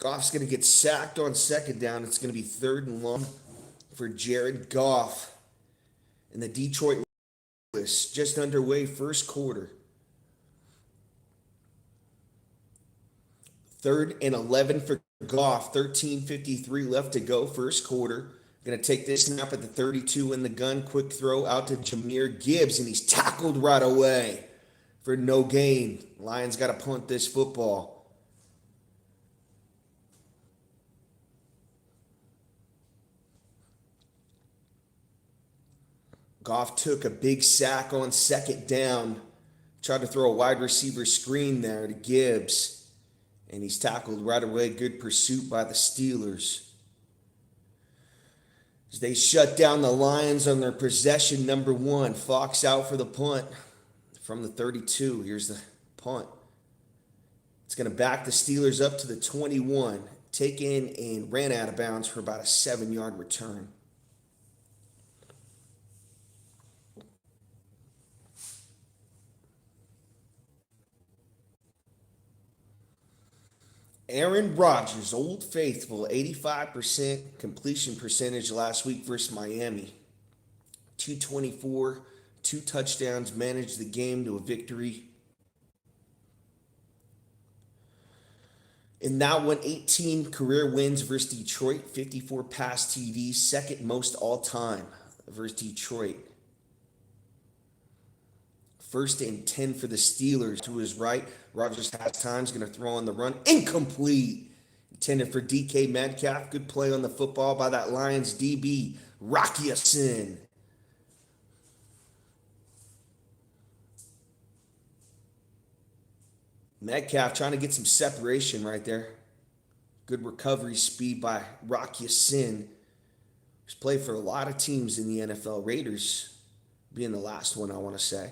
Goff's going to get sacked on second down. It's going to be third and long for Jared Goff. And the Detroit is just underway, first quarter. Third and 11 for Goff. 13:53 left to go, first quarter. Going to take this snap at the 32 in the gun. Quick throw out to Jahmyr Gibbs, and he's tackled right away for no gain. Lions got to punt this football. Goff took a big sack on second down. Tried to throw a wide receiver screen there to Gibbs, and he's tackled right away. Good pursuit by the Steelers. As they shut down the Lions on their possession number one. Fox out for the punt from the 32. Here's the punt. It's going to back the Steelers up to the 21. Taken and ran out of bounds for about a 7-yard return. Aaron Rodgers, Old Faithful, 85% completion percentage last week versus Miami. 224, 2 touchdowns, managed the game to a victory. In that one, 18 career wins versus Detroit, 54 pass TDs, second most all time versus Detroit. First and 10 for the Steelers. To his right, Rodgers has time. He's going to throw on the run. Incomplete. Intended for DK Metcalf. Good play on the football by that Lions DB, Rocky Ya-Sin. Metcalf trying to get some separation right there. Good recovery speed by Rocky Ya-Sin. He's played for a lot of teams in the NFL. Raiders being the last one, I want to say.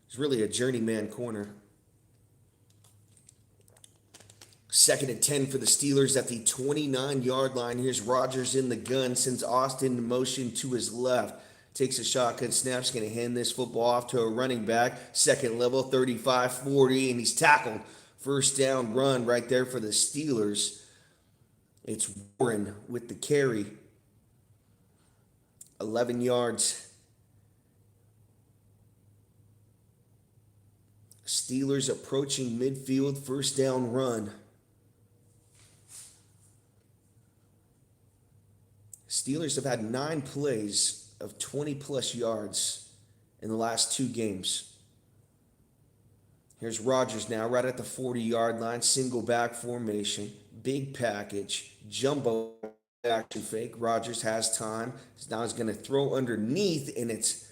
It's really a journeyman corner. Second and 10 for the Steelers at the 29-yard line. Here's Rodgers in the gun. Sends Austin in motion to his left. Takes a shotgun snap. He's going to hand this football off to a running back. Second level, 35-40, and he's tackled. First down run right there for the Steelers. It's Warren with the carry. 11 yards. Steelers approaching midfield, first down run. Steelers have had 9 plays of 20-plus yards in the last 2 games. Here's Rodgers now, right at the 40-yard line, single back formation, big package, jumbo action fake. Rodgers has time. Now he's going to throw underneath, and it's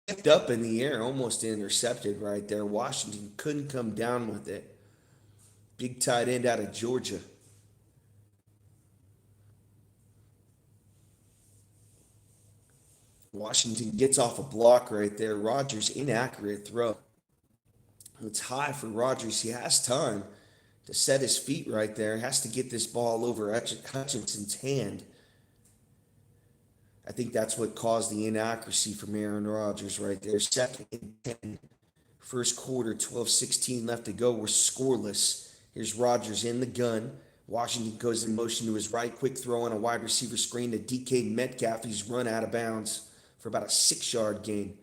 tipped up in the air, almost intercepted right there. Washington couldn't come down with it. Big tight end out of Georgia. Washington gets off a block right there. Rodgers, inaccurate throw. It's high for Rodgers. He has time to set his feet right there. Has to get this ball over Hutchinson's hand. I think that's what caused the inaccuracy from Aaron Rodgers right there. Second and 10. First quarter, 12:16 left to go. We're scoreless. Here's Rodgers in the gun. Washington goes in motion to his right. Quick throw on a wide receiver screen to DK Metcalf. He's run out of bounds for about a 6-yard gain.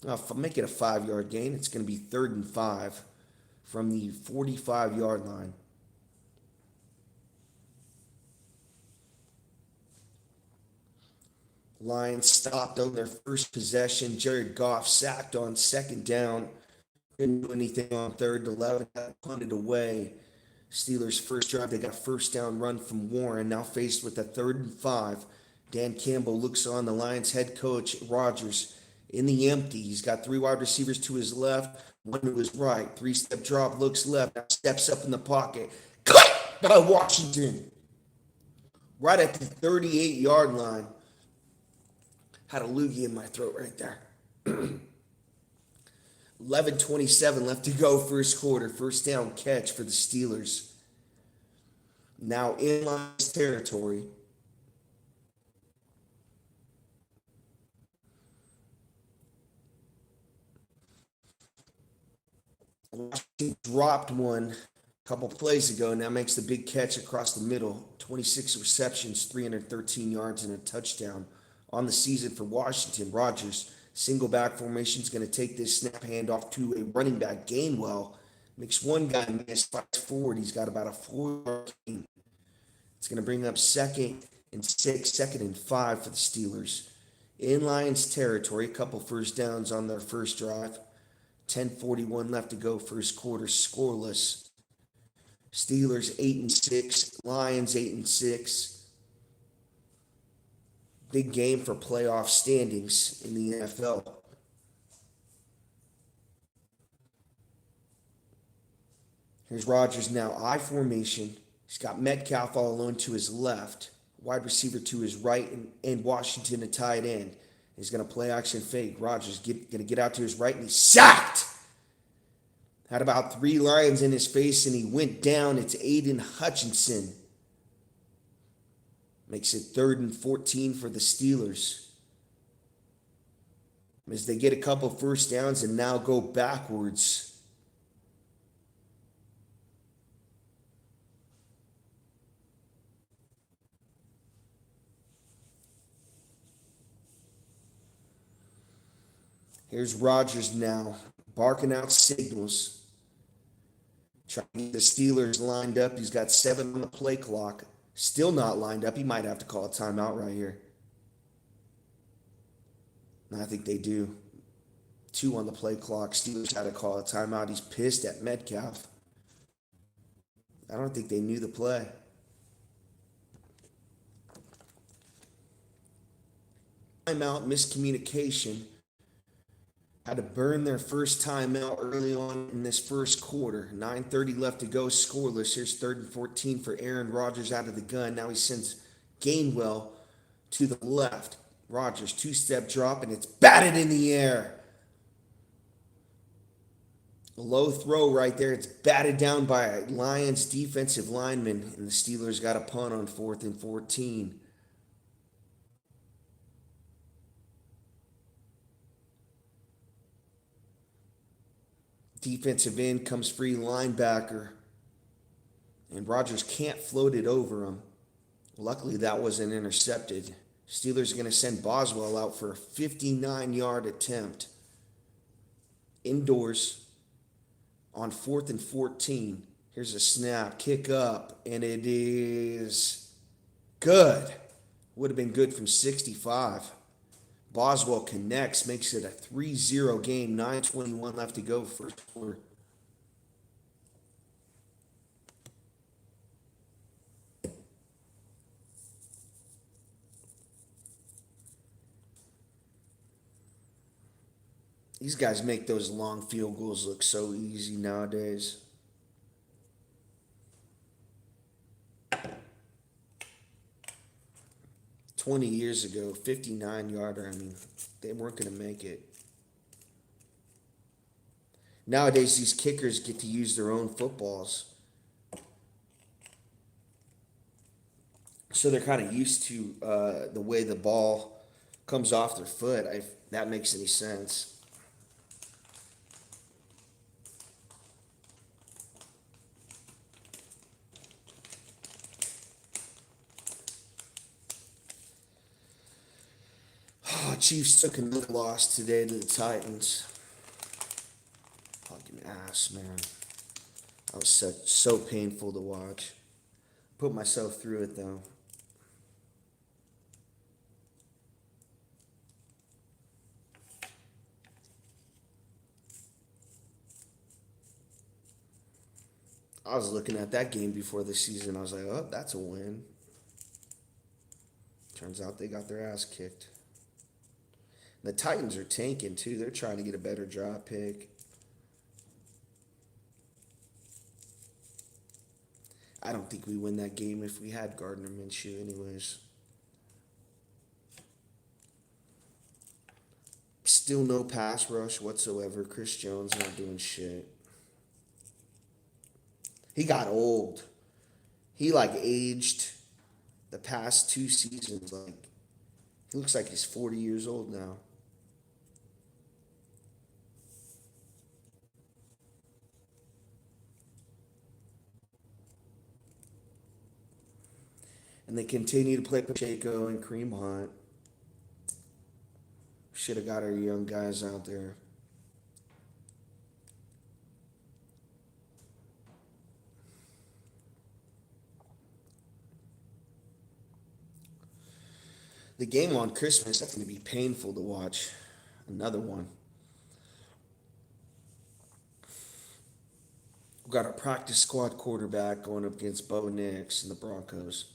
If I make it a 5-yard gain, it's going to be 3rd and 5 from the 45-yard line. Lions stopped on their first possession. Jared Goff sacked on second down. Didn't do anything on 3rd and 11. Got punted away. Steelers' first drive, they got a first down run from Warren. Now faced with a 3rd and 5. Dan Campbell looks on the Lions head coach, Rodgers, in the empty. He's got 3 wide receivers to his left, 1 to his right. 3-step drop, looks left, now steps up in the pocket. Cut by Washington. Right at the 38-yard line. Had a loogie in my throat right there. 11:27 left to go, first quarter. First down catch for the Steelers. Now in Lions territory. Washington dropped one Couple plays ago, now makes the big catch across the middle. 26 receptions, 313 yards, and a touchdown on the season for Washington. Rodgers, single back formation, is going to take this snap handoff to a running back. Gainwell makes one guy miss, flies forward. He's got about a 4-yard gain. It's going to bring up 2nd and 6, 2nd and 5 for the Steelers. In Lions territory, a couple first downs on their first drive. 10:41 left to go, first quarter, scoreless. Steelers 8-6, Lions 8-6. Big game for playoff standings in the NFL. Here's Rodgers now, I formation. He's got Metcalf all alone to his left, wide receiver to his right, and Washington a tight end. He's going to play action fake. Rodgers going to get out to his right, and he's sacked. Had about 3 Lions in his face, and he went down. It's Aiden Hutchinson. Makes it 3rd and 14 for the Steelers. As they get a couple first downs and now go backwards. Here's Rodgers now, barking out signals. Trying to get the Steelers lined up. He's got 7 on the play clock. Still not lined up. He might have to call a timeout right here. And I think they do. 2 on the play clock. Steelers had to call a timeout. He's pissed at Metcalf. I don't think they knew the play. Timeout, miscommunication. Had to burn their first timeout early on in this first quarter. 9:30 left to go, scoreless. Here's 3rd and 14 for Aaron Rodgers out of the gun. Now he sends Gainwell to the left. Rodgers, 2-step drop, and it's batted in the air. A low throw right there. It's batted down by a Lions defensive lineman, and the Steelers got a punt on 4th and 14. Defensive end comes free, linebacker. And Rodgers can't float it over him. Luckily, that wasn't intercepted. Steelers are going to send Boswell out for a 59-yard attempt. Indoors on 4th and 14. Here's a snap, kick up, and it is good. Would have been good from 65. Boswell connects, makes it a 3-0 game. 9:21 left to go, first quarter. These guys make those long field goals look so easy nowadays. "20 years ago, 59-yarder, I mean, they weren't going to make it. Nowadays, these kickers get to use their own footballs. So they're kind of used to the way the ball comes off their foot, if that makes any sense. Chiefs took another loss today to the Titans. Fucking ass, man. That was so painful to watch. Put myself through it, though. I was looking at that game before the season. I was like, oh, that's a win. Turns out they got their ass kicked. The Titans are tanking, too. They're trying to get a better draft pick. I don't think we win that game if we had Gardner Minshew anyways. Still no pass rush whatsoever. Chris Jones not doing shit. He got old. He aged the past 2 seasons. He looks like he's 40 years old now. And they continue to play Pacheco and Kareem Hunt. Should have got our young guys out there. The game on Christmas, that's going to be painful to watch. Another one. We've got our practice squad quarterback going up against Bo Nix and the Broncos.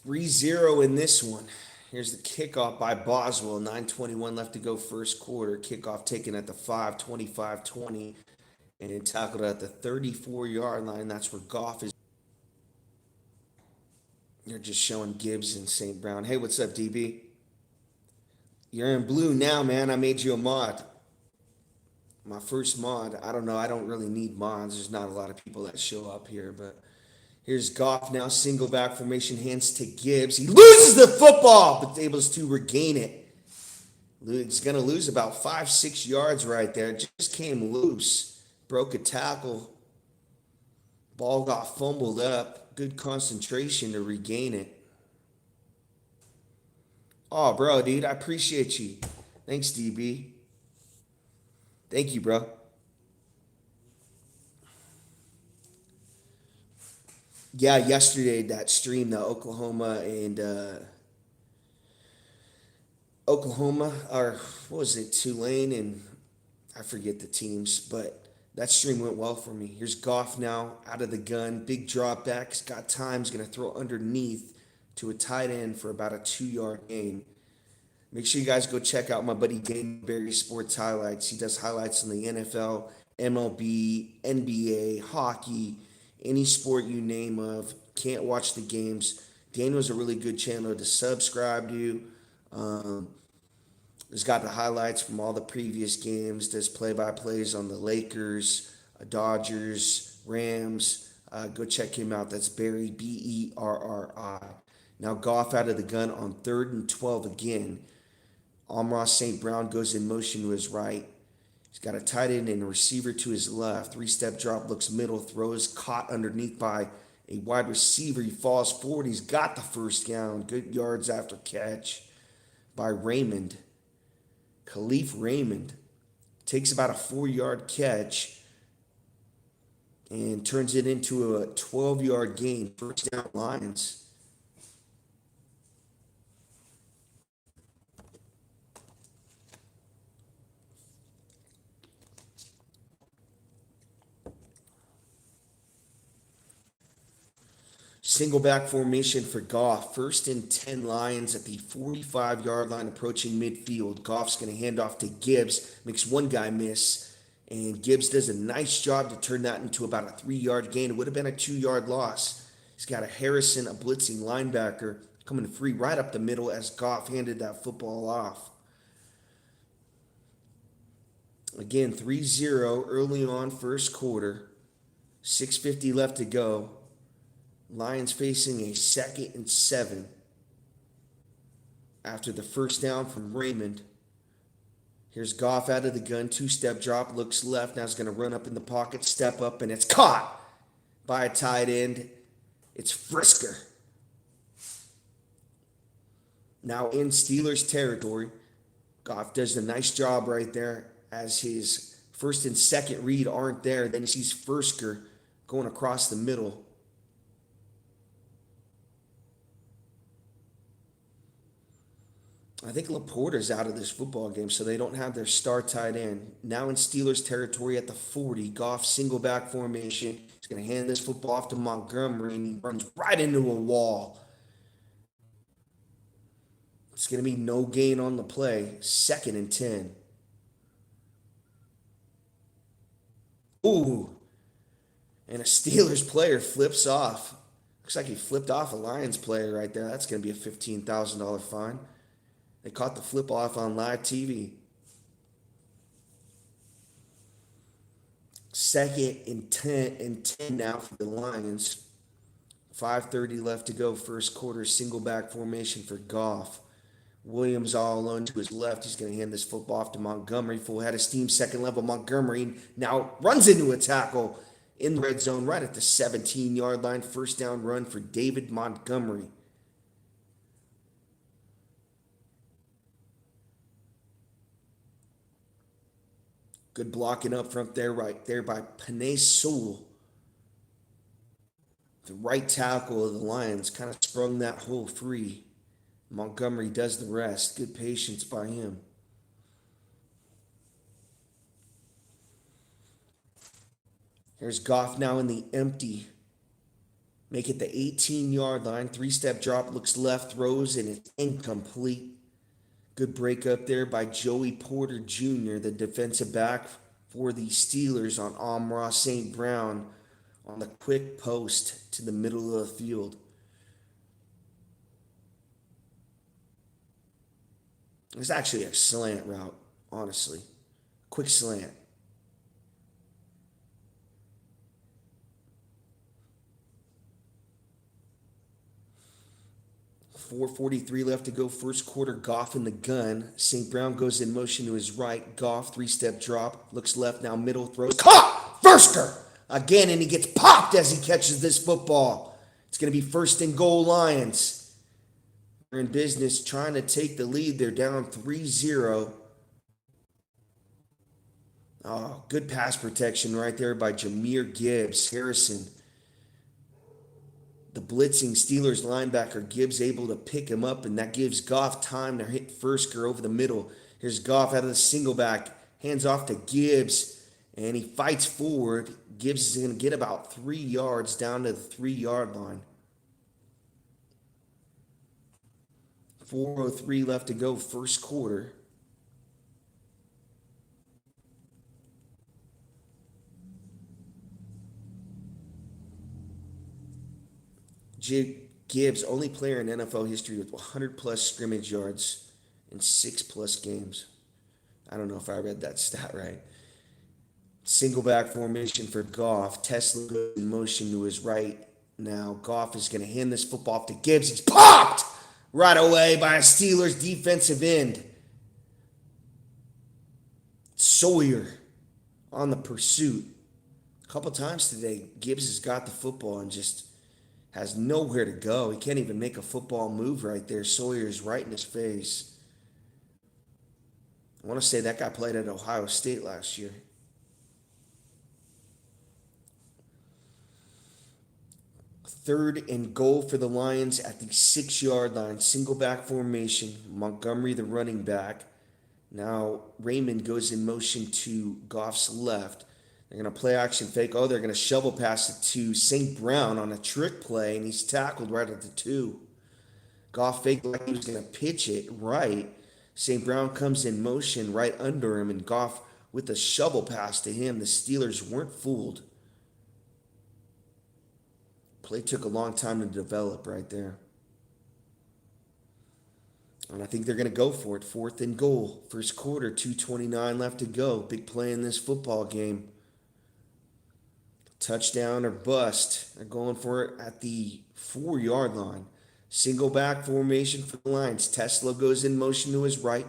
3-0 in this one. Here's the kickoff by Boswell. 9:21 left to go first quarter. Kickoff taken at the 5, 25-20. And then tackled at the 34-yard line. That's where Goff is. They're just showing Gibbs and St. Brown. Hey, what's up, DB? You're in blue now, man. I made you a mod. My first mod. I don't know. I don't really need mods. There's not a lot of people that show up here, but here's Goff now. Single back formation, hands to Gibbs. He loses the football, but able to regain it. He's going to lose about 5-6 yards right there. Just came loose. Broke a tackle. Ball got fumbled up. Good concentration to regain it. Oh, bro, dude, I appreciate you. Thanks, DB. Thank you, bro. Yeah, yesterday that stream, the Oklahoma, or what was it, Tulane, and I forget the teams, but that stream went well for me. Here's Goff now, out of the gun, big drop back. He's got time. He's going to throw underneath to a tight end for about a 2-yard gain. Make sure you guys go check out my buddy Dane Barry Sports Highlights. He does highlights on the NFL, MLB, NBA, hockey, any sport you name of. Can't watch the games. Daniel's a really good channel to subscribe to. He's got the highlights from all the previous games. Does play-by-plays on the Lakers, Dodgers, Rams. Go check him out. That's Barry, Berri. Now Goff out of the gun on 3rd and 12 again. Amon-Ra St. Brown goes in motion to his right. He's got a tight end and a receiver to his left. 3-step drop, looks middle, throws, caught underneath by a wide receiver. He falls forward. He's got the first down. Good yards after catch by Raymond. Khalif Raymond takes about a 4-yard catch and turns it into a 12-yard gain. First down, Lions. Single back formation for Goff. 1st and 10 Lions at the 45-yard line approaching midfield. Goff's going to hand off to Gibbs. Makes one guy miss. And Gibbs does a nice job to turn that into about a 3-yard gain. It would have been a 2-yard loss. He's got a Harrison, a blitzing linebacker, coming free right up the middle as Goff handed that football off. Again, 3-0 early on first quarter. 6:50 left to go. Lions facing a 2nd and 7 after the first down from Raymond. Here's Goff out of the gun, 2-step drop, looks left. Now he's going to run up in the pocket, step up, and it's caught by a tight end. It's Frisker. Now in Steelers territory. Goff does a nice job right there as his 1st and 2nd read aren't there. Then he sees Frisker going across the middle. I think Laporta's out of this football game, so they don't have their star tight end. Now in Steelers territory at the 40, Goff single back formation. He's going to hand this football off to Montgomery, and he runs right into a wall. It's going to be no gain on the play. 2nd and 10. Ooh. And a Steelers player flips off. Looks like he flipped off a Lions player right there. That's going to be a $15,000 fine. They caught the flip off on live TV. 2nd and 10 now for the Lions. 5:30 left to go, first quarter, single back formation for Goff. Williams all alone to his left. He's going to hand this football off to Montgomery. Full head of steam, second level. Montgomery now runs into a tackle in the red zone right at the 17-yard line. First down run for David Montgomery. Good blocking up front there, right there by Penei Sewell. The right tackle of the Lions kind of sprung that hole free. Montgomery does the rest. Good patience by him. Here's Goff now in the empty. Make it the 18-yard line. Three-step drop, looks left, throws, and it's incomplete. Good break up there by Joey Porter Jr., the defensive back for the Steelers on Amon-Ra St. Brown on the quick post to the middle of the field. It was actually a slant route, honestly. Quick slant. 4:43 left to go, first quarter. Goff in the gun. St. Brown goes in motion to his right. Goff, three-step drop, looks left, now middle, throws. Caught! Versker! Again, and he gets popped as he catches this football. It's going to be first and goal, Lions. They're in business trying to take the lead. They're down 3-0. Oh, good pass protection right there by Jahmyr Gibbs. Harrison, the blitzing Steelers linebacker, Gibbs able to pick him up, and that gives Goff time to hit Versker over the middle. Here's Goff out of the single back, hands off to Gibbs, and he fights forward. Gibbs is going to get about 3 yards down to the 3-yard line. 4:03 left to go, first quarter. Gibbs, only player in NFL history with 100-plus scrimmage yards in 6-plus games. I don't know if I read that stat right. Single back formation for Goff. Tesla goes in motion to his right. Now Goff is going to hand this football off to Gibbs. He's popped right away by a Steelers defensive end. Sawyer on the pursuit. A couple times today, Gibbs has got the football and just has nowhere to go. He can't even make a football move right there. Sawyer's right in his face. I want to say that guy played at Ohio State last year. Third and goal for the Lions at the 6-yard line. Single back formation. Montgomery, the running back. Now Raymond goes in motion to Goff's left. They're going to play action fake. Oh, they're going to shovel pass it to St. Brown on a trick play, and he's tackled right at the 2. Goff faked like he was going to pitch it right. St. Brown comes in motion right under him, and Goff with a shovel pass to him. The Steelers weren't fooled. Play took a long time to develop right there. And I think they're going to go for it. Fourth and goal. First quarter, 2:29 left to go. Big play in this football game. Touchdown or bust. They're going for it at the 4-yard line. Single back formation for the Lions. Tesla goes in motion to his right.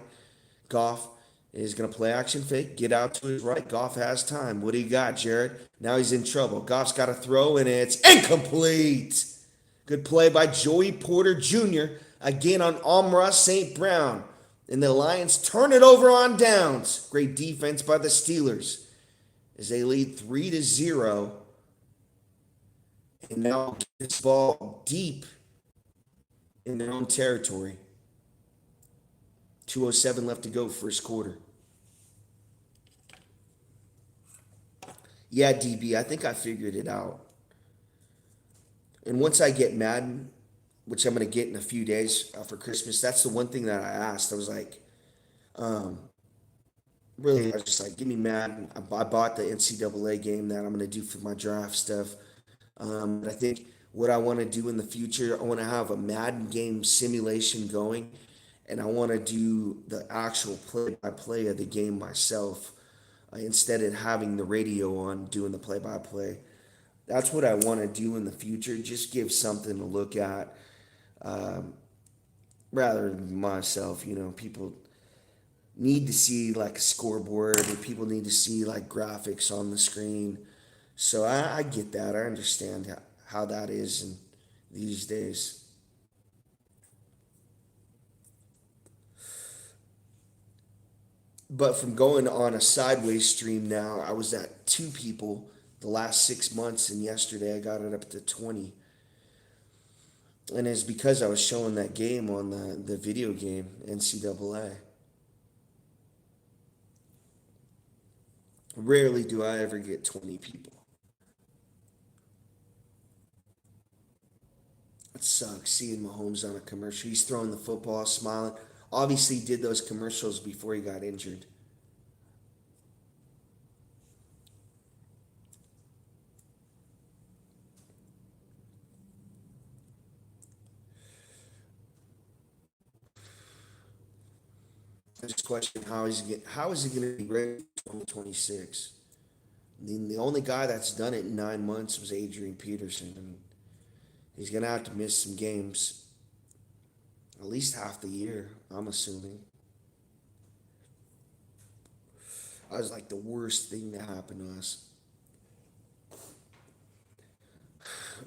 Goff is going to play action fake. Get out to his right. Goff has time. What do you got, Jared? Now he's in trouble. Goff's got to throw, and it's incomplete. Good play by Joey Porter Jr. Again on Amon-Ra St. Brown. And the Lions turn it over on downs. Great defense by the Steelers as they lead 3-0. And now get this ball deep in their own territory. 2:07 left to go, first quarter. Yeah, DB, I think I figured it out. And once I get Madden, which I'm going to get in a few days for Christmas, that's the one thing that I asked. I was like, really, I was just like, give me Madden. I bought the NCAA game that I'm going to do for my draft stuff. But I think what I want to do in the future, I want to have a Madden game simulation going, and I want to do the actual play-by-play of the game myself instead of having the radio on doing the play-by-play. That's what I want to do in the future. Just give something to look at, um, rather than myself. People need to see like a scoreboard, or people need to see like graphics on the screen. So I get that. I understand how that is in these days. But from going on a sideways stream now, I was at two people the last 6 months, and yesterday I got it up to 20. And it's because I was showing that game on the video game, NCAA. Rarely do I ever get 20 people. It sucks seeing Mahomes on a commercial. He's throwing the football, smiling. Obviously, he did those commercials before he got injured. I just question how is he going to be ready for 2026? The only guy that's done it in 9 months was Adrian Peterson. I mean, he's going to have to miss some games, at least half the year, I'm assuming. That was like the worst thing to happen to us.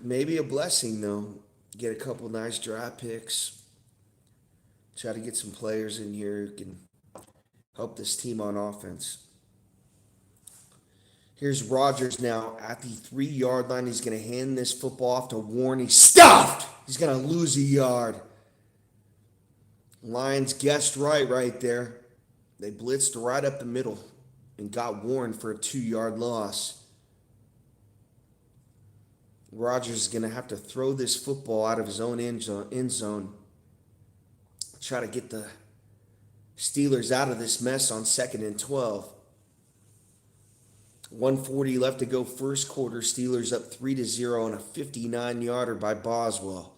Maybe a blessing, though. Get a couple nice draft picks. Try to get some players in here who can help this team on offense. Here's Rodgers now at the 3-yard line. He's going to hand this football off to Warren. He's stuffed. He's going to lose a yard. Lions guessed right there. They blitzed right up the middle and got Warren for a 2-yard loss. Rodgers is going to have to throw this football out of his own end zone. Try to get the Steelers out of this mess on 2nd and 12. 1:40 left to go first quarter. Steelers up 3-0 on a 59-yarder by Boswell.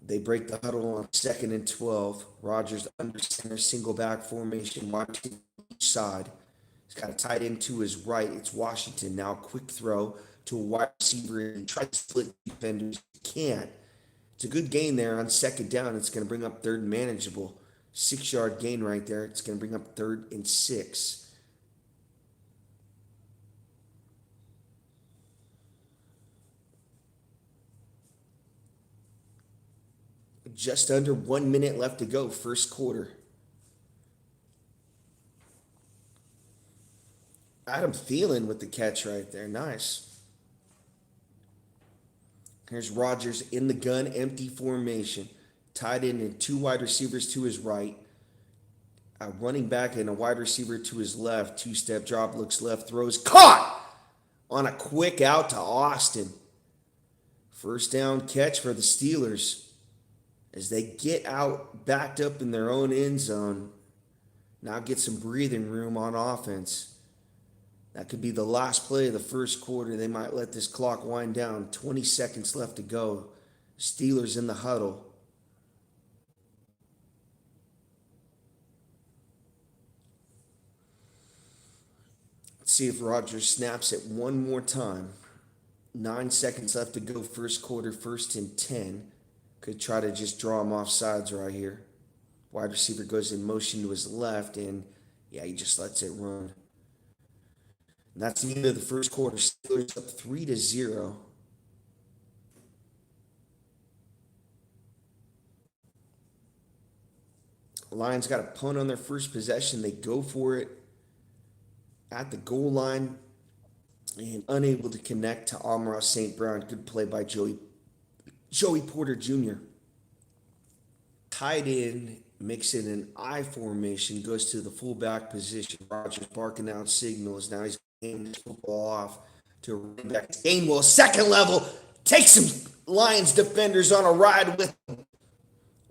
They break the huddle on 2nd and 12. Rodgers under center single back formation, watching each side. He's got a tight end to his right. It's Washington now. Quick throw to a wide receiver and try to split defenders. Can't. It's a good gain there on 2nd down. It's going to bring up 3rd and manageable. 6-yard gain right there. It's going to bring up 3rd and 6. Just under 1 minute left to go, first quarter. Adam Thielen with the catch right there. Nice. Here's Rodgers in the gun, empty formation. Tied in and 2 wide receivers to his right. A running back and a wide receiver to his left. 2-step drop, looks left, throws. Caught! On a quick out to Austin. First down catch for the Steelers. As they get out, backed up in their own end zone, now get some breathing room on offense. That could be the last play of the first quarter. They might let this clock wind down. 20 seconds left to go. Steelers in the huddle. Let's see if Rodgers snaps it one more time. 9 seconds left to go first quarter, 1st and 10. Could try to just draw him off sides right here. Wide receiver goes in motion to his left, and yeah, he just lets it run. And that's the end of the first quarter. Steelers up 3-0. Lions got a punt on their first possession. They go for it at the goal line and unable to connect to Amon-Ra St. Brown. Good play by Joey Porter Jr. Tight end, makes it an I formation, goes to the fullback position. Rodgers barking out signals. Now he's handing the football off to a running back. Gainwell, second level, takes some Lions defenders on a ride with him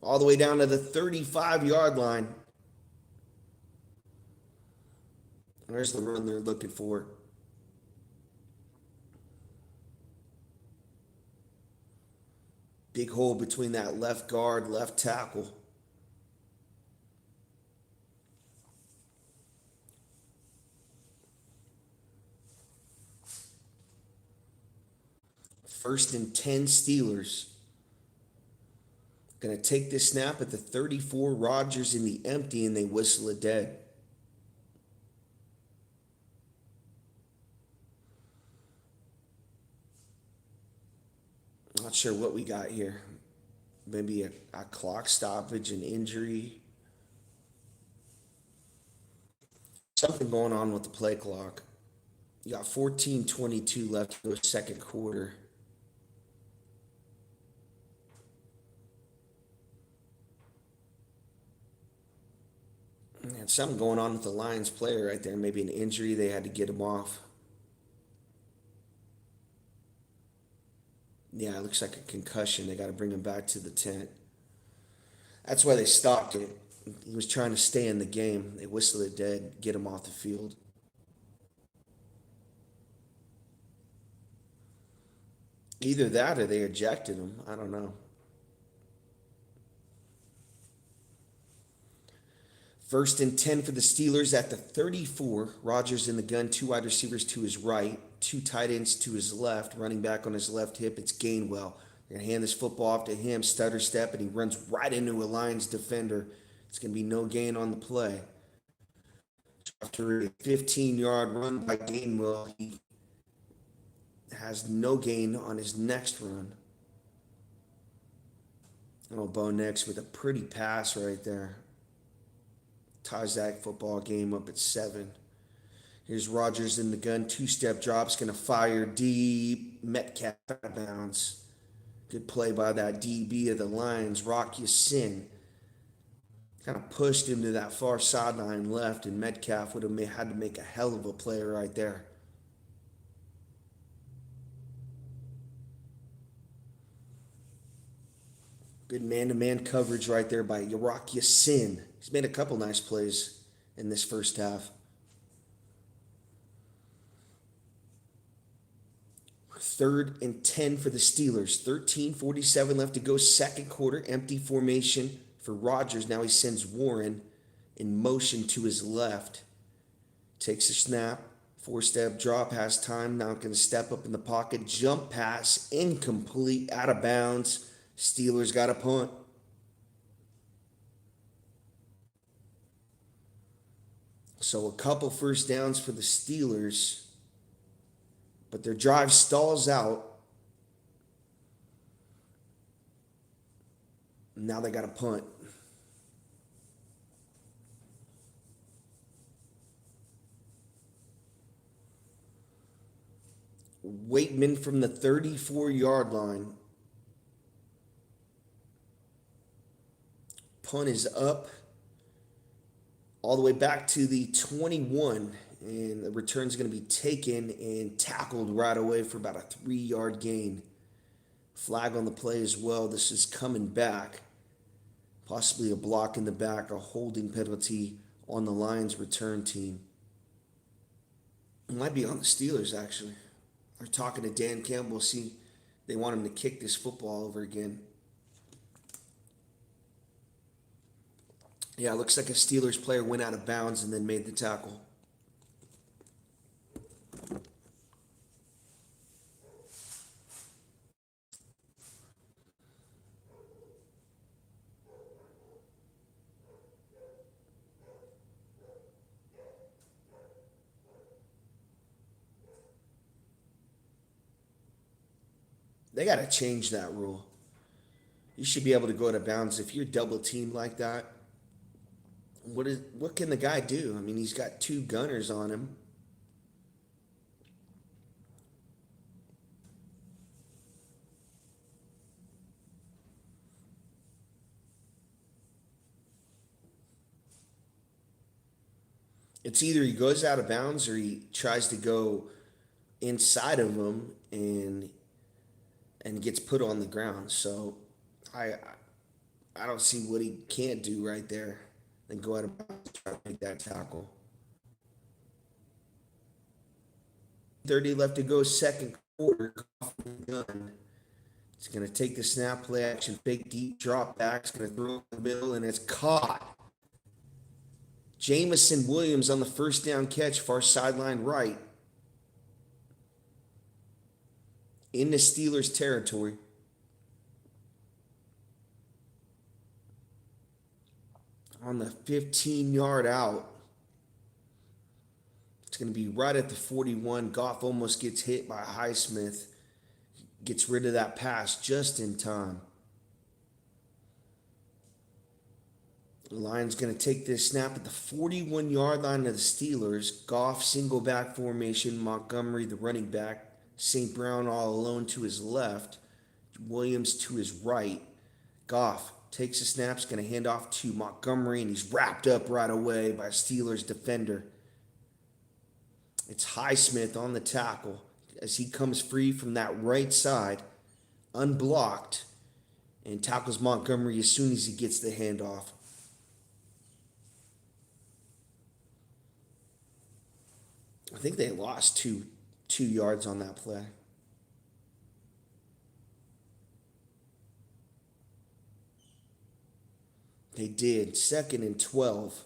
all the way down to the 35-yard line. There's the run they're looking for. Big hole between that left guard, left tackle. First and 10 Steelers. Going to take this snap at the 34. Rodgers in the empty, and they whistle it dead. Not sure what we got here. Maybe a clock stoppage, an injury. Something going on with the play clock. You got 14:22 left to go second quarter. And something going on with the Lions player right there. Maybe an injury. They had to get him off. Yeah, it looks like a concussion. They got to bring him back to the tent. That's why they stopped it. He was trying to stay in the game. They whistled it dead, get him off the field. Either that or they ejected him. I don't know. First and 10 for the Steelers at the 34. Rodgers in the gun, 2 wide receivers to his right, 2 tight ends to his left, running back on his left hip. It's Gainwell. They're going to hand this football off to him, stutter step, and he runs right into a Lions defender. It's going to be no gain on the play. After a 15-yard run by Gainwell, he has no gain on his next run. Oh, Bo Nix with a pretty pass right there. Ties that football game up at 7. Here's Rodgers in the gun. 2-step drop's going to fire deep. Metcalf out of bounds. Good play by that DB of the Lions, Rock Ya-Sin. Kind of pushed him to that far sideline left, and Metcalf would have had to make a hell of a play right there. Good man-to-man coverage right there by Rock Ya-Sin. He's made a couple nice plays in this first half. Third and 10 for the Steelers. 13:47 left to go second quarter. Empty formation for Rodgers. Now he sends Warren in motion to his left. Takes a snap. 4-step drop, has time. Now going to step up in the pocket. Jump pass. Incomplete. Out of bounds. Steelers got a punt. So a couple first downs for the Steelers, but their drive stalls out. Now they got a punt. Waitman from the 34-yard line. Punt is up all the way back to the 21, and the return is going to be taken and tackled right away for about a 3-yard gain. Flag on the play as well. This is coming back. Possibly a block in the back, a holding penalty on the Lions return team. It might be on the Steelers, actually. They're talking to Dan Campbell, see they want him to kick this football over again. Yeah, it looks like a Steelers player went out of bounds and then made the tackle. They got to change that rule. You should be able to go out of bounds if you're double teamed like that. What can the guy do? I mean, he's got 2 gunners on him. It's either he goes out of bounds or he tries to go inside of him and gets put on the ground. So I don't see what he can't do right there and go out of bounds to try to make that tackle. 30 left to go second quarter. Gun. It's going to take the snap, play action, big deep drop back. It's going to throw it in the middle, and it's caught. Jameson Williams on the first down catch, far sideline right. in the Steelers' territory. On the 15-yard out. It's going to be right at the 41. Goff almost gets hit by Highsmith. Gets rid of that pass just in time. The Lions going to take this snap at the 41-yard line of the Steelers. Goff single back formation. Montgomery, the running back. St. Brown all alone to his left. Williams to his right. Goff takes the snaps, going to hand off to Montgomery, and he's wrapped up right away by a Steelers defender. It's Highsmith on the tackle as he comes free from that right side, unblocked, and tackles Montgomery as soon as he gets the handoff. I think they lost two yards on that play. They did. 2nd and 12.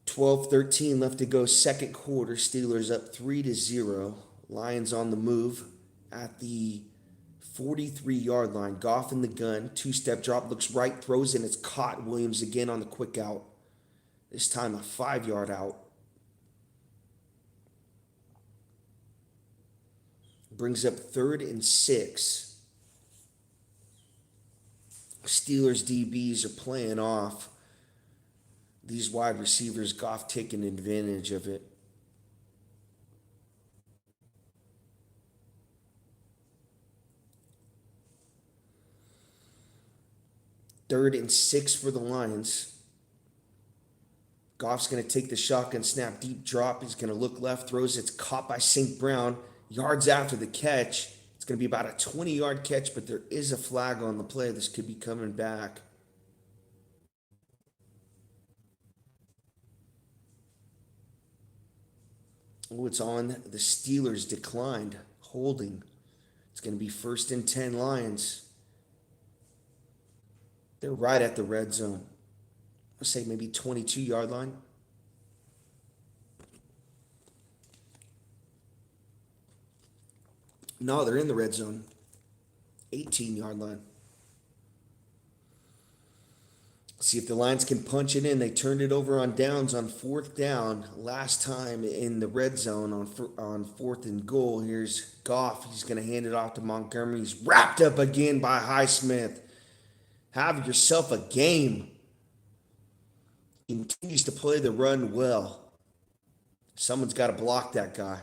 12-13 left to go, second quarter. Steelers up 3-0. Lions on the move at the 43-yard line. Goff in the gun. Two-step drop. Looks right. Throws and it's caught. Williams again on the quick out. This time a 5-yard out. Brings up 3rd and 6. Steelers DBs are playing off these wide receivers. Goff taking advantage of it. Third and 6 for the Lions. Goff's going to take the shotgun snap, deep drop. He's going to look left, throws. It's caught by St. Brown. Yards after the catch. It's going to be about a 20-yard catch, but there is a flag on the play. This could be coming back. Oh, it's on. The Steelers declined. Holding. It's going to be 1st and 10 Lions. They're right at the red zone. I'll say maybe 22-yard line. No, they're in the red zone. 18-yard line. See if the Lions can punch it in. They turned it over on downs on 4th down last time in the red zone on 4th and goal. Here's Goff. He's going to hand it off to Montgomery. He's wrapped up again by Highsmith. Have yourself a game. He continues to play the run well. Someone's got to block that guy.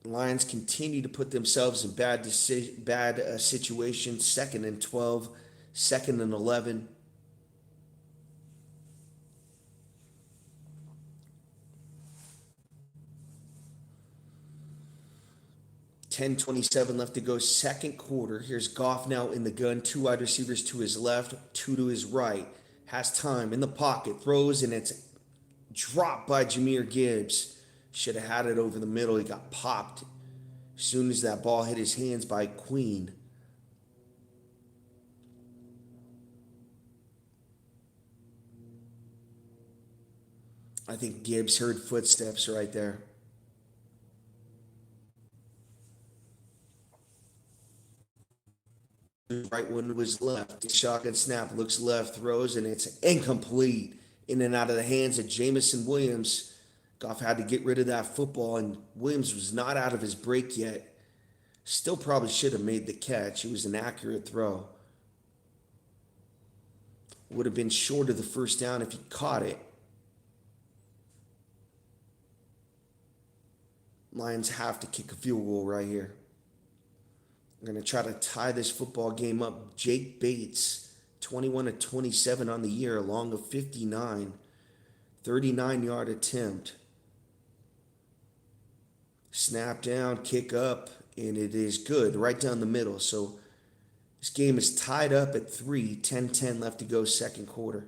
The Lions continue to put themselves in bad situations. 2nd and 12, 2nd and 11. $10:27 left to go, second quarter. Here's Goff now in the gun. 2 wide receivers to his left, 2 to his right. Has time in the pocket, throws, and it's dropped by Jahmyr Gibbs. Should have had it over the middle. He got popped as soon as that ball hit his hands by Queen. I think Gibbs heard footsteps right there. Right one was left. Shotgun snap, looks left, throws, and it's incomplete. In and out of the hands of Jameson Williams. Goff had to get rid of that football, and Williams was not out of his break yet. Still probably should have made the catch. It was an accurate throw. Would have been short of the 1st down if he caught it. Lions have to kick a field goal right here. We're going to try to tie this football game up. Jake Bates, 21-27 on the year, along with 59. 39-yard attempt. Snap down, kick up, and it is good, right down the middle. So this game is tied up at 3, 10-10 left to go, second quarter.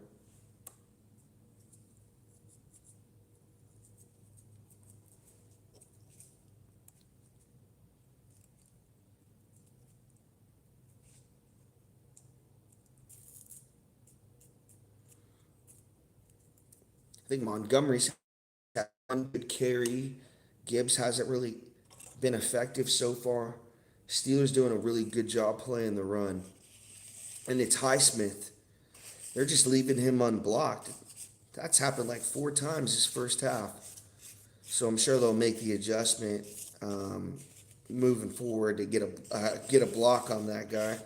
I think Montgomery's had one good carry. Gibbs hasn't really been effective so far. Steelers doing a really good job playing the run. And it's Highsmith. They're just leaving him unblocked. That's happened like 4 times this first half. So I'm sure they'll make the adjustment moving forward to get a block on that guy.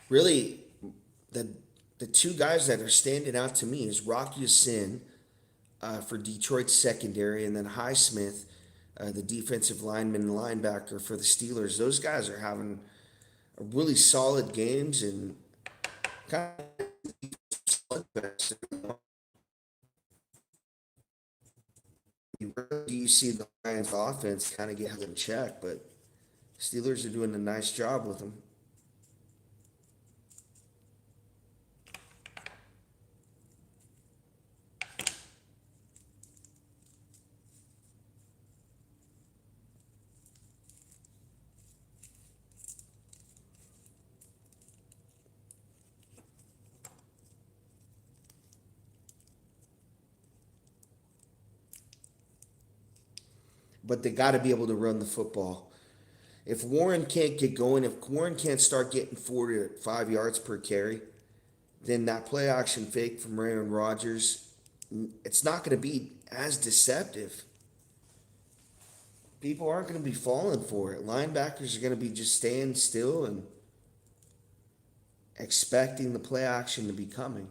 Really, the the two guys that are standing out to me is Rocky Sin for Detroit's secondary, and then Highsmith, the defensive lineman and linebacker for the Steelers. Those guys are having a really solid games and kind of slugfest. Rarely do you see the Lions offense kind of get held in check, but Steelers are doing a nice job with them. But they got to be able to run the football. If Warren can't get going, if Warren can't start getting 4 to 5 yards per carry, then that play action fake from Aaron Rodgers, it's not going to be as deceptive. People aren't going to be falling for it. Linebackers are going to be just staying still and expecting the play action to be coming.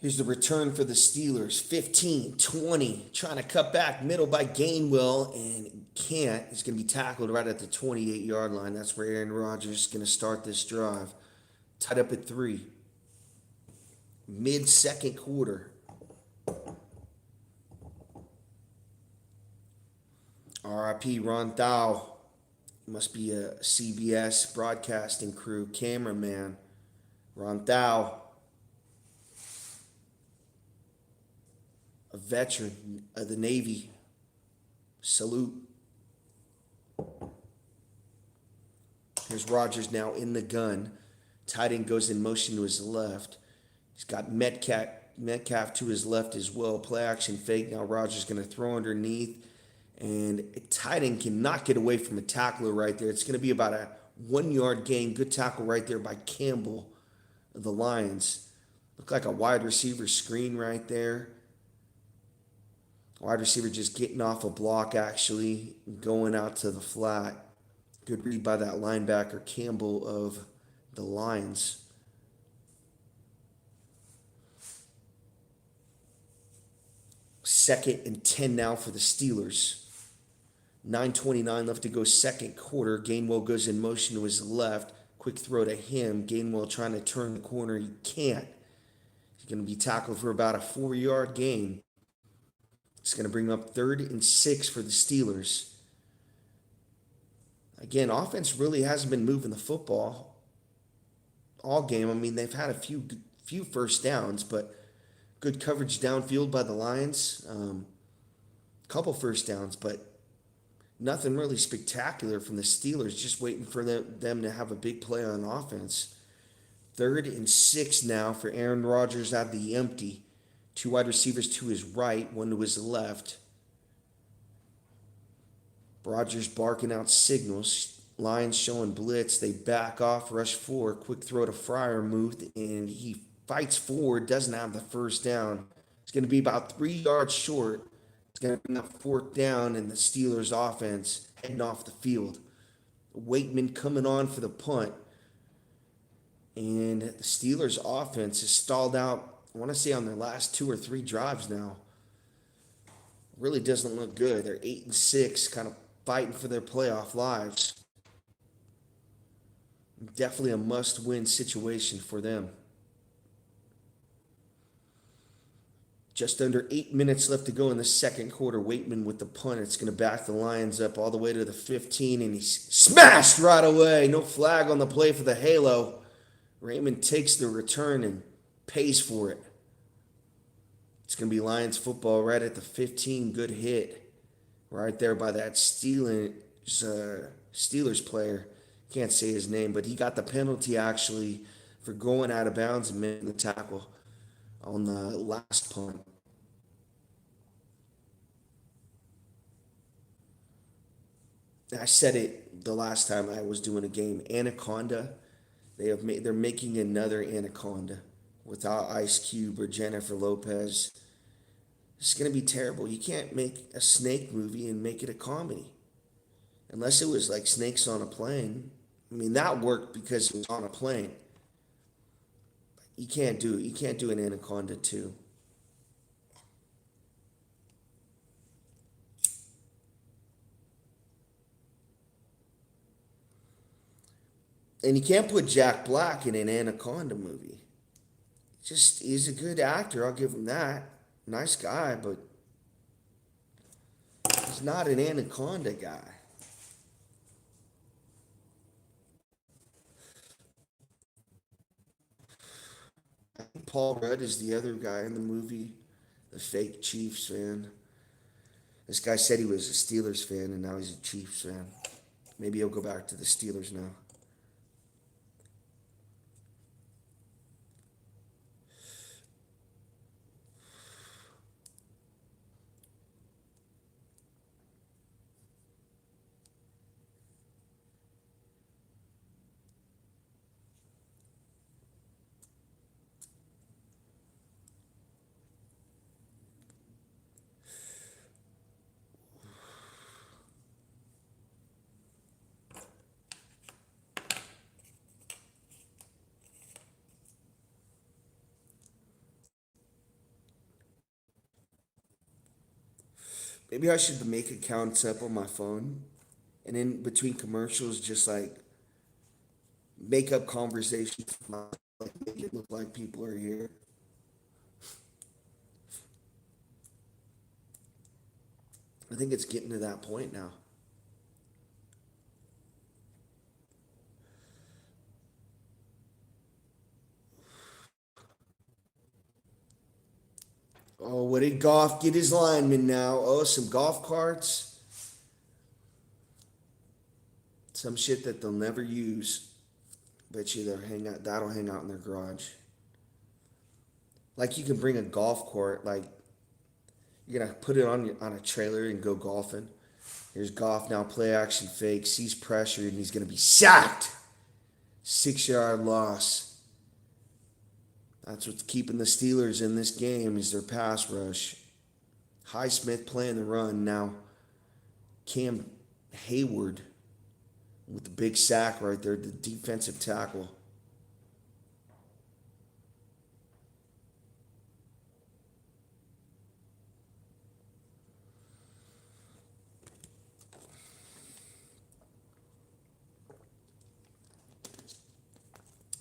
Here's the return for the Steelers. 15-20. Trying to cut back middle by Gainwell and can't. He's going to be tackled right at the 28-yard line. That's where Aaron Rodgers is going to start this drive. Tied up at 3. Mid-second quarter. RIP Ron Thau. Must be a CBS broadcasting crew cameraman. Ron Thau. A veteran of the Navy. Salute. Here's Rodgers now in the gun. Tight end goes in motion to his left. He's got Metcalf to his left as well. Play action fake. Now Rodgers going to throw underneath. And a tight end cannot get away from a tackler right there. It's going to be about a 1 yard gain. Good tackle right there by Campbell of the Lions. Looked like a wide receiver screen right there. Wide receiver just getting off a block, actually, going out to the flat. Good read by that linebacker, Campbell of the Lions. Second and 10 now for the Steelers. 9:29 left to go second quarter. Gainwell goes in motion to his left. Quick throw to him. Gainwell trying to turn the corner. He can't. He's going to be tackled for about a 4 yard gain. It's going to bring up 3rd and 6 for the Steelers. Again, offense really hasn't been moving the football all game. I mean, they've had a few first downs, but good coverage downfield by the Lions. Couple first downs, but nothing really spectacular from the Steelers. Just waiting for them to have a big play on offense. 3rd and 6 now for Aaron Rodgers out of the empty. 2 wide receivers to his right, 1 to his left. Rodgers barking out signals. Lions showing blitz. They back off, rush 4. Quick throw to Freiermuth, and he fights forward, doesn't have the first down. It's going to be about 3 yards short. It's going to bring up 4th down, and the Steelers' offense heading off the field. Waitman coming on for the punt. And the Steelers' offense is stalled out, I want to say, on their last two or three drives now. Really doesn't look good. They're 8-6, kind of fighting for their playoff lives. Definitely a must-win situation for them. Just under 8 minutes left to go in the second quarter. Waitman with the punt. It's going to back the Lions up all the way to the 15, and he's smashed right away. No flag on the play for the Halo. Raymond takes the return and pays for it. It's going to be Lions football right at the 15. Good hit right there by that Steelers player. Can't say his name, but he got the penalty actually for going out of bounds and making the tackle on the last punt. I said it the last time I was doing a game. Anaconda, they're making another Anaconda without Ice Cube or Jennifer Lopez. It's gonna be terrible. You can't make a snake movie and make it a comedy unless it was like Snakes on a Plane. I mean that worked because it was on a plane. You can't do it. You can't do an Anaconda 2. And you can't put Jack Black in an Anaconda movie. Just he's a good actor, I'll give him that. Nice guy, but he's not an Anaconda guy. I think Paul Rudd is the other guy in the movie, the fake Chiefs fan. This guy said he was a Steelers fan and now he's a Chiefs fan. Maybe he'll go back to the Steelers now. Maybe I should make accounts up on my phone and in between commercials just like make up conversations, like make it look like people are here. I think it's getting to that point now. Oh, what did Goff get his lineman now? Oh, some golf carts. Some shit that they'll never use. Bet you that'll hang out in their garage. Like you can bring a golf cart, like you're gonna put it on a trailer and go golfing. Here's Goff now, play action fake, sees pressure, and he's gonna be sacked. 6-yard loss. That's what's keeping the Steelers in this game is their pass rush. Highsmith playing the run now. Cam Hayward with the big sack right there, the defensive tackle.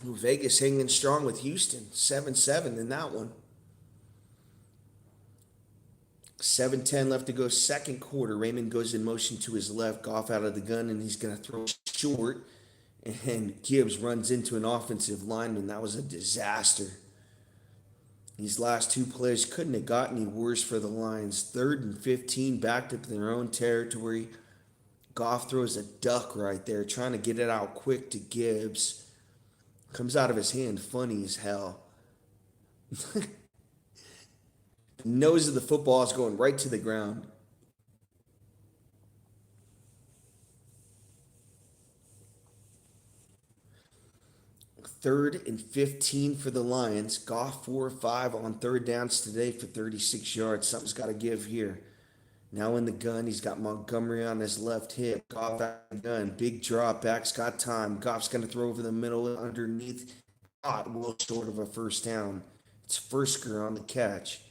Vegas hanging strong with Houston, 7-7 in that one. 7:10 left to go, second quarter. Raymond goes in motion to his left, Goff out of the gun, and he's going to throw short. And Gibbs runs into an offensive lineman. That was a disaster. These last two plays couldn't have got any worse for the Lions. 3rd and 15, backed up in their own territory. Goff throws a duck right there, trying to get it out quick to Gibbs. Comes out of his hand funny as hell. The nose of the football is going right to the ground. 3rd and 15 for the Lions. Goff 4 or 5 on third downs today for 36 yards. Something's got to give here. Now in the gun, he's got Montgomery on his left hip. Goff out of the gun. Big drop back's got time. Goff's going to throw over the middle underneath. well short of a first down. It's Fursker on the catch.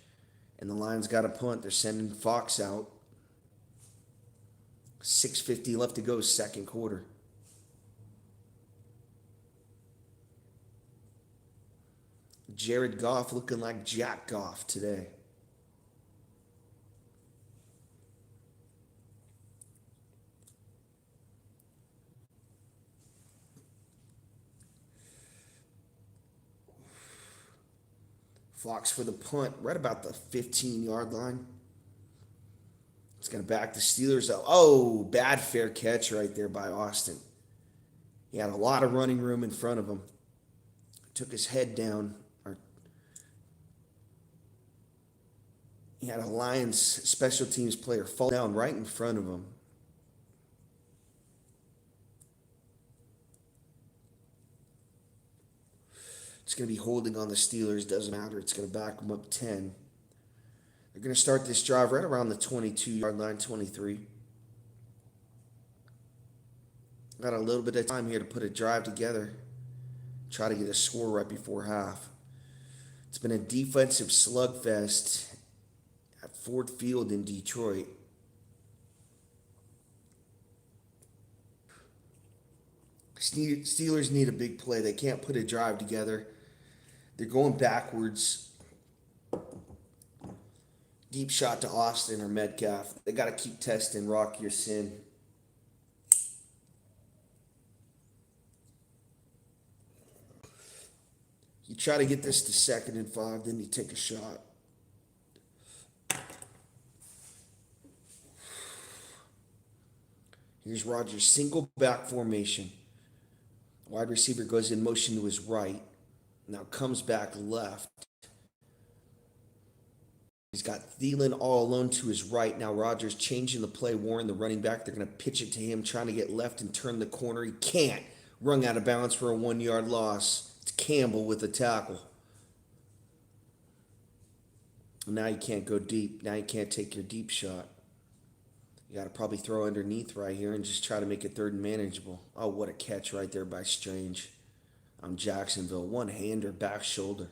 And the Lions got a punt. They're sending Fox out. 6:50 left to go, second quarter. Jared Goff looking like Jack Goff today. Fox for the punt, right about the 15-yard line. It's going to back the Steelers up. Oh, bad fair catch right there by Austin. He had a lot of running room in front of him. Took his head down. He had a Lions special teams player fall down right in front of him. It's going to be holding on the Steelers. Doesn't matter. It's going to back them up 10. They're going to start this drive right around the 22-yard line, 23. Got a little bit of time here to put a drive together. Try to get a score right before half. It's been a defensive slugfest at Ford Field in Detroit. Steelers need a big play. They can't put a drive together. They're going backwards. Deep shot to Austin or Metcalf. They got to keep testing Rock Your Sin. You try to get this to 2nd and 5, then you take a shot. Here's Rodgers, single back formation. Wide receiver goes in motion to his right. Now comes back left. He's got Thielen all alone to his right. Now Rodgers changing the play. Warren, the running back, they're going to pitch it to him, trying to get left and turn the corner. He can't. Rung out of bounds for a 1-yard loss. It's Campbell with the tackle. Now you can't go deep. Now you can't take your deep shot. You got to probably throw underneath right here and just try to make it 3rd and manageable. Oh, what a catch right there by Strange on Jacksonville. One-hander, back shoulder.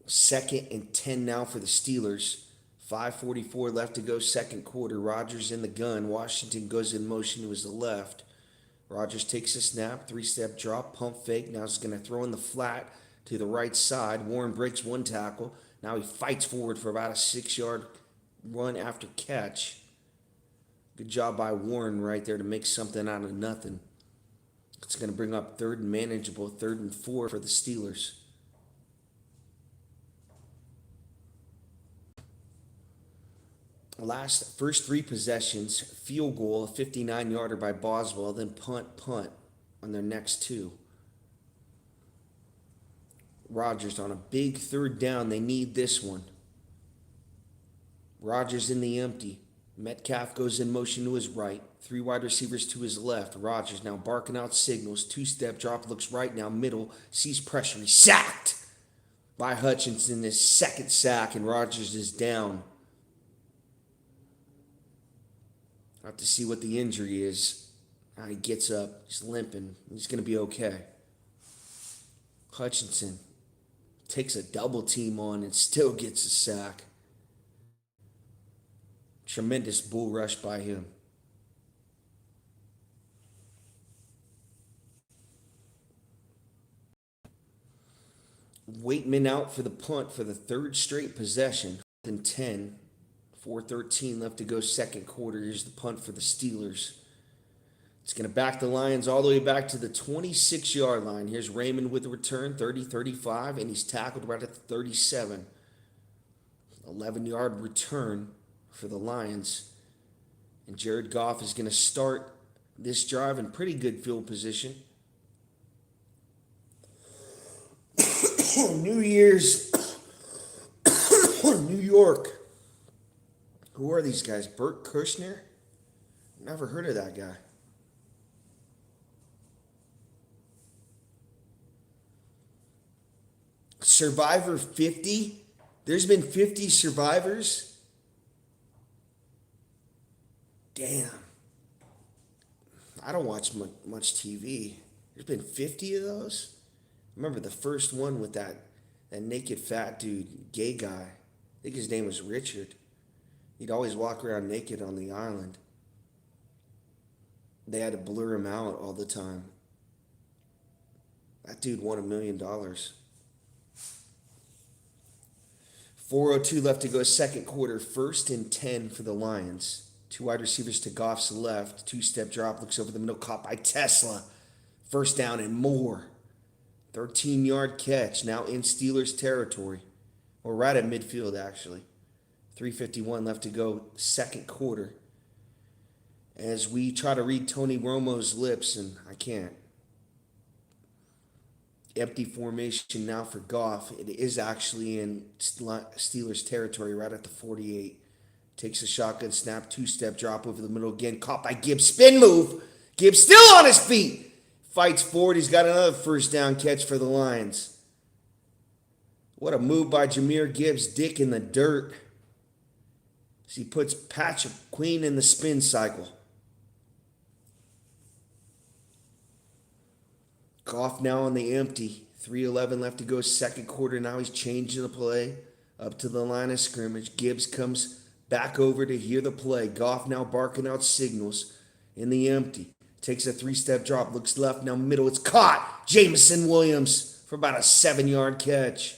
Second and 10 now for the Steelers. 5:44 left to go, second quarter. Rodgers in the gun. Washington goes in motion to his left. Rodgers takes a snap, 3-step drop, pump fake. Now he's going to throw in the flat to the right side. Warren breaks one tackle. Now he fights forward for about a 6-yard run after catch. Good job by Warren right there to make something out of nothing. It's going to bring up 3rd and manageable, 3rd and 4 for the Steelers. First 3 possessions, field goal, a 59-yarder by Boswell, then punt on their next 2. Rodgers on a big 3rd down. They need this one. Rodgers in the empty. Metcalf goes in motion to his right. 3 wide receivers to his left. Rodgers now barking out signals. 2-step drop, looks right now, middle, sees pressure. He's sacked by Hutchinson. His 2nd sack, and Rodgers is down. Have to see what the injury is. Now he gets up. He's limping. He's going to be okay. Hutchinson takes a double team on and still gets a sack. Tremendous bull rush by him. Waitman out for the punt for the 3rd straight possession. And 10. 4:13 left to go, second quarter. Here's the punt for the Steelers. It's going to back the Lions all the way back to the 26-yard line. Here's Raymond with the return, 30-35, and he's tackled right at the 37. 11-yard return for the Lions. And Jared Goff is going to start this drive in pretty good field position. New Year's, New York. Who are these guys? Bert Kushner? Never heard of that guy. Survivor 50? There's been 50 survivors? Damn. I don't watch much TV. There's been 50 of those. Remember the first one with that naked fat dude, gay guy. I think his name was Richard. He'd always walk around naked on the island. They had to blur him out all the time. That dude won $1 million. 4:02 left to go, second quarter. 1st and 10 for the Lions. Two wide receivers to Goff's left. Two-step drop, looks over the middle, caught by Tesla. First down and more. 13-yard catch, now in Steelers territory. Or right at midfield, actually. 3:51 left to go, second quarter. As we try to read Tony Romo's lips, and I can't. Empty formation now for Goff. It is actually in Steelers territory, right at the 48. Takes a shotgun snap, two-step drop over the middle again. Caught by Gibbs. Spin move. Gibbs still on his feet. Fights forward. He's got another first down catch for the Lions. What a move by Jahmyr Gibbs. Dick in the dirt. As he puts Patrick Queen in the spin cycle. Goff now on the empty. 3:11 left to go, second quarter. Now he's changing the play up to the line of scrimmage. Gibbs comes back over to hear the play. Goff now barking out signals in the empty. Takes a three-step drop, looks left, now middle. It's caught. Jameson Williams for about a 7-yard catch.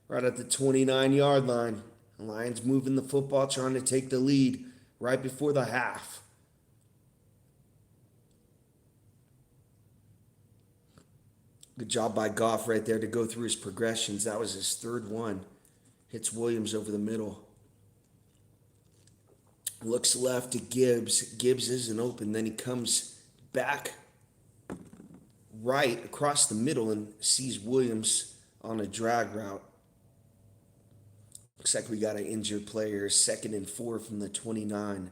Right at the 29-yard line. The Lions moving the football, trying to take the lead right before the half. Good job by Goff right there to go through his progressions. That was his third one. Hits Williams over the middle. Looks left to Gibbs. Gibbs isn't open. Then he comes back right across the middle and sees Williams on a drag route. Looks like we got an injured player. 2nd and 4 from the 29.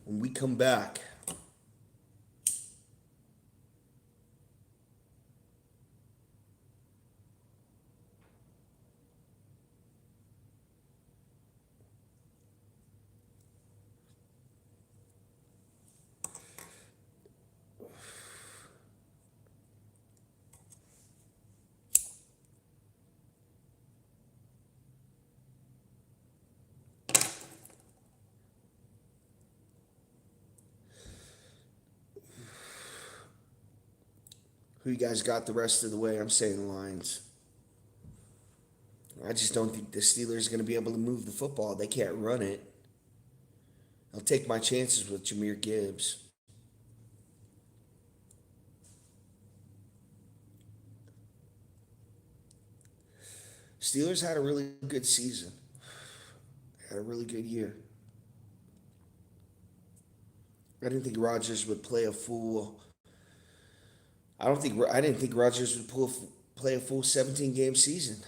When we come back, who you guys got the rest of the way? I'm saying Lions. I just don't think the Steelers are going to be able to move the football. They can't run it. I'll take my chances with Jahmyr Gibbs. Steelers had a really good season. Had a really good year. I didn't think Rodgers would play a full. I didn't think Rodgers would play a full 17-game season,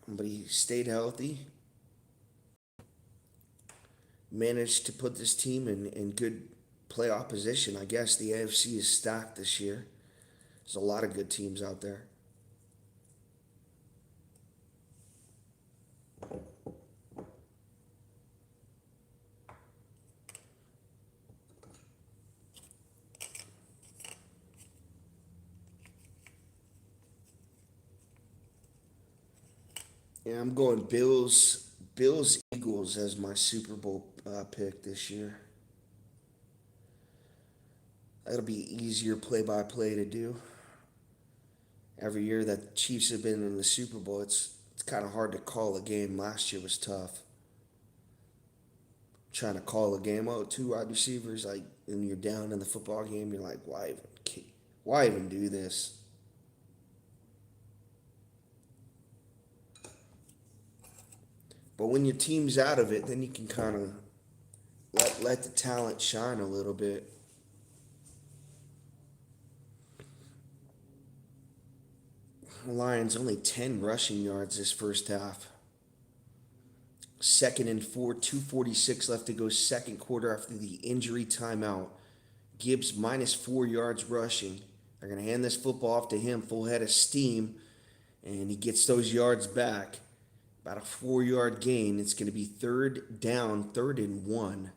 but he stayed healthy. Managed to put this team in good playoff position. I guess the AFC is stacked this year. There's a lot of good teams out there. Yeah, I'm going Bills Eagles as my Super Bowl pick this year. That'll be easier play-by-play to do. Every year that the Chiefs have been in the Super Bowl, it's kind of hard to call a game. Last year was tough. Trying to call a game out, two wide receivers, like, and you're down in the football game, you're like, why even do this? But when your team's out of it, then you can kind of let the talent shine a little bit. Lions only 10 rushing yards this first half. 2nd and 4, 2:46 left to go, second quarter after the injury timeout. Gibbs -4 yards rushing. They're going to hand this football off to him, full head of steam, and he gets those yards back. About a 4-yard gain. It's going to be third down, 3rd and 1.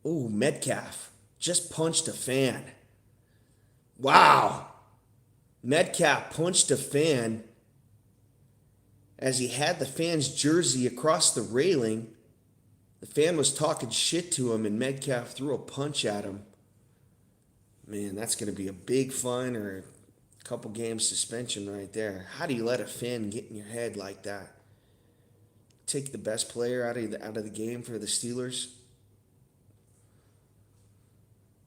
Oh, Metcalf just punched a fan. Wow. Metcalf punched a fan as he had the fan's jersey across the railing. The fan was talking shit to him, and Metcalf threw a punch at him. Man, that's going to be a big fine or a couple games suspension right there. How do you let a fan get in your head like that? Take the best player out of the game for the Steelers.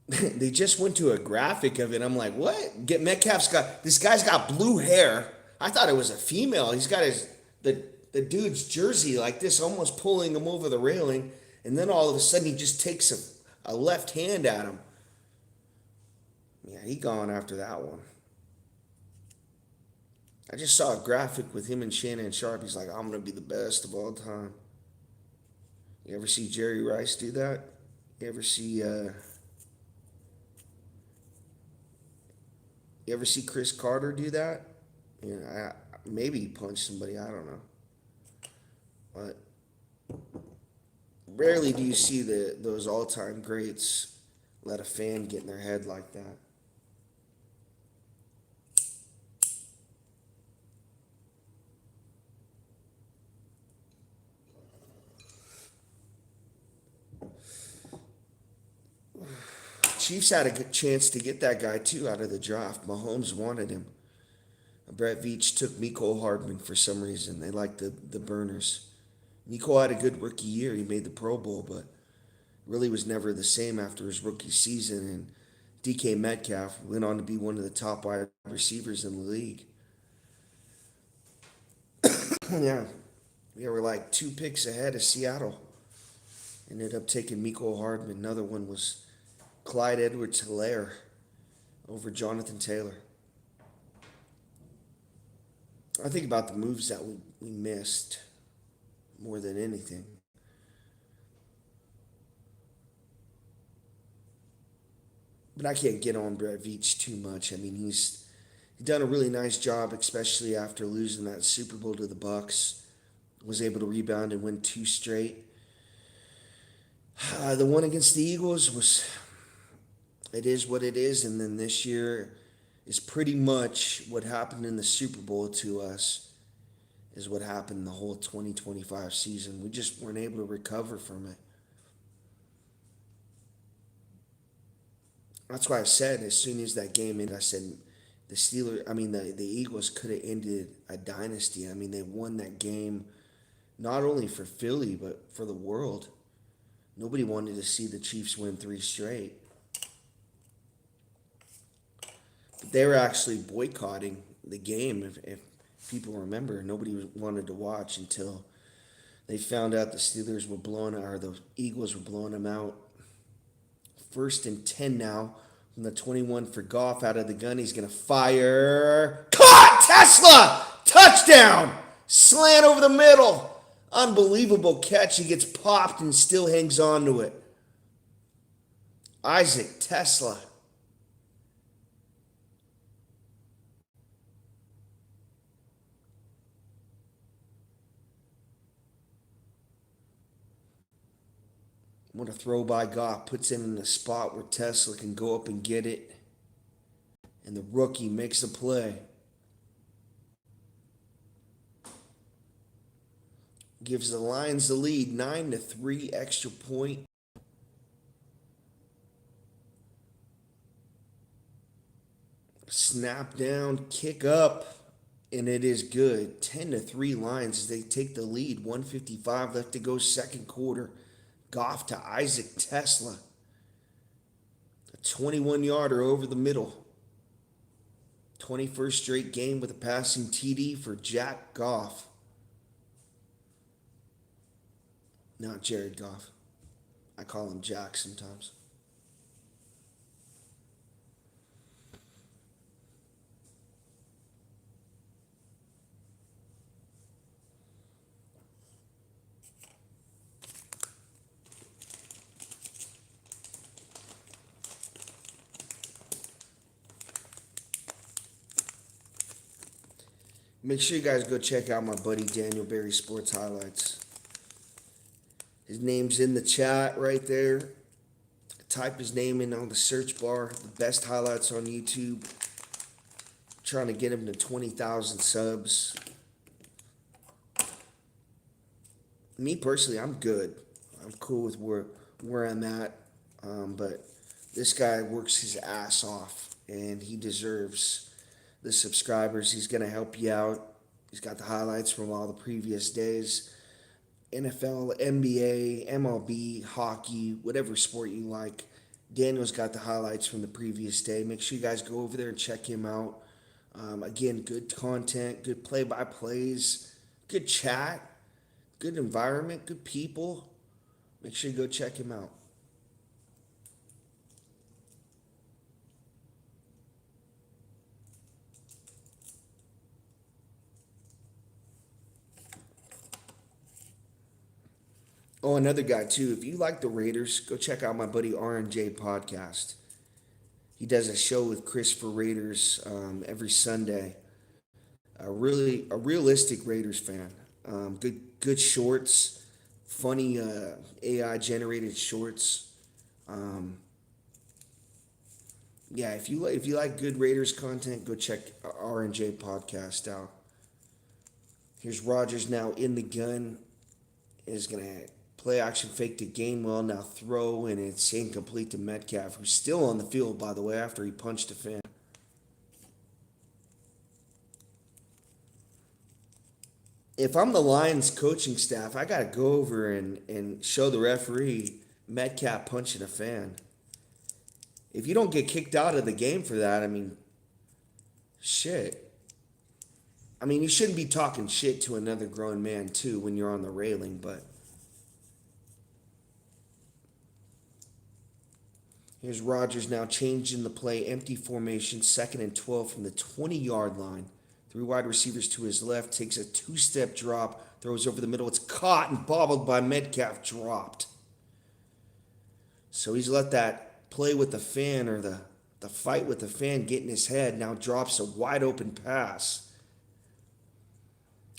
They just went to a graphic of it. I'm like, what? This guy's got blue hair. I thought it was a female. He's got the dude's jersey like this, almost pulling him over the railing, and then all of a sudden he just takes a left hand at him. Yeah, he gone after that one. I just saw a graphic with him and Shannon Sharpe. He's like, I'm gonna be the best of all time. You ever see Jerry Rice do that? You ever see Chris Carter do that? Yeah, maybe he punched somebody. I don't know. But rarely do you see those all-time greats let a fan get in their head like that. Chiefs had a good chance to get that guy too out of the draft. Mahomes wanted him. Brett Veach took Mecole Hardman for some reason. They liked the burners. Mecole had a good rookie year. He made the Pro Bowl, but really was never the same after his rookie season. And DK Metcalf went on to be one of the top wide receivers in the league. Yeah, we were like 2 picks ahead of Seattle. Ended up taking Mecole Hardman. Another one was Clyde Edwards-Helaire over Jonathan Taylor. I think about the moves that we missed more than anything. But I can't get on Brett Veach too much. I mean, he's done a really nice job, especially after losing that Super Bowl to the Bucs. Was able to rebound and win 2 straight. The one against the Eagles it is what it is. And then this year is pretty much what happened in the Super Bowl to us is what happened the whole 2025 season. We just weren't able to recover from it. That's why I said as soon as that game ended, I said the Eagles could have ended a dynasty. I mean, they won that game not only for Philly, but for the world. Nobody wanted to see the Chiefs win 3 straight. But they were actually boycotting the game, if people remember. Nobody wanted to watch until they found out the Eagles were blowing them out. 1st and 10 now. From the 21 for Goff out of the gun. He's going to fire. Caught! Tesla! Touchdown! Slant over the middle. Unbelievable catch. He gets popped and still hangs on to it. Isaac Tesla. What a throw by Goff. Puts him in a spot where Tesla can go up and get it. And the rookie makes a play. Gives the Lions the lead, 9-3, extra point. Snap down, kick up, and it is good. 10-3 Lions as they take the lead. 1:55 left to go, second quarter. Goff to Isaac Tesla. A 21-yarder over the middle. 21st straight game with a passing TD for Jack Goff. Not Jared Goff. I call him Jack sometimes. Make sure you guys go check out my buddy Daniel Berry Sports Highlights. His name's in the chat right there. type his name in on the search bar. The best highlights on YouTube. Trying to get him to 20,000 subs. Me personally, I'm good. I'm cool with where I'm at. But this guy works his ass off, and he deserves the subscribers. He's gonna help you out. He's got the highlights from all the previous days. NFL, NBA, MLB, hockey, whatever sport you like. Daniel's got the highlights from the previous day. Make sure you guys go over there and check him out. Again, good content, good play-by-plays, good chat, good environment, good people. Make sure you go check him out. Oh, another guy too. If you like the Raiders, go check out my buddy RNJ podcast. He does a show with Christopher Raiders every Sunday. A realistic Raiders fan. Good shorts, funny AI generated shorts. Um, yeah, if you like good Raiders content, go check RNJ podcast out. Here's Rodgers now in the gun. Is gonna play action fake to Gainwell, now throw, and it's incomplete to Metcalf, who's still on the field, by the way, after he punched a fan. If I'm the Lions coaching staff, I gotta go over and show the referee Metcalf punching a fan. If you don't get kicked out of the game for that, I mean, shit. I mean, you shouldn't be talking shit to another grown man, too, when you're on the railing, but here's Rodgers now changing the play, empty formation, 2nd and 12 from the 20-yard line. 3 wide receivers to his left, takes a 2-step drop, throws over the middle. It's caught and bobbled by Metcalf, dropped. So he's let that play with the fan, or the fight with the fan, get in his head. Now drops a wide open pass.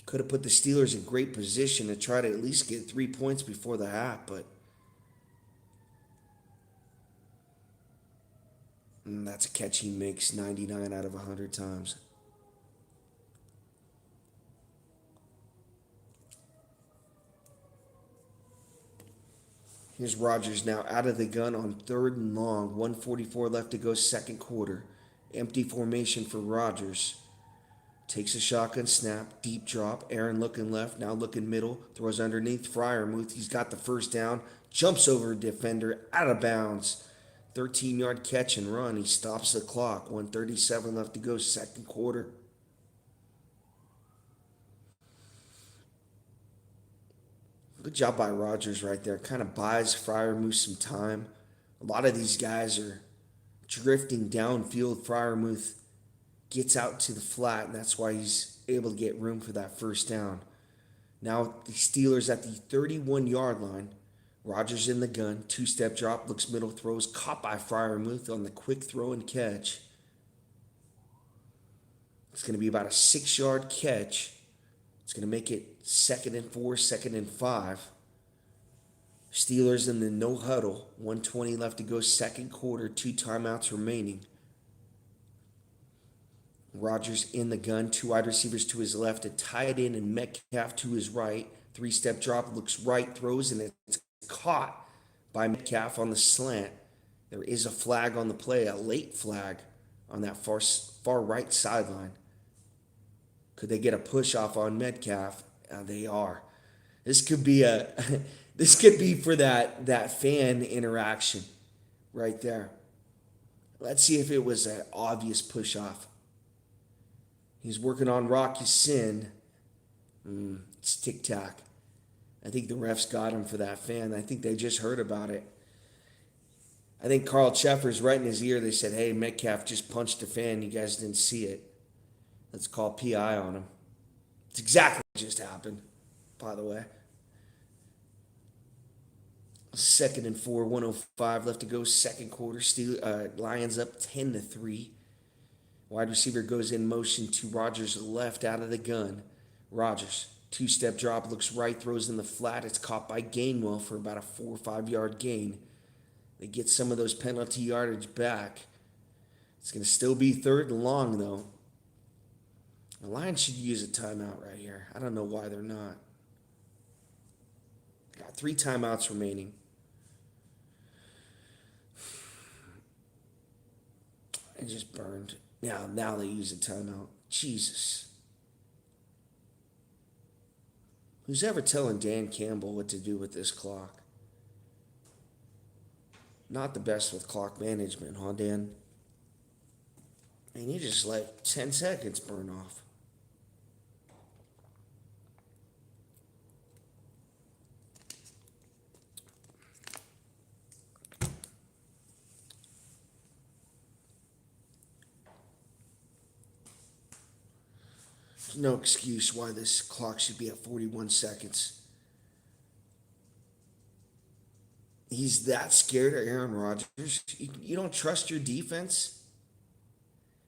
Could have put the Steelers in great position to try to at least get 3 points before the half, but that's a catch he makes 99 out of 100 times. Here's Rodgers now out of the gun on 3rd and long. 1:44 left to go, second quarter. Empty formation for Rodgers. Takes a shotgun snap, deep drop. Aaron looking left, now looking middle. Throws underneath Freiermuth. He's got the first down. Jumps over a defender, out of bounds. 13-yard catch and run. He stops the clock. 1:37 left to go, second quarter. Good job by Rodgers right there. Kind of buys Freiermuth some time. A lot of these guys are drifting downfield. Freiermuth gets out to the flat, and that's why he's able to get room for that first down. Now the Steelers at the 31-yard line. Rodgers in the gun, 2-step drop, looks middle, throws, caught by Freiermuth on the quick throw and catch. It's going to be about a 6-yard catch. It's going to make it 2nd and 4, 2nd and 5. Steelers in the no huddle. 1:20 left to go, second quarter. 2 timeouts remaining. Rodgers in the gun. 2 wide receivers to his left. A tight end and Metcalf to his right. 3-step drop. Looks right. Throws, and it's caught by Metcalf on the slant. There is a flag on the play. A late flag on that far right sideline. Could they get a push off on Metcalf? They are. This could be this could be for that fan interaction right there. Let's see if it was an obvious push off. He's working on Rocky Sin. It's tic-tac. I think the refs got him for that fan. I think they just heard about it. I think Carl Sheffer's right in his ear. They said, hey, Metcalf just punched a fan. You guys didn't see it. Let's call PI on him. It's exactly what just happened, by the way. 2nd and 4, 1:05 left to go, second quarter. Lions up 10-3. Wide receiver goes in motion to Rodgers' left out of the gun. Rodgers, 2-step drop, looks right, throws in the flat. It's caught by Gainwell for about a 4 or 5 yard gain. They get some of those penalty yardage back. It's going to still be 3rd and long, though. The Lions should use a timeout right here. I don't know why they're not. Got 3 timeouts remaining. I just burned. Now they use a timeout. Jesus. Who's ever telling Dan Campbell what to do with this clock? Not the best with clock management, huh, Dan? And you just let 10 seconds burn off. There's no excuse why this clock should be at 41 seconds. He's that scared of Aaron Rodgers. You don't trust your defense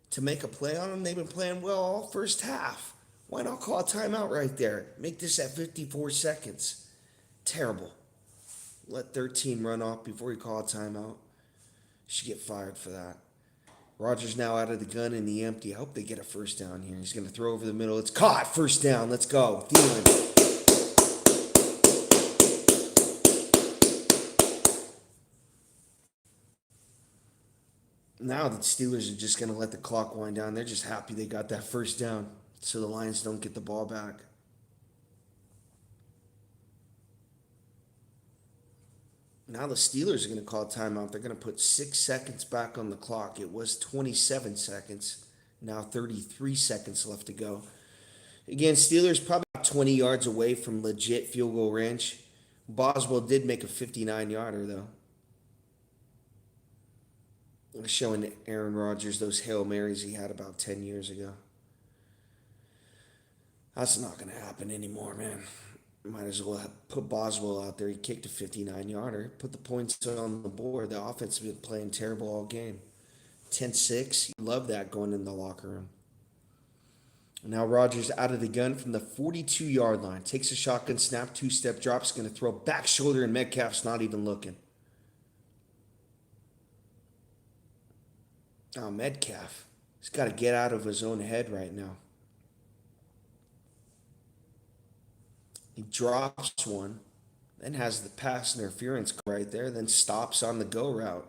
to make a play on him? They've been playing well all first half. Why not call a timeout right there? Make this at 54 seconds. Terrible. Let 13 run off before you call a timeout. Should get fired for that. Rodgers now out of the gun in the empty. I hope they get a first down here. He's going to throw over the middle. It's caught. First down. Let's go. Thielen. Now the Steelers are just going to let the clock wind down. They're just happy they got that first down so the Lions don't get the ball back. Now the Steelers are going to call a timeout. They're going to put 6 seconds back on the clock. It was 27 seconds. Now 33 seconds left to go. Again, Steelers probably about 20 yards away from legit field goal range. Boswell did make a 59-yarder, though. Showing Aaron Rodgers those Hail Marys he had about 10 years ago. That's not going to happen anymore, man. Might as well put Boswell out there. He kicked a 59-yarder. Put the points on the board. The offense has been playing terrible all game. 10-6. You love that going in the locker room. Now Rodgers out of the gun from the 42-yard line. Takes a shotgun snap, 2-step drops. Going to throw back shoulder, and Metcalf's not even looking. Oh, Metcalf. He's got to get out of his own head right now. He drops one, then has the pass interference right there, then stops on the go route.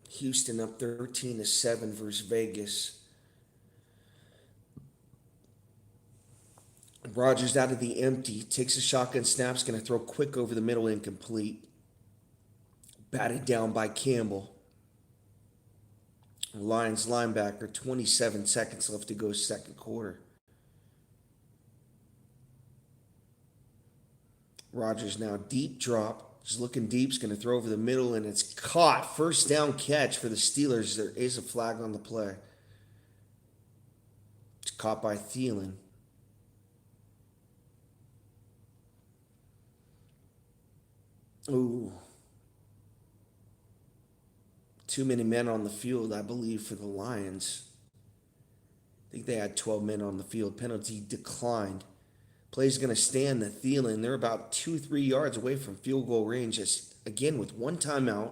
Houston up 13-7 versus Vegas. Rodgers out of the empty, takes a shotgun snap, going to throw quick over the middle, incomplete. Batted down by Campbell. Lions linebacker, 27 seconds left to go second quarter. Rodgers now deep drop. He's looking deep. He's going to throw over the middle, and it's caught. First down catch for the Steelers. There is a flag on the play. It's caught by Thielen. Ooh. Too many men on the field, I believe, for the Lions. I think they had 12 men on the field. Penalty declined. Play's going to stand the Thielen. They're about 2-3 yards away from field goal range. Again, with one timeout,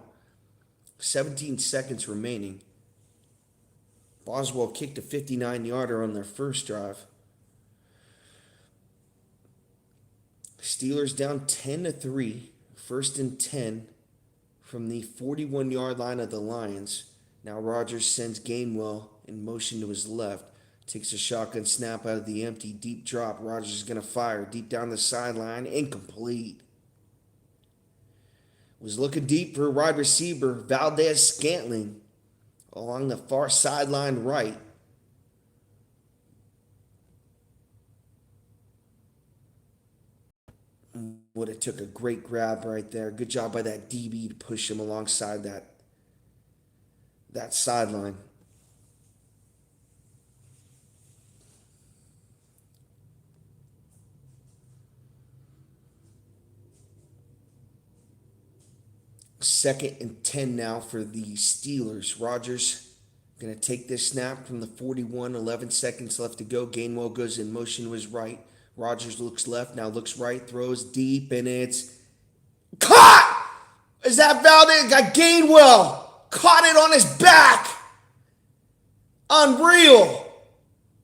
17 seconds remaining. Boswell kicked a 59-yarder on their first drive. Steelers down 10-3. 1st and 10 from the 41-yard line of the Lions. Now Rodgers sends Gainwell in motion to his left. Takes a shotgun snap out of the empty. Deep drop. Rodgers is going to fire. Deep down the sideline. Incomplete. Was looking deep for wide receiver Valdez-Scantling along the far sideline right. Would have took a great grab right there. Good job by that DB to push him alongside that sideline. Second and 10 now for the Steelers. Rodgers going to take this snap from the 41, 11 seconds left to go. Gainwell goes in motion to his right. Rodgers looks left, now looks right, throws deep, and it's caught! Is that Valdez? Got Gainwell. Caught it on his back. Unreal.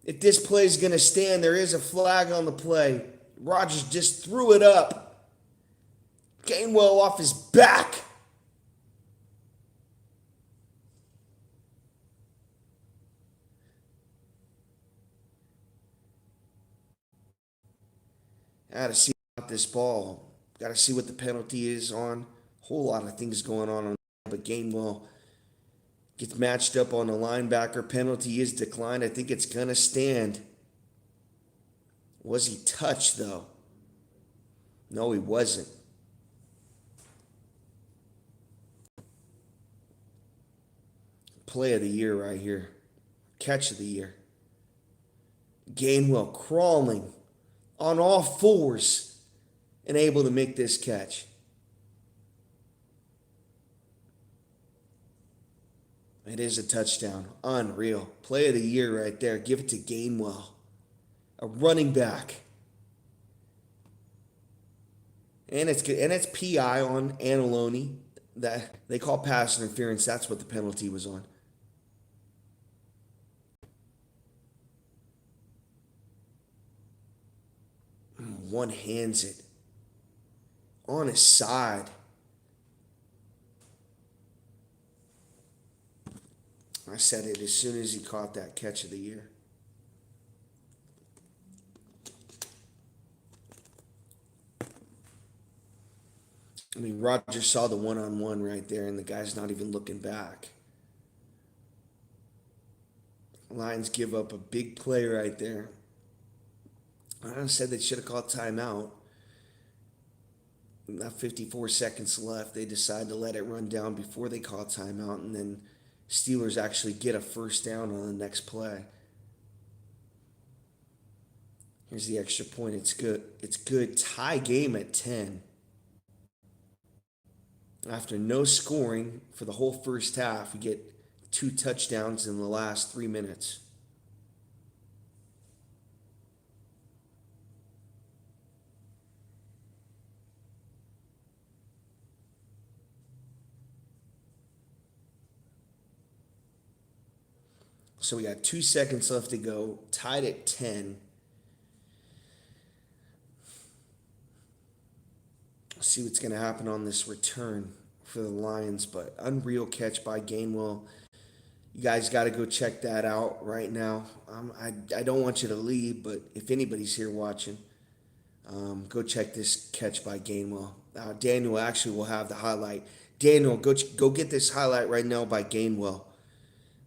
If this play is going to stand, there is a flag on the play. Rodgers just threw it up. Gainwell off his back. I got to see about this ball. Got to see what the penalty is on. Whole lot of things going on, but Gainwell gets matched up on the linebacker. Penalty is declined. I think it's going to stand. Was he touched, though? No, he wasn't. Play of the year right here. Catch of the year. Gainwell crawling on all fours and able to make this catch. It is a touchdown. Unreal. Play of the year right there. Give it to Gainwell. A running back. And it's good. And it's PI on Anzalone. That they call pass interference. That's what the penalty was on. One hands it on his side. I said it as soon as he caught that catch of the year. I mean, Rodgers saw the one-on-one right there, and the guy's not even looking back. Lions give up a big play right there. I said they should have called timeout. Not 54 seconds left. They decide to let it run down before they call timeout, and then Steelers actually get a first down on the next play. Here's the extra point. It's good. It's good. Tie game at 10. After no scoring for the whole first half, we get 2 touchdowns in the last 3 minutes. So we got 2 seconds left to go, tied at 10. See what's going to happen on this return for the Lions, but unreal catch by Gainwell. You guys got to go check that out right now. I don't want you to leave, but if anybody's here watching, go check this catch by Gainwell. Daniel actually will have the highlight. Daniel, go get this highlight right now by Gainwell.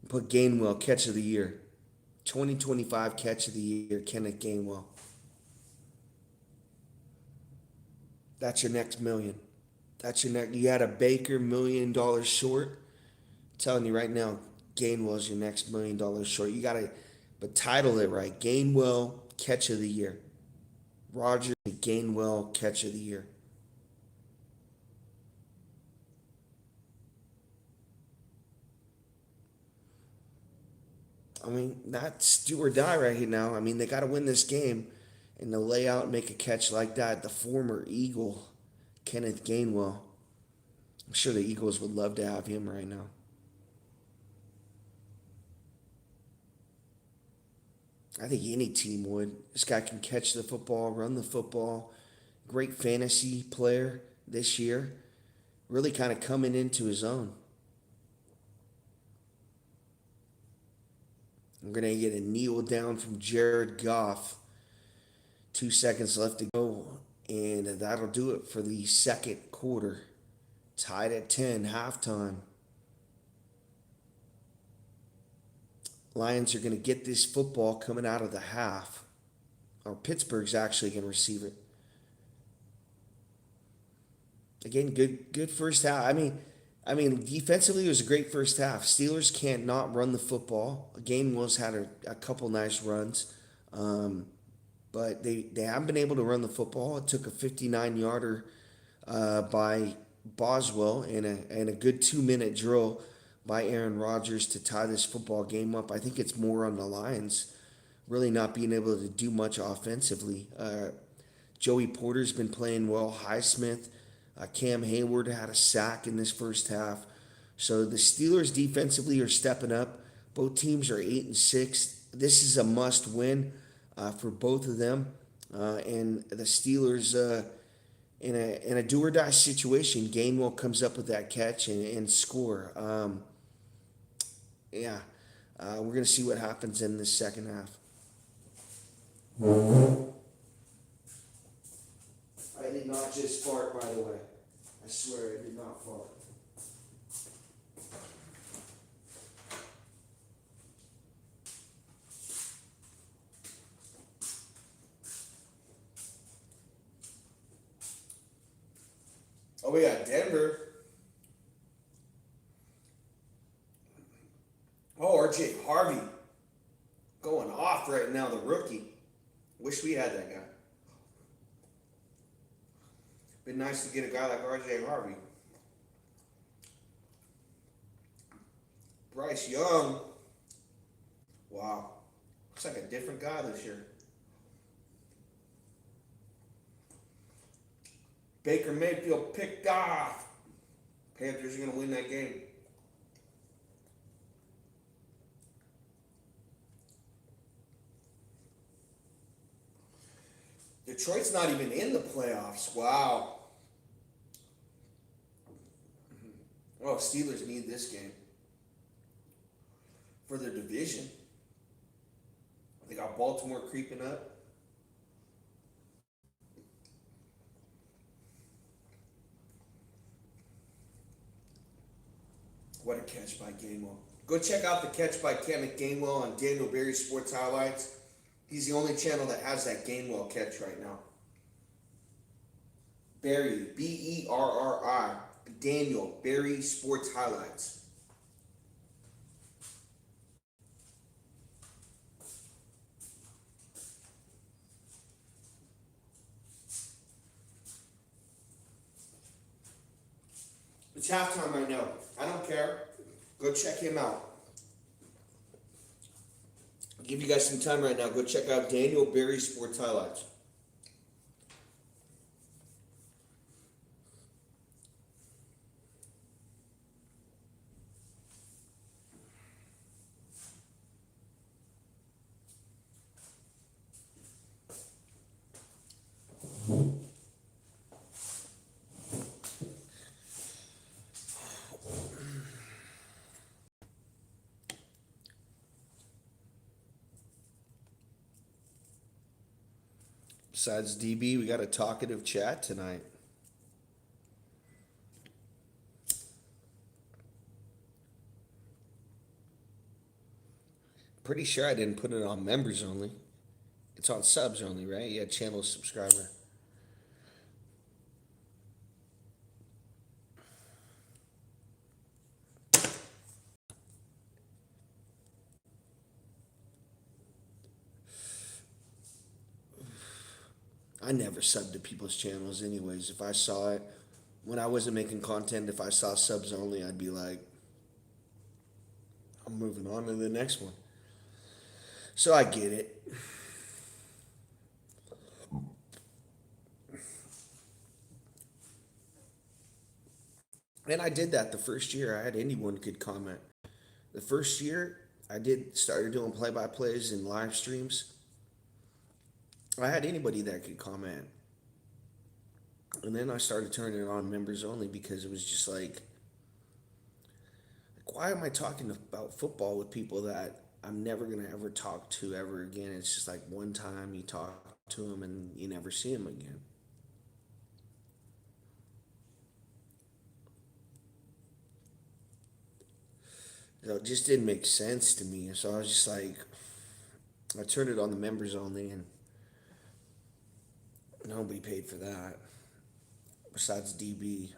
Put Gainwell, catch of the year. 2025 catch of the year, Kenneth Gainwell. That's your next million. That's your next. You had a Baker $1 million short. I'm telling you right now, Gainwell's your next $1 million short. You gotta, but title it right. Gainwell, catch of the year. Rodgers, Gainwell, catch of the year. I mean, that's do or die right here now. I mean, they got to win this game, and to lay out and make a catch like that, the former Eagle, Kenneth Gainwell. I'm sure the Eagles would love to have him right now. I think any team would. This guy can catch the football, run the football. Great fantasy player this year. Really kind of coming into his own. I'm going to get a kneel down from Jared Goff. 2 seconds left to go. And that'll do it for the second quarter. Tied at 10, halftime. Lions are going to get this football coming out of the half. Or Pittsburgh's actually going to receive it. Again, good first half. I mean, defensively, it was a great first half. Steelers can't not run the football. Gainwell's had a couple nice runs, but they haven't been able to run the football. It took a 59-yarder by Boswell and a good 2 minute drill by Aaron Rodgers to tie this football game up. I think it's more on the Lions really not being able to do much offensively. Joey Porter's been playing well. Highsmith, Cam Hayward had a sack in this first half. So the Steelers defensively are stepping up. Both teams are 8-6. This is a must win for both of them. And the Steelers, in a do or die situation, Gainwell comes up with that catch and score. Yeah, we're going to see what happens in the second half. I did not just fart, by the way. I swear I did not fart. Oh, we got Denver. Oh, RJ Harvey going off right now, the rookie. Wish we had that guy. Been nice to get a guy like RJ Harvey. Bryce Young. Wow. Looks like a different guy this year. Baker Mayfield picked off. Panthers are going to win that game. Detroit's not even in the playoffs. Wow. Oh, Steelers need this game for their division. They got Baltimore creeping up. What a catch by Gainwell. Go check out the catch by Kenneth Gainwell on Daniel Berry Sports Highlights. He's the only channel that has that Gainwell catch right now. Berry, Berri, Daniel Berry Sports Highlights. It's halftime right now. I don't care. Go check him out. I'll give you guys some time right now. Go check out Daniel Berry Sports Highlights. Besides DB, we got a talkative chat tonight. Pretty sure I didn't put it on members only. It's on subs only, right? Yeah, channel subscriber. I never subbed to people's channels anyways. If I saw it, when I wasn't making content, if I saw subs only, I'd be like, I'm moving on to the next one. So I get it. And I did that the first year. I had anyone could comment. The first year, started doing play-by-plays and live streams. I had anybody that could comment. And then I started turning it on members only because it was just like why am I talking about football with people that I'm never going to ever talk to ever again? It's just like one time you talk to them and you never see them again. So it just didn't make sense to me. So I was just like, I turned it on the members only and nobody paid for that. Besides DB,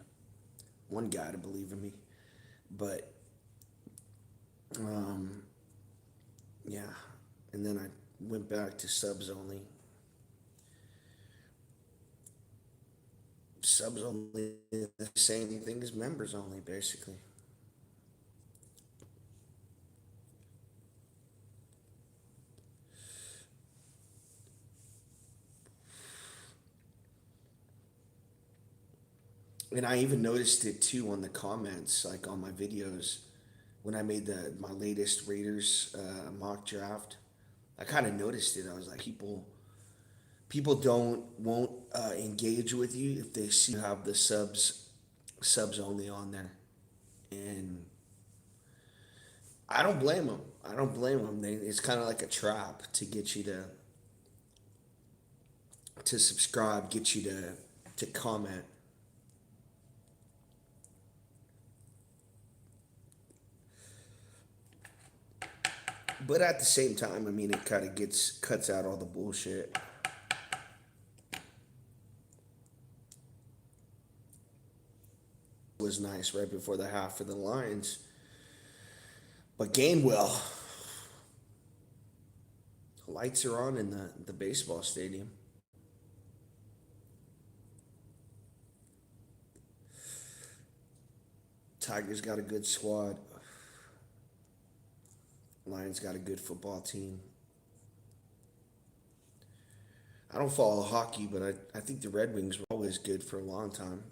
one guy to believe in me. But, yeah. And then I went back to subs only. Subs only, the same thing as members only, basically. And I even noticed it too on the comments, like on my videos, when I made my latest Raiders mock draft. I kind of noticed it. I was like, people don't won't engage with you if they see you have the subs only on there, and I don't blame them. I don't blame them. It's kind of like a trap to get you to subscribe, get you to comment. But at the same time, I mean, it kind of gets cuts out all the bullshit. Was nice right before the half for the Lions, but Gainwell, lights are on in the baseball stadium. Tigers got a good squad. Lions got a good football team. I don't follow hockey, but I think the Red Wings were always good for a long time.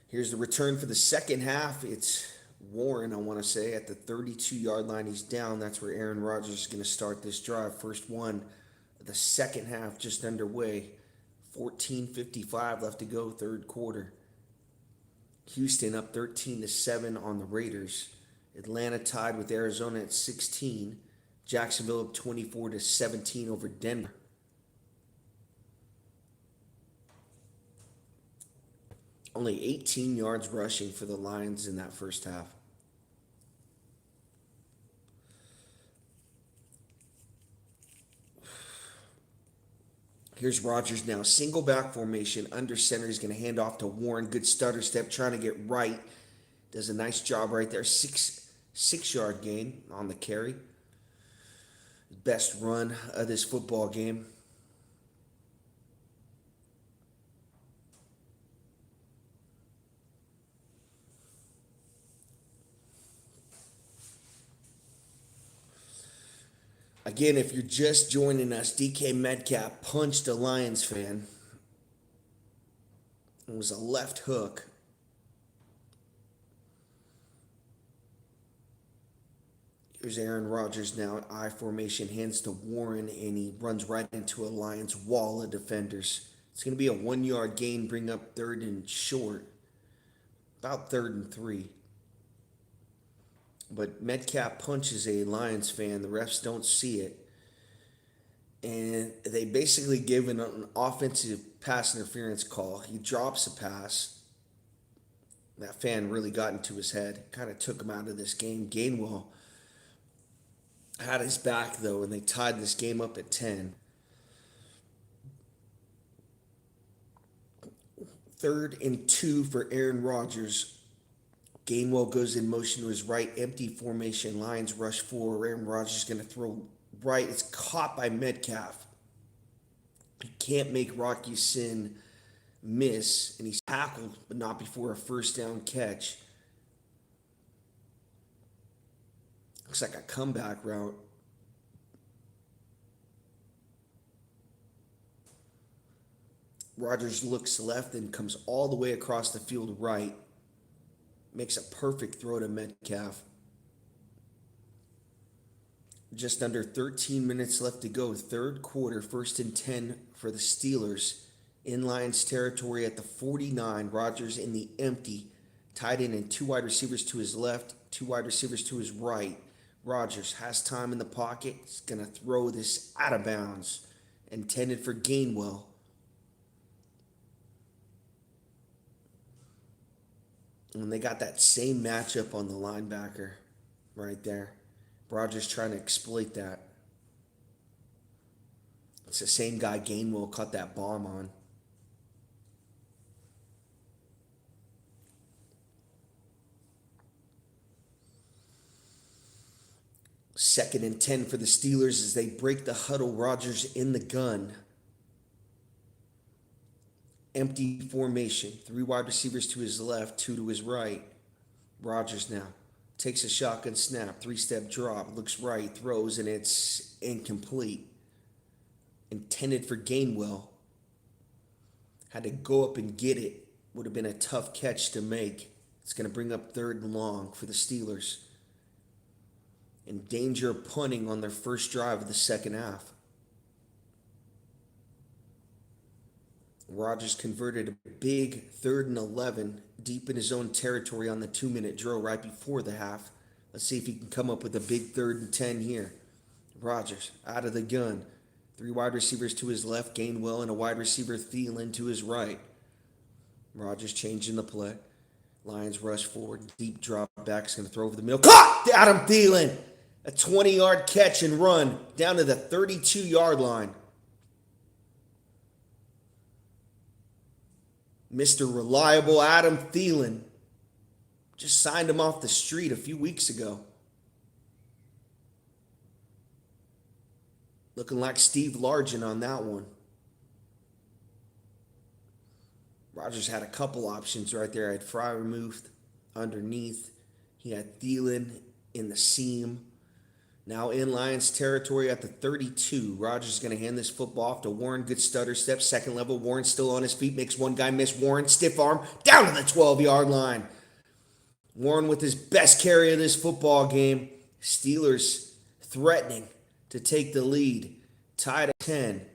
Here's the return for the second half. It's Warren, I want to say, at the 32-yard line. He's down. That's where Aaron Rodgers is going to start this drive. First one, the second half just underway. 14:55 left to go, third quarter. Houston up 13-7 on the Raiders. Atlanta tied with Arizona at 16. Jacksonville up 24-17 over Denver. Only 18 yards rushing for the Lions in that first half. Here's Rodgers now. Single back formation under center. He's going to hand off to Warren. Good stutter step, trying to get right. Does a nice job right there. Six-yard gain on the carry. Best run of this football game. Again, if you're just joining us, DK Metcalf punched a Lions fan. It was a left hook. Here's Aaron Rodgers now. I formation, hands to Warren, and he runs right into a Lions wall of defenders. It's going to be a 1-yard gain, bring up third and short. About third and 3. But Metcalf punches a Lions fan. The refs don't see it. And they basically give an offensive pass interference call. He drops a pass. That fan really got into his head. Kind of took him out of this game. Gainwell had his back, though, and they tied this game up at 10. Third and 2 for Aaron Rodgers. Gainwell goes in motion to his right, empty formation. Lions rush forward. Aaron Rodgers is going to throw right. It's caught by Metcalf. He can't make Rocky Sin miss, and he's tackled, but not before a first down catch. Looks like a comeback route. Rodgers looks left and comes all the way across the field right. Makes a perfect throw to Metcalf. Just under 13 minutes left to go. Third quarter, 1st and 10 for the Steelers. In Lions territory at the 49. Rodgers in the empty. Tight end and 2 wide receivers to his left, 2 wide receivers to his right. Rodgers has time in the pocket. He's going to throw this out of bounds. Intended for Gainwell. And they got that same matchup on the linebacker right there. Rodgers trying to exploit that. It's the same guy Gainwell caught that bomb on. Second and 10 for the Steelers as they break the huddle. Rodgers in the gun. Empty formation. 3 wide receivers to his left, 2 to his right. Rodgers now takes a shotgun snap, 3-step drop, looks right, throws, and it's incomplete. Intended for Gainwell. Had to go up and get it. Would have been a tough catch to make. It's going to bring up 3rd and long for the Steelers. In danger of punting on their first drive of the second half. Rodgers converted a big 3rd and 11 deep in his own territory on the 2-minute drill right before the half. Let's see if he can come up with a big 3rd and 10 here. Rodgers out of the gun. 3 wide receivers to his left, Gainwell, and a wide receiver Thielen to his right. Rodgers changing the play. Lions rush forward. Deep drop back. Is going to throw over the middle. Caught! Adam Thielen! A 20-yard catch and run down to the 32-yard line. Mr. Reliable Adam Thielen. Just signed him off the street a few weeks ago. Looking like Steve Largent on that one. Rodgers had a couple options right there. Had Fry removed underneath. He had Thielen in the seam. Now in Lions territory at the 32. Rodgers is going to hand this football off to Warren. Good stutter step. Second level. Warren still on his feet. Makes one guy miss. Warren, stiff arm. Down to the 12-yard line. Warren with his best carry of this football game. Steelers threatening to take the lead. Tied at 10.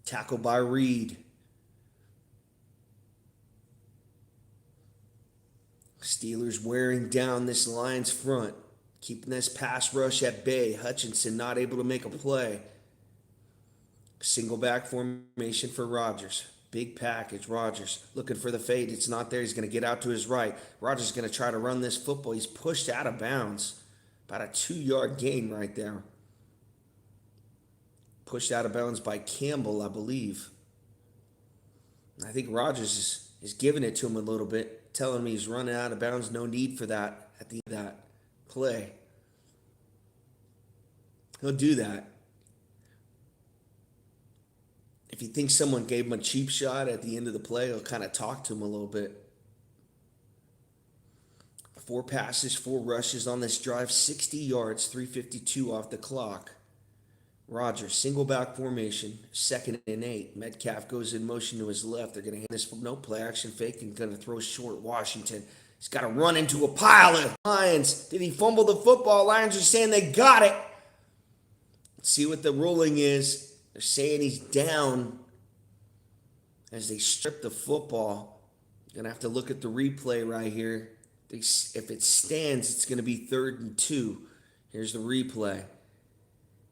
Tackle by Reed. Steelers wearing down this Lions front. Keeping this pass rush at bay. Hutchinson not able to make a play. Single back formation for Rodgers. Big package. Rodgers looking for the fade. It's not there. He's going to get out to his right. Rodgers is going to try to run this football. He's pushed out of bounds. About a 2-yard gain right there. Pushed out of bounds by Campbell, I believe. I think Rodgers is giving it to him a little bit. Telling me he's running out of bounds. No need for that at the end of that play. He'll do that. If he thinks someone gave him a cheap shot at the end of the play, he'll kind of talk to him a little bit. 4 passes, 4 rushes on this drive, 60 yards, 3:52 off the clock. Rodgers, single back formation, 2nd and 8. Metcalf goes in motion to his left. They're going to hand this no play action fake and going to throw short. Washington. He's got to run into a pile of Lions. Did he fumble the football? Lions are saying they got it. Let's see what the ruling is. They're saying he's down as they strip the football. Going to have to look at the replay right here. If it stands, it's going to be 3rd and 2. Here's the replay.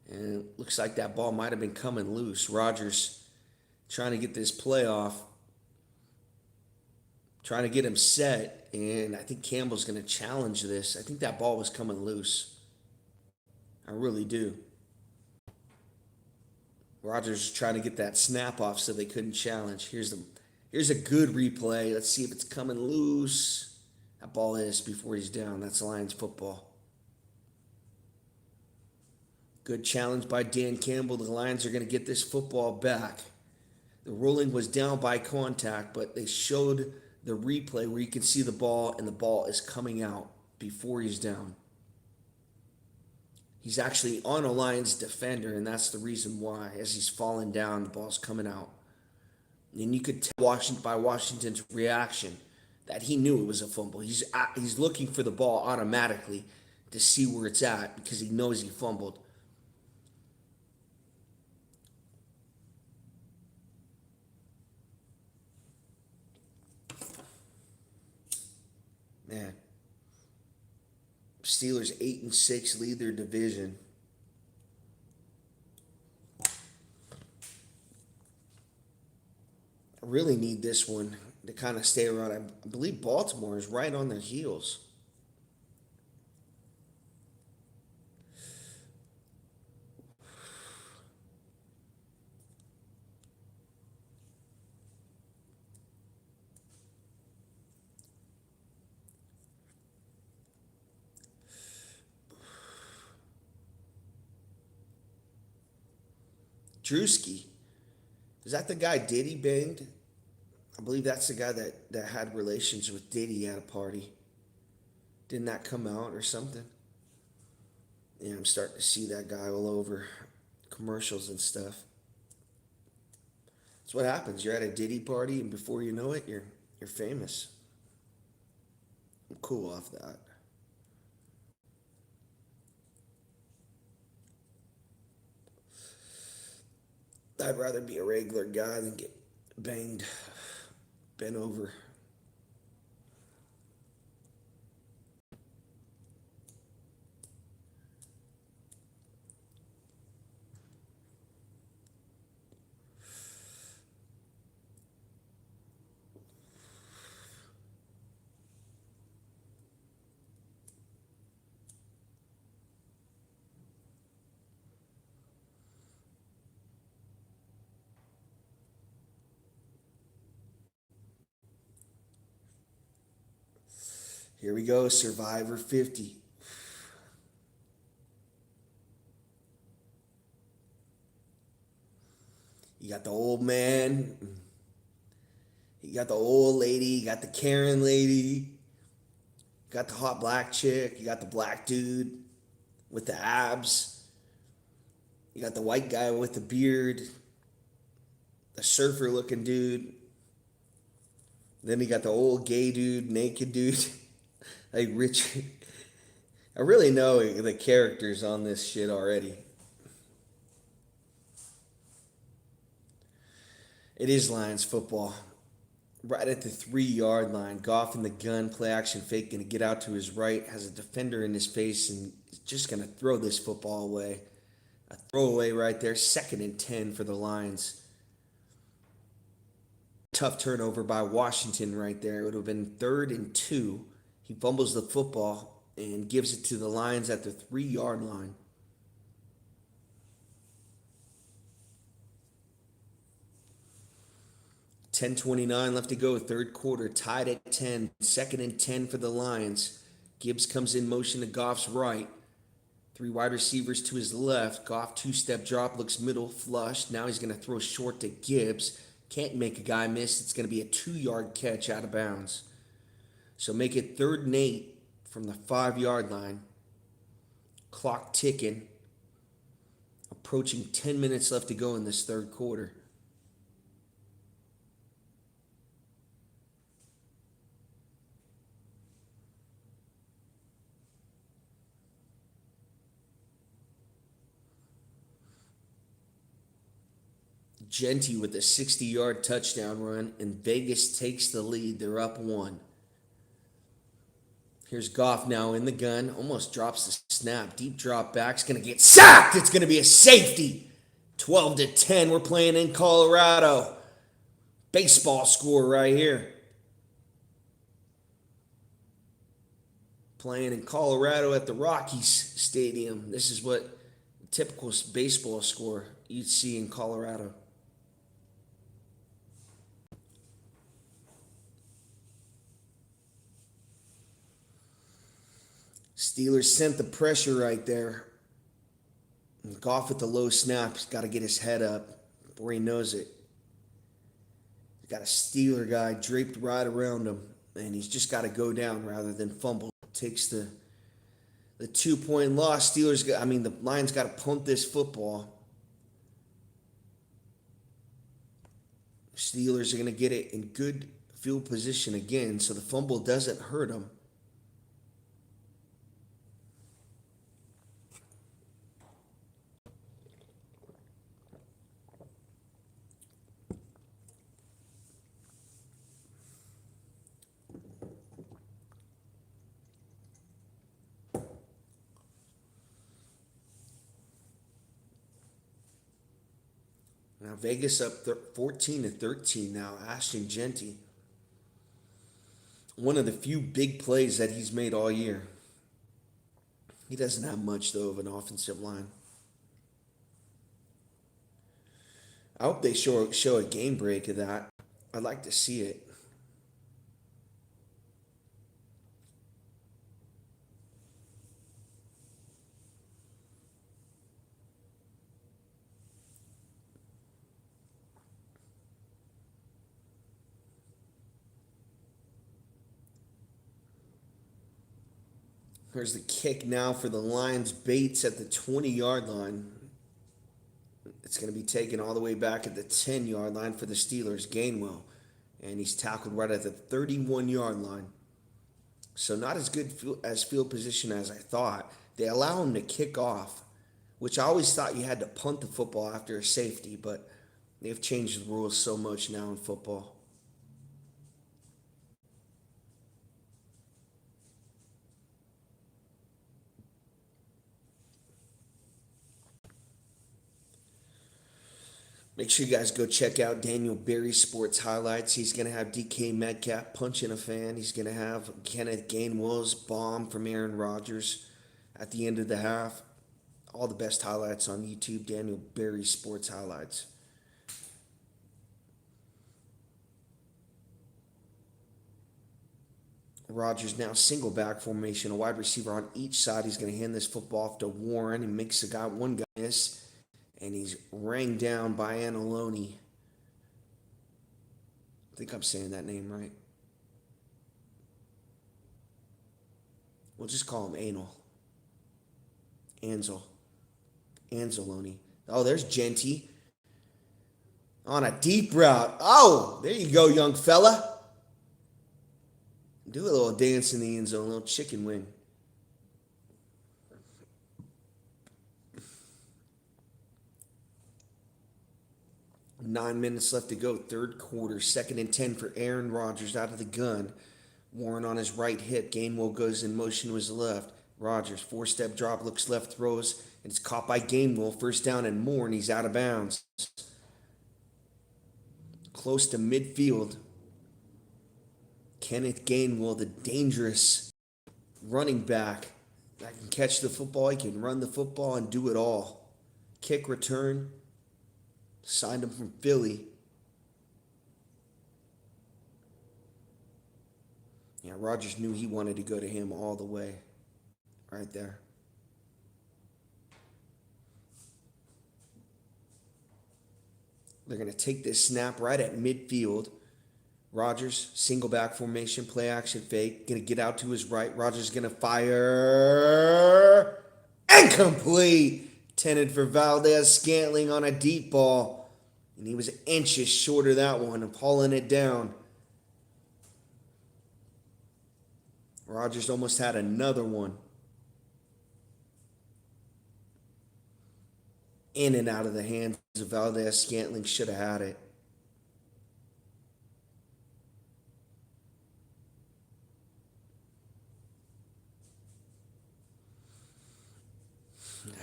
And it looks like that ball might have been coming loose. Rodgers trying to get this play off. Trying to get him set. And I think Campbell's going to challenge this. I think that ball was coming loose. I really do. Rodgers is trying to get that snap off so they couldn't challenge. Here's a good replay. Let's see if it's coming loose. That ball is before he's down. That's Lions football. Good challenge by Dan Campbell. The Lions are going to get this football back. The ruling was down by contact, but they showed the replay where you can see the ball, and the ball is coming out before he's down. He's actually on a Lions defender, and that's the reason why. As he's falling down, the ball's coming out. And you could tell by Washington's reaction that he knew it was a fumble. He's looking for the ball automatically to see where it's at because he knows he fumbled. Man, Steelers 8-6 lead their division. I really need this one to kind of stay around. I believe Baltimore is right on their heels. Drewski. Is that the guy Diddy banged? I believe that's the guy that had relations with Diddy at a party. Didn't that come out or something? Yeah, I'm starting to see that guy all over commercials and stuff. That's what happens. You're at a Diddy party, and before you know it, you're famous. I'm cool off that. I'd rather be a regular guy than get banged, bent over. Here we go, Survivor 50. You got the old man, you got the old lady, you got the Karen lady, you got the hot black chick, you got the black dude with the abs, you got the white guy with the beard, the surfer looking dude. Then you got the old gay dude, naked dude, like Rich. I really know the characters on this shit already. It is Lions football. Right at the 3 yard line, Goff in the gun, play action fake, going to get out to his right, has a defender in his face, and is just going to throw this football away. A throwaway right there, 2nd and 10 for the Lions. Tough turnover by Washington right there. It would have been 3rd and 2. He fumbles the football and gives it to the Lions at the 3 yard line. 10:29 left to go, third quarter, tied at 10, 2nd and 10 for the Lions. Gibbs comes in motion to Goff's right. 3 wide receivers to his left. Goff two-step drop, looks middle, flushed. Now he's going to throw short to Gibbs. Can't make a guy miss. It's going to be a 2 yard catch out of bounds. So make it 3rd and 8 from the 5 yard line. Clock ticking. Approaching 10 minutes left to go in this third quarter. Genty with a 60-yard touchdown run, and Vegas takes the lead. They're up 1. Here's Goff now in the gun. Almost drops the snap. Deep drop back. It's going to get sacked. It's going to be a safety. 12-10. We're playing in Colorado. Baseball score right here. Playing in Colorado at the Rockies Stadium. This is what a typical baseball score you'd see in Colorado. Steelers sent the pressure right there. Goff with the low snap. He's got to get his head up before he knows it. He's got a Steeler guy draped right around him, and he's just got to go down rather than fumble. Takes the 2-point loss. The Lions got to punt this football. Steelers are going to get it in good field position again, so the fumble doesn't hurt them. Now Vegas up 14-13 now. Ashton Genty. One of the few big plays that he's made all year. He doesn't have much, though, of an offensive line. I hope they show a game break of that. I'd like to see it. Here's the kick now for the Lions. Bates at the 20-yard line. It's going to be taken all the way back at the 10-yard line for the Steelers. Gainwell. And he's tackled right at the 31-yard line. So not as good as field position as I thought. They allow him to kick off, which I always thought you had to punt the football after a safety, but they've changed the rules so much now in football. Make sure you guys go check out Daniel Berry's sports highlights. He's going to have DK Metcalf punching a fan. He's going to have Kenneth Gainwell's bomb from Aaron Rodgers at the end of the half. All the best highlights on YouTube, Daniel Berry's sports highlights. Rodgers now single back formation, a wide receiver on each side. He's going to hand this football off to Warren. He makes one guy miss. And he's rang down by Anzalone. I think I'm saying that name right. We'll just call him Anal. Anzalone. Oh, there's Genty. On a deep route. Oh, there you go, young fella. Do a little dance in the end zone, a little chicken wing. Nine minutes left to go, third quarter. 2nd and 10 for Aaron Rodgers out of the gun. Warren on his right hip. Gainwell goes in motion to his left. Rodgers, 4-step drop, looks left, throws, and it's caught by Gainwell. First down and more, and he's out of bounds. Close to midfield. Kenneth Gainwell, the dangerous running back that can catch the football. He can run the football and do it all. Kick return. Signed him from Philly. Yeah, Rodgers knew he wanted to go to him all the way. Right there. They're going to take this snap right at midfield. Rodgers, single back formation, play action fake. Going to get out to his right. Rodgers going to fire. And complete. Intended for Valdes-Scantling on a deep ball. And he was inches short of that one of hauling it down. Rodgers almost had another one. In and out of the hands of Valdes-Scantling. Should have had it.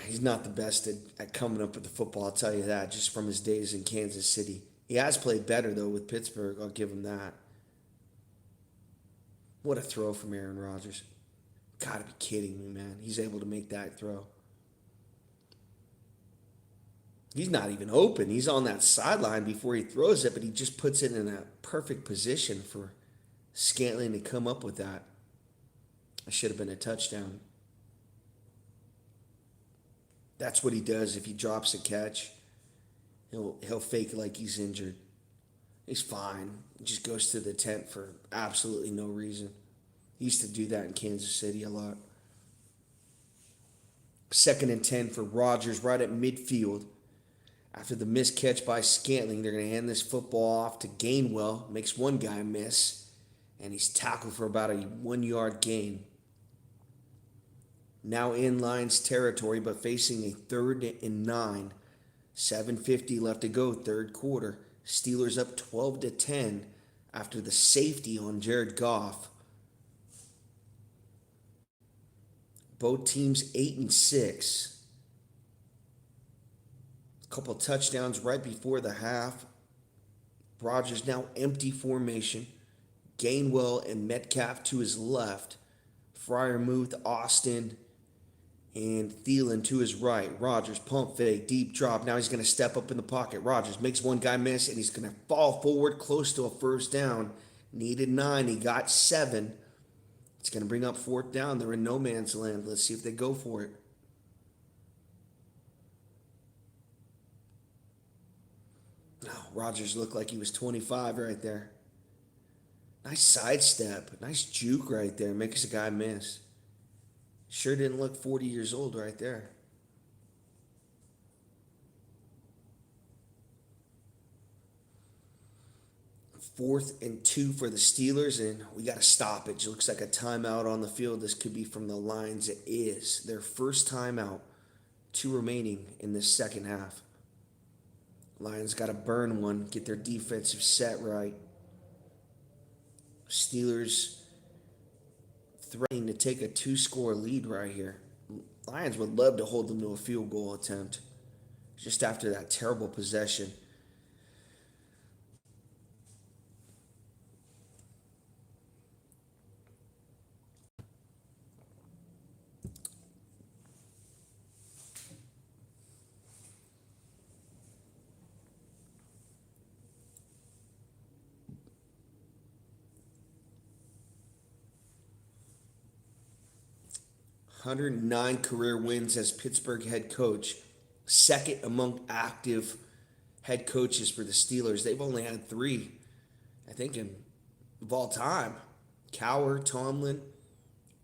He's not the best at coming up with the football, I'll tell you that, just from his days in Kansas City. He has played better, though, with Pittsburgh. I'll give him that. What a throw from Aaron Rodgers. Gotta be kidding me, man. He's able to make that throw. He's not even open. He's on that sideline before he throws it, but he just puts it in a perfect position for Scantling to come up with that. That should have been a touchdown. That's what he does if he drops a catch. He'll fake like he's injured. He's fine. He just goes to the tent for absolutely no reason. He used to do that in Kansas City a lot. 2nd and 10 for Rodgers right at midfield. After the missed catch by Scantling, they're going to hand this football off to Gainwell. Makes one guy miss. And he's tackled for about a 1-yard gain. Now in Lions territory, but facing a 3rd and 9. 7:50 left to go, third quarter. Steelers up 12-10 after the safety on Jared Goff. Both teams 8-6. A couple touchdowns right before the half. Rodgers now empty formation. Gainwell and Metcalf to his left. Freiermuth, Austin, and Thielen to his right. Rodgers, pump fake, deep drop. Now he's going to step up in the pocket. Rodgers makes one guy miss, and he's going to fall forward close to a first down. Needed 9. He got 7. It's going to bring up 4th down. They're in no man's land. Let's see if they go for it. Oh, Rodgers looked like he was 25 right there. Nice sidestep. Nice juke right there. Makes a guy miss. Sure didn't look 40 years old right there. 4th and 2 for the Steelers, and we got a stoppage. Looks like a timeout on the field. This could be from the Lions. It is their first timeout. 2 remaining in this second half. Lions got to burn one, get their defensive set right. Steelers threatening to take a 2-score lead right here. Lions would love to hold them to a field goal attempt just after that terrible possession. One 109 career wins as Pittsburgh head coach, second among active head coaches for the Steelers. They've only had 3, I think, of all time. Cowher, Tomlin,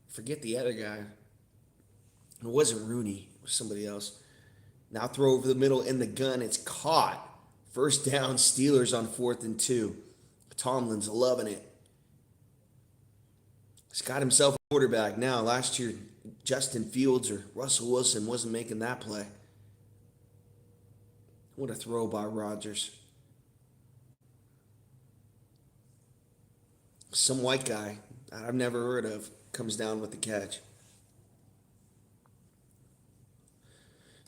forget the other guy. It wasn't Rooney, it was somebody else. Now throw over the middle in the gun. It's caught. First down, Steelers on 4th and 2. Tomlin's loving it. He's got himself a quarterback now. Last year, Justin Fields or Russell Wilson wasn't making that play. What a throw by Rodgers. Some white guy I've never heard of comes down with the catch.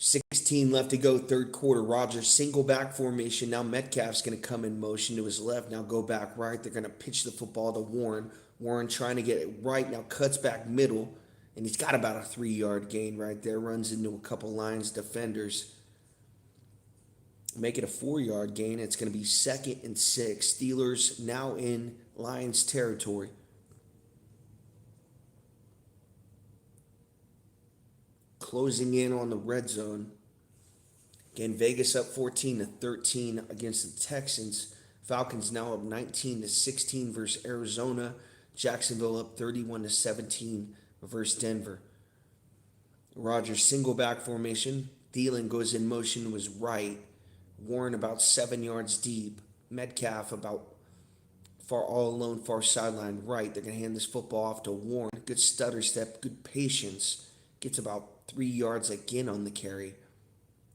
16 left to go, third quarter. Rodgers single back formation. Now Metcalf's going to come in motion to his left. Now go back right. They're going to pitch the football to Warren. Warren trying to get it right. Now cuts back middle. And he's got about a 3-yard gain right there. Runs into a couple Lions defenders. Make it a 4-yard gain. It's going to be 2nd and 6. Steelers now in Lions territory. Closing in on the red zone. Again, Vegas up 14-13 against the Texans. Falcons now up 19-16 versus Arizona. Jacksonville up 31-17 versus Denver. Rodgers single back formation. Thielen goes in motion to his right. Warren about 7 yards deep. Metcalf about all alone, far sideline right. They're going to hand this football off to Warren. Good stutter step, good patience. Gets about 3 yards again on the carry.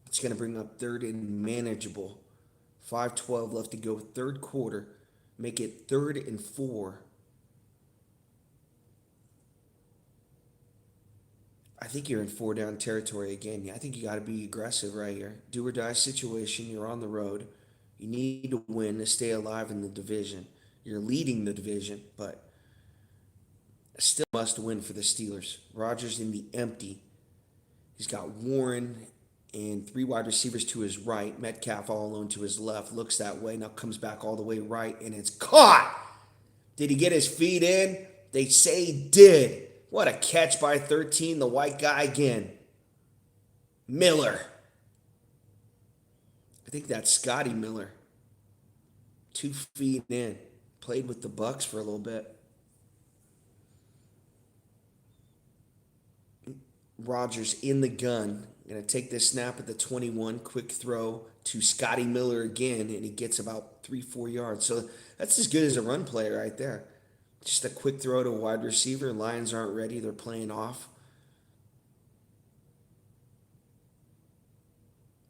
It's going to bring up 3rd and manageable. 5:12 left to go, third quarter. Make it 3rd and 4. I think you're in 4-down territory again. I think you got to be aggressive right here. Do or die situation. You're on the road. You need to win to stay alive in the division. You're leading the division, but still must win for the Steelers. Rodgers in the empty. He's got Warren and 3 wide receivers to his right. Metcalf all alone to his left. Looks that way. Now comes back all the way right, and it's caught. Did he get his feet in? They say he did. What a catch by 13, the white guy again. Miller. I think that's Scotty Miller. 2 feet in. Played with the Bucks for a little bit. Rodgers in the gun. Going to take this snap at the 21. Quick throw to Scotty Miller again, and he gets about 3-4 yards. So that's as good as a run play right there. Just a quick throw to a wide receiver. Lions aren't ready. They're playing off.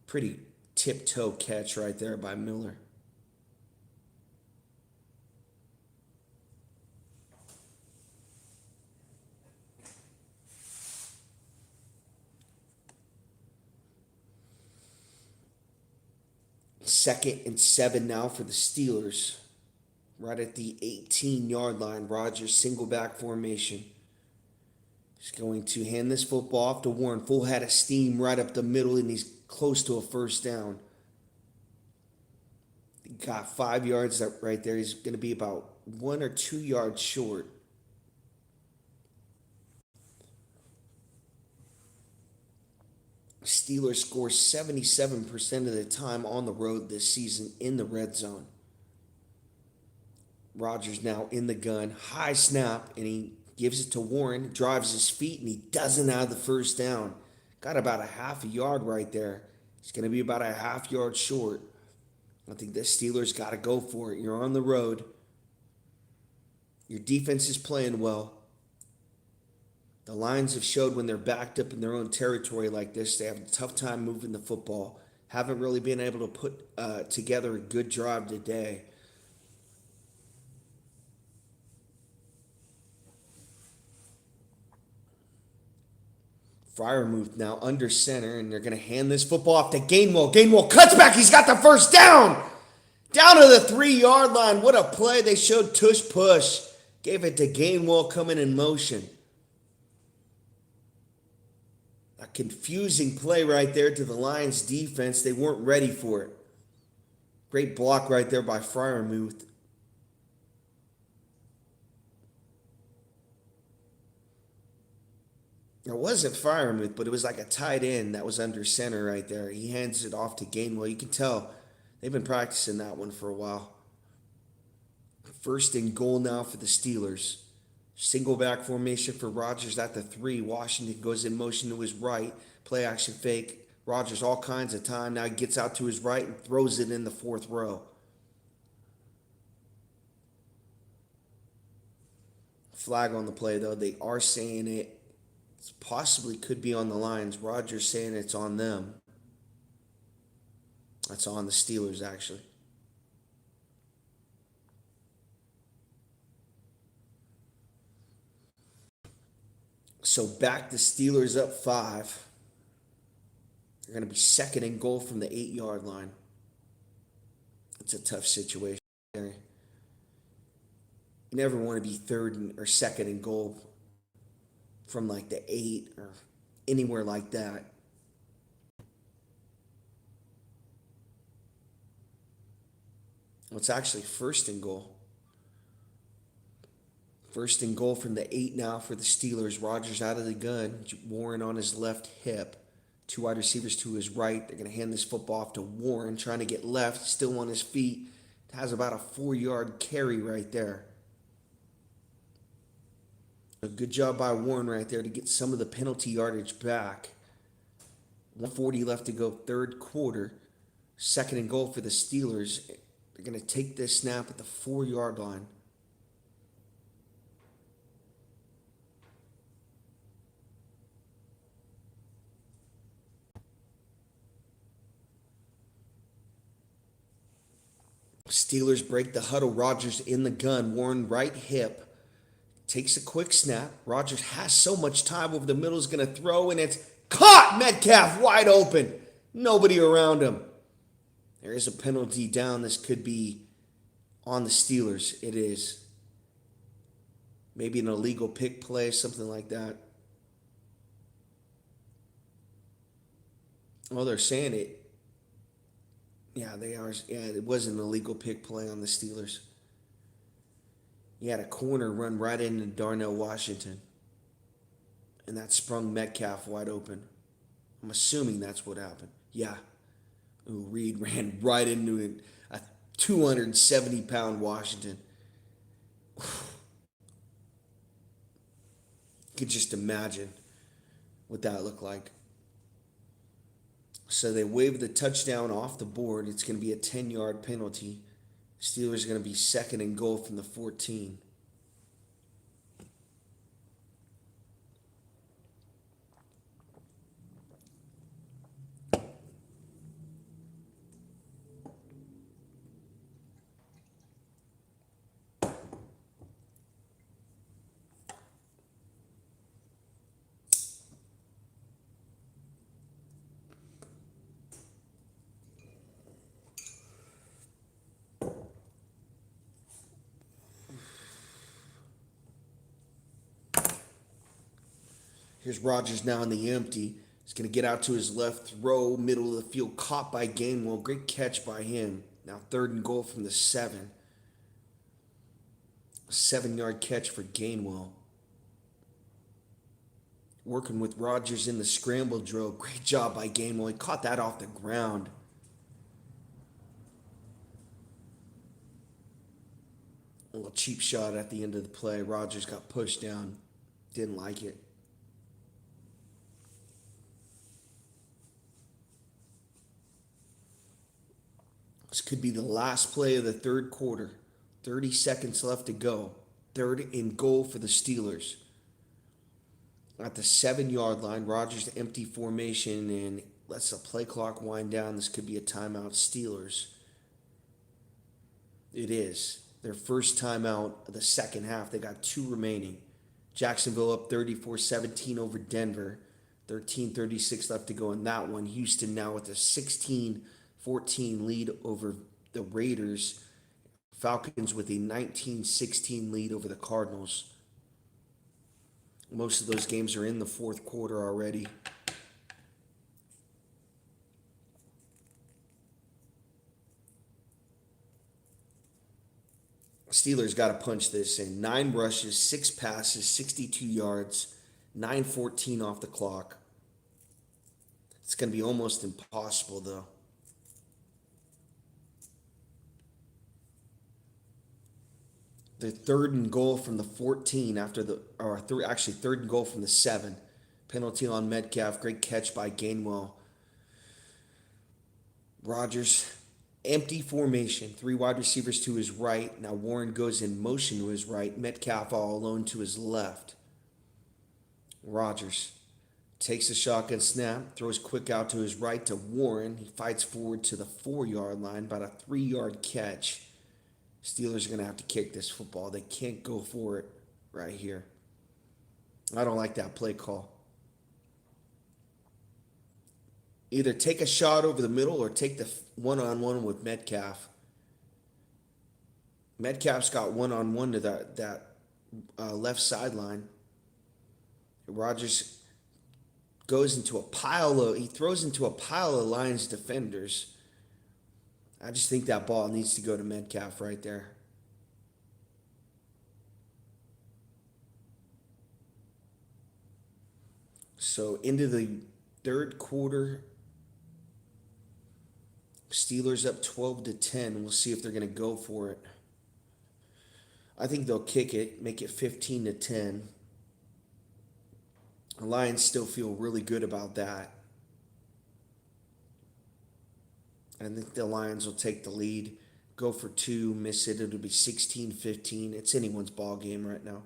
Pretty tiptoe catch right there by Miller. Second and 7 now for the Steelers. Right at the 18-yard line, Rodgers single back formation. He's going to hand this football off to Warren. Full head of steam right up the middle, and he's close to a first down. He got 5 yards up right there. He's going to be about 1 or 2 yards short. Steelers score 77% of the time on the road this season in the red zone. Rodgers now in the gun. High snap, and he gives it to Warren, drives his feet, and he doesn't have the first down. Got about a half a yard right there. He's going to be about a half yard short. I think the Steelers got to go for it. You're on the road. Your defense is playing well. The Lions have showed when they're backed up in their own territory like this, they have a tough time moving the football. Haven't really been able to put together a good drive today. Freiermuth now under center, and they're going to hand this football off to Gainwell. Gainwell cuts back. He's got the first down. Down to the 3-yard line. What a play. They showed tush push. Gave it to Gainwell coming in motion. A confusing play right there to the Lions defense. They weren't ready for it. Great block right there by Freiermuth. It wasn't Freiermuth, but it was like a tight end that was under center right there. He hands it off to Gainwell. You can tell they've been practicing that one for a while. First and goal now for the Steelers. Single back formation for Rodgers at the 3. Washington goes in motion to his right. Play action fake. Rodgers all kinds of time. Now he gets out to his right and throws it in the 4th row. Flag on the play, though. They are saying it possibly could be on the Lions. Rodgers saying it's on them. That's on the Steelers, actually. So back the Steelers up 5. They're going to be second and goal from the 8-yard line. It's a tough situation. You never want to be or second and goal from like the 8 or anywhere like that. Well, it's actually first and goal. First and goal from the 8 now for the Steelers. Rodgers out of the gun. Warren on his left hip. 2 wide receivers to his right. They're going to hand this football off to Warren, trying to get left, still on his feet. Has about a 4-yard carry right there. A good job by Warren right there to get some of the penalty yardage back. 1:40 left to go, 3rd quarter. Second and goal for the Steelers. They're going to take this snap at the 4-yard line. Steelers break the huddle. Rodgers in the gun. Warren right hip. Takes a quick snap. Rodgers has so much time over the middle. Is going to throw, and it's caught. Metcalf wide open. Nobody around him. There is a penalty down. This could be on the Steelers. It is. Maybe an illegal pick play, something like that. Well, they're saying it. Yeah, they are. Yeah, it was an illegal pick play on the Steelers. He had a corner run right into Darnell Washington. And that sprung Metcalf wide open. I'm assuming that's what happened. Yeah. Ooh, Reed ran right into a 270-pound Washington. Could just imagine what that looked like. So they wave the touchdown off the board. It's going to be a 10-yard penalty. Steelers are going to be second and goal from the 14. Here's Rodgers now in the empty. He's going to get out to his left, throw, middle of the field, caught by Gainwell. Great catch by him. Now 3rd and goal from the 7. A 7-yard catch for Gainwell. Working with Rodgers in the scramble drill. Great job by Gainwell. He caught that off the ground. A little cheap shot at the end of the play. Rodgers got pushed down. Didn't like it. This could be the last play of the third quarter. 30 seconds left to go. Third and goal for the Steelers. At the 7-yard line, Rodgers empty formation and lets the play clock wind down. This could be a timeout. Steelers. It is. Their first timeout of the second half. They got 2 remaining. Jacksonville up 34-17 over Denver. 13:36 left to go in that one. Houston now with a 16-14 lead over the Raiders. Falcons with a 19-16 lead over the Cardinals. Most of those games are in the fourth quarter already. Steelers got to punch this in. 9 rushes, 6 passes, 62 yards, 9:14 off the clock. It's going to be almost impossible, though. The third and goal from the 14 after the, or actually third and goal from the 7. Penalty on Metcalf. Great catch by Gainwell. Rodgers, empty formation. 3 wide receivers to his right. Now Warren goes in motion to his right. Metcalf all alone to his left. Rodgers takes the shotgun snap, throws quick out to his right to Warren. He fights forward to the 4-yard line, about a 3-yard catch. Steelers are going to have to kick this football. They can't go for it right here. I don't like that play call. Either take a shot over the middle or take the one-on-one with Metcalf. Metcalf's got one-on-one to that left sideline. Rodgers goes into a pile of, he throws into a pile of Lions defenders. I just think that ball needs to go to Metcalf right there. So into the third quarter, Steelers up 12-10. We'll see if they're going to go for it. I think they'll kick it, make it 15-10. The Lions still feel really good about that. I think the Lions will take the lead, go for 2, miss it. It'll be 16-15. It's anyone's ball game right now.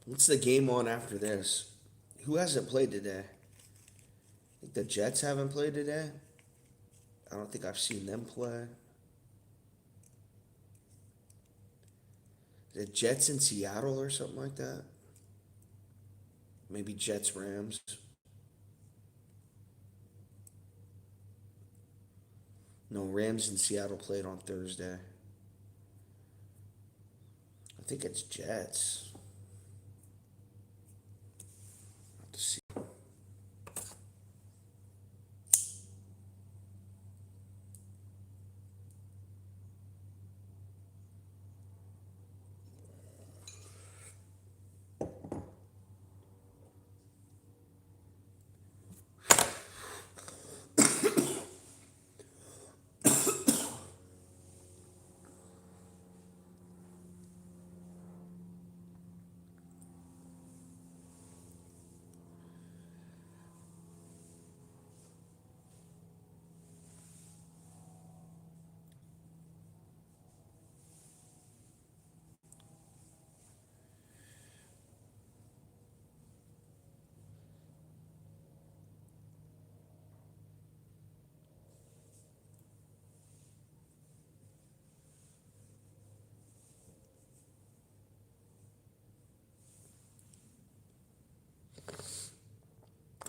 What's the game on after this? Who hasn't played today? I think the Jets haven't played today. I don't think I've seen them play. The Jets in Seattle or something like that. Maybe Jets Rams. No, Rams in Seattle played on Thursday. I think it's Jets. Let's see.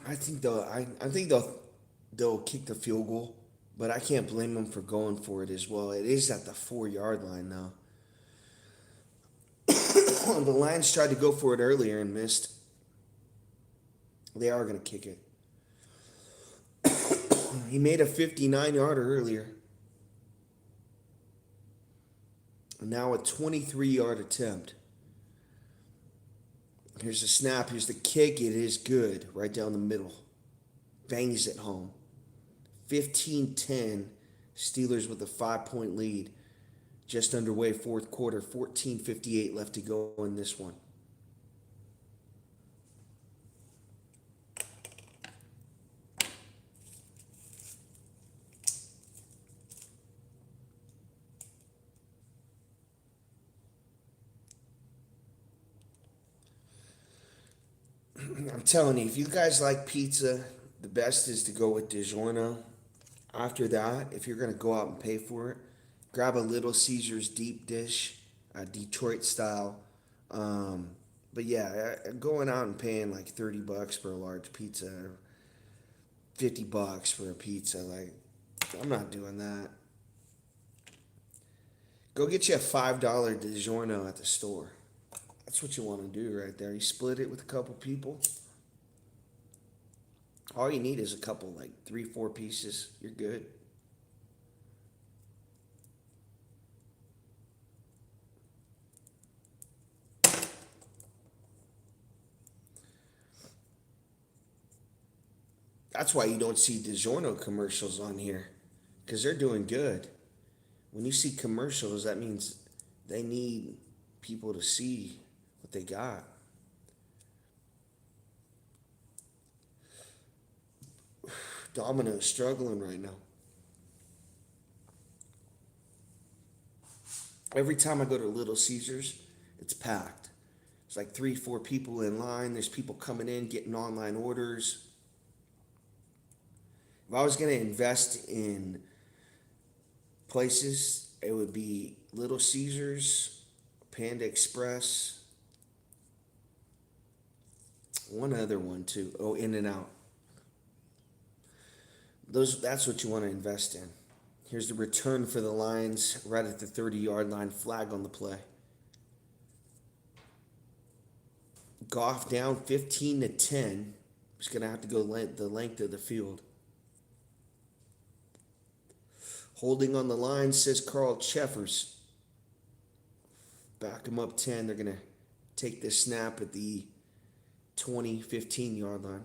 I think they'll kick the field goal, but I can't blame them for going for it as well. It is at the 4-yard line now. The Lions tried to go for it earlier and missed. They are going to kick it. He made a 59-yarder earlier. Now a 23-yard attempt. Here's the snap. Here's the kick. It is good. Right down the middle. Bangs it home. 15-10. Steelers with a 5-point lead. Just underway, fourth quarter. 14:58 left to go in this one. I'm telling you, if you guys like pizza, the best is to go with DiGiorno. After that, if you're going to go out and pay for it, grab a Little Caesars deep dish, Detroit style. Um, but yeah, going out and paying like $30 for a large pizza, or $50 for a pizza, like, I'm not doing that. Go get you a $5 DiGiorno at the store. That's what you want to do right there. You split it with a couple people. All you need is a couple, like 3, 4 pieces. You're good. That's why you don't see DiGiorno commercials on here, because they're doing good. When you see commercials, that means they need people to see what they got. Domino's struggling right now. Every time I go to Little Caesars, it's packed. It's like 3, 4 people in line. There's people coming in, getting online orders. If I was going to invest in places, it would be Little Caesars, Panda Express, one other one too. Oh, In-N-Out. That's what you want to invest in. Here's the return for the Lions right at the 30-yard line, flag on the play. Goff down 15-10. He's going to have to go the length of the field. Holding on the line, says Carl Cheffers. Back him up 10. They're going to take this snap at the 15-yard line.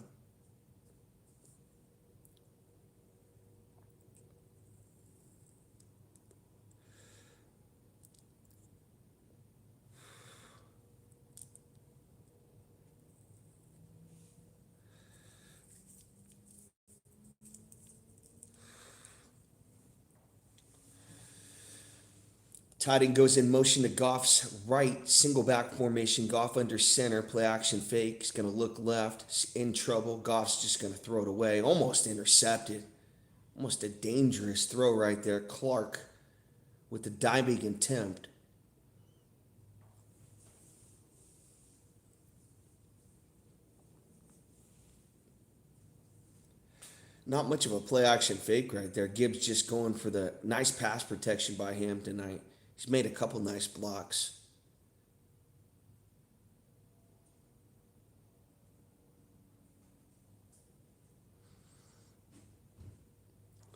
Tight end goes in motion to Goff's right, single back formation. Goff under center, play action fake. He's going to look left. He's in trouble. Goff's just going to throw it away. Almost intercepted. Almost a dangerous throw right there. Clark with the diving attempt. Not much of a play action fake right there. Gibbs just going for the nice pass protection by him tonight. He's made a couple nice blocks.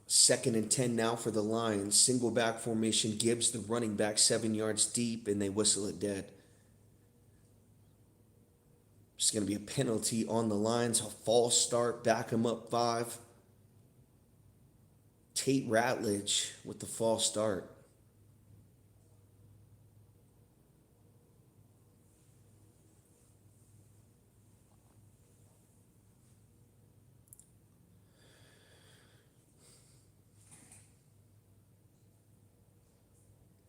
Second and 10 now for the Lions. Single back formation. Gibbs, the running back, 7 yards deep, and they whistle it dead. It's going to be a penalty on the Lions. A false start. Back them up 5. Tate Ratledge with the false start.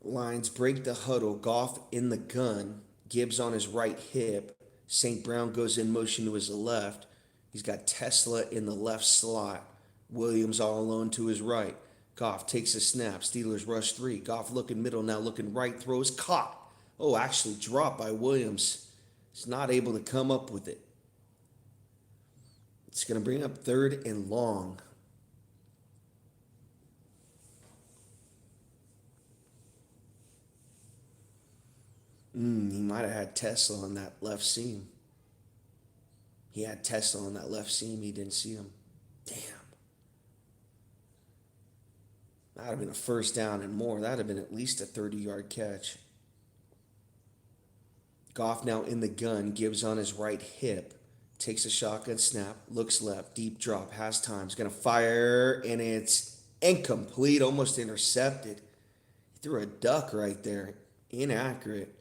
Lions break the huddle. Goff in the gun. Gibbs on his right hip. St. Brown goes in motion to his left. He's got Tesla in the left slot. Williams all alone to his right. Goff takes a snap. Steelers rush 3. Goff looking middle, now looking right. Throws caught. Oh, actually dropped by Williams. He's not able to come up with it. It's going to bring up 3rd and long. He might have had Tesla on that left seam. He had Tesla on that left seam. He didn't see him. Damn. That would have been a first down and more. That would have been at least a 30-yard catch. Goff now in the gun, gives on his right hip, takes a shotgun snap, looks left, deep drop, has time, is going to fire, and it's incomplete, almost intercepted. He threw a duck right there, inaccurate,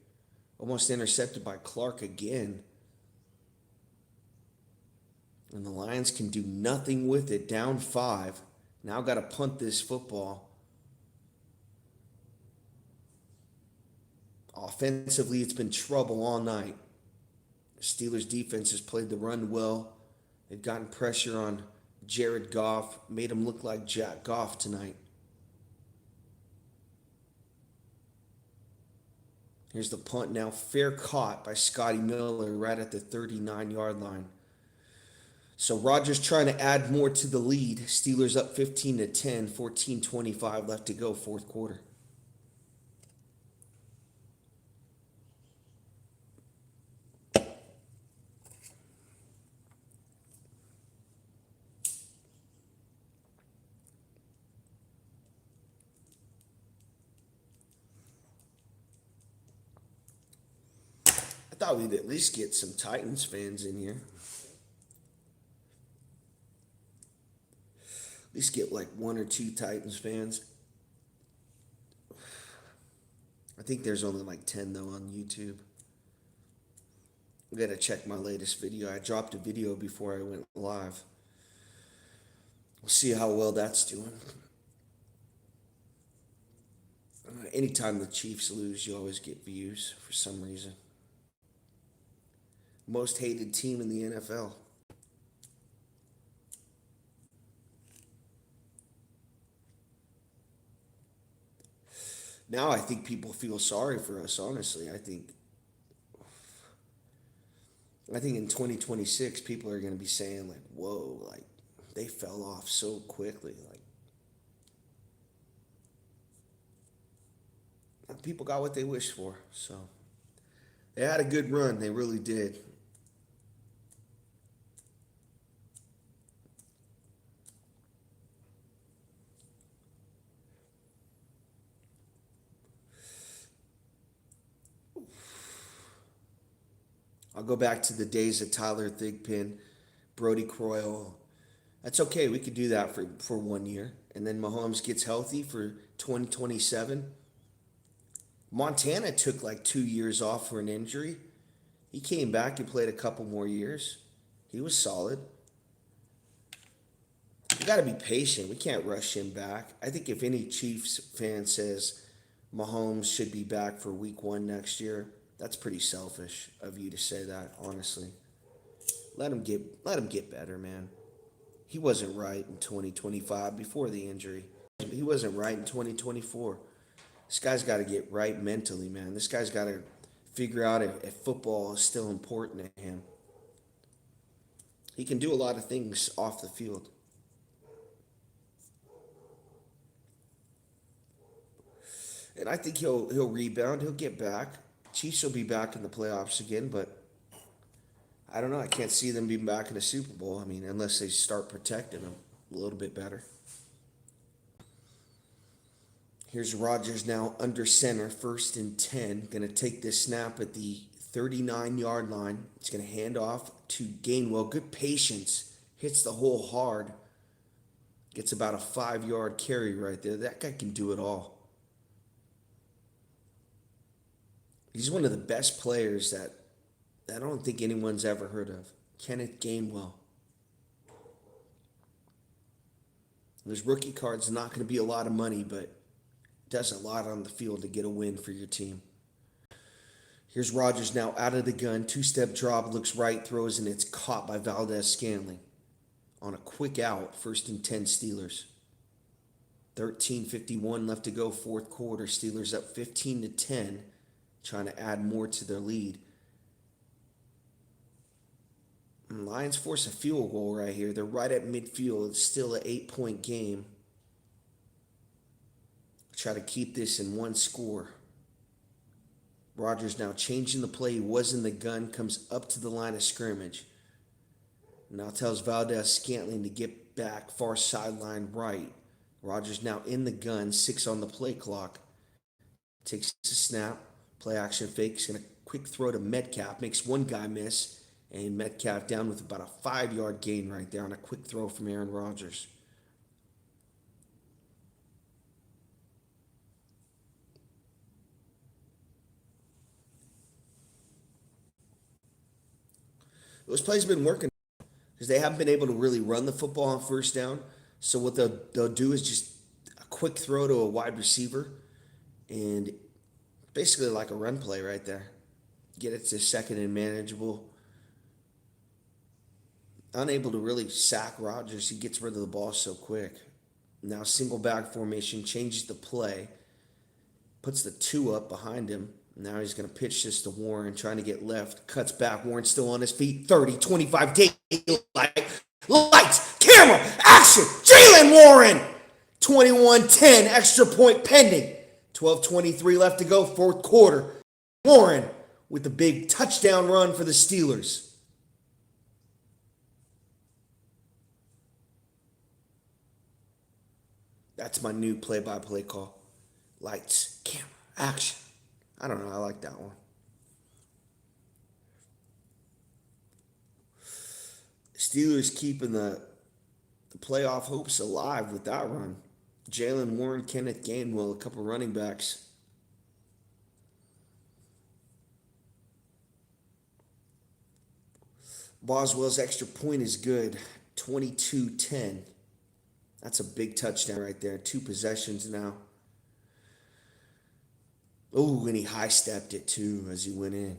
almost intercepted by Clark again. And the Lions can do nothing with it, down 5. Now got to punt this football. Offensively, it's been trouble all night. The Steelers' defense has played the run well. They've gotten pressure on Jared Goff, made him look like Jack Goff tonight. Here's the punt now. Fair caught by Scotty Miller right at the 39-yard line. So Rodgers trying to add more to the lead. Steelers up 15-10, 14:25 left to go, fourth quarter. I thought we'd at least get some Titans fans in here. At least get like 1 or 2 Titans fans. I think there's only like 10 though on YouTube. I gotta check my latest video. I dropped a video before I went live. We'll see how well that's doing. Anytime the Chiefs lose, you always get views for some reason. Most hated team in the NFL. Now I think people feel sorry for us, honestly. I think in 2026 people are going to be saying like, whoa, like they fell off so quickly. Like people got what they wished for. So they had a good run. They really did. I'll go back to the days of Tyler Thigpen, Brody Croyle. That's okay. We could do that for 1 year. And then Mahomes gets healthy for 2027. Montana took like 2 years off for an injury. He came back and played a couple more years. He was solid. We got to be patient. We can't rush him back. I think if any Chiefs fan says Mahomes should be back for week 1 next year, that's pretty selfish of you to say that, honestly. Let him get better, man. He wasn't right in 2025 before the injury. He wasn't right in 2024. This guy's got to get right mentally, man. This guy's got to figure out if football is still important to him. He can do a lot of things off the field. And I think he'll rebound. He'll get back. Chiefs will be back in the playoffs again, but I don't know. I can't see them being back in the Super Bowl. I mean, unless they start protecting them a little bit better. Here's Rodgers now under center, 1st and 10. Going to take this snap at the 39-yard line. It's going to hand off to Gainwell. Good patience. Hits the hole hard. Gets about a 5-yard carry right there. That guy can do it all. He's one of the best players that I don't think anyone's ever heard of. Kenneth Gainwell. His rookie card's not going to be a lot of money, but does a lot on the field to get a win for your team. Here's Rodgers now out of the gun. 2-step drop, looks right, throws, and it's caught by Valdez-Scantling. On a quick out, 1st and 10 Steelers. 13:51 left to go, fourth quarter. Steelers up 15-10. Trying to add more to their lead. And Lions force a field goal right here. They're right at midfield. It's still an 8-point game. Try to keep this in one score. Rodgers now changing the play. He was in the gun, comes up to the line of scrimmage. Now tells Valdez-Scantling to get back, far sideline right. Rodgers now in the gun, 6 on the play clock. Takes a snap. Play action fake. He's going to quick throw to Metcalf. Makes one guy miss. And Metcalf down with about a 5-yard gain right there on a quick throw from Aaron Rodgers. Those plays have been working because they haven't been able to really run the football on first down. So what they'll do is just a quick throw to a wide receiver and basically like a run play right there. Get it to second and manageable. Unable to really sack Rodgers. He gets rid of the ball so quick. Now single back formation, changes the play, puts the 2 up behind him. Now he's going to pitch this to Warren, trying to get left. Cuts back. Warren still on his feet. 30, 25, daylight. Lights, camera, action. Jaylen Warren. 21-10, extra point pending. 12:23 left to go, fourth quarter. Warren with the big touchdown run for the Steelers. That's my new play-by-play call. Lights, camera, action. I don't know. I like that one. Steelers keeping the playoff hopes alive with that run. Jaylen Warren, Kenneth Gainwell, a couple running backs. Boswell's extra point is good. 22-10. That's a big touchdown right there. 2 possessions now. Oh, and he high-stepped it too as he went in.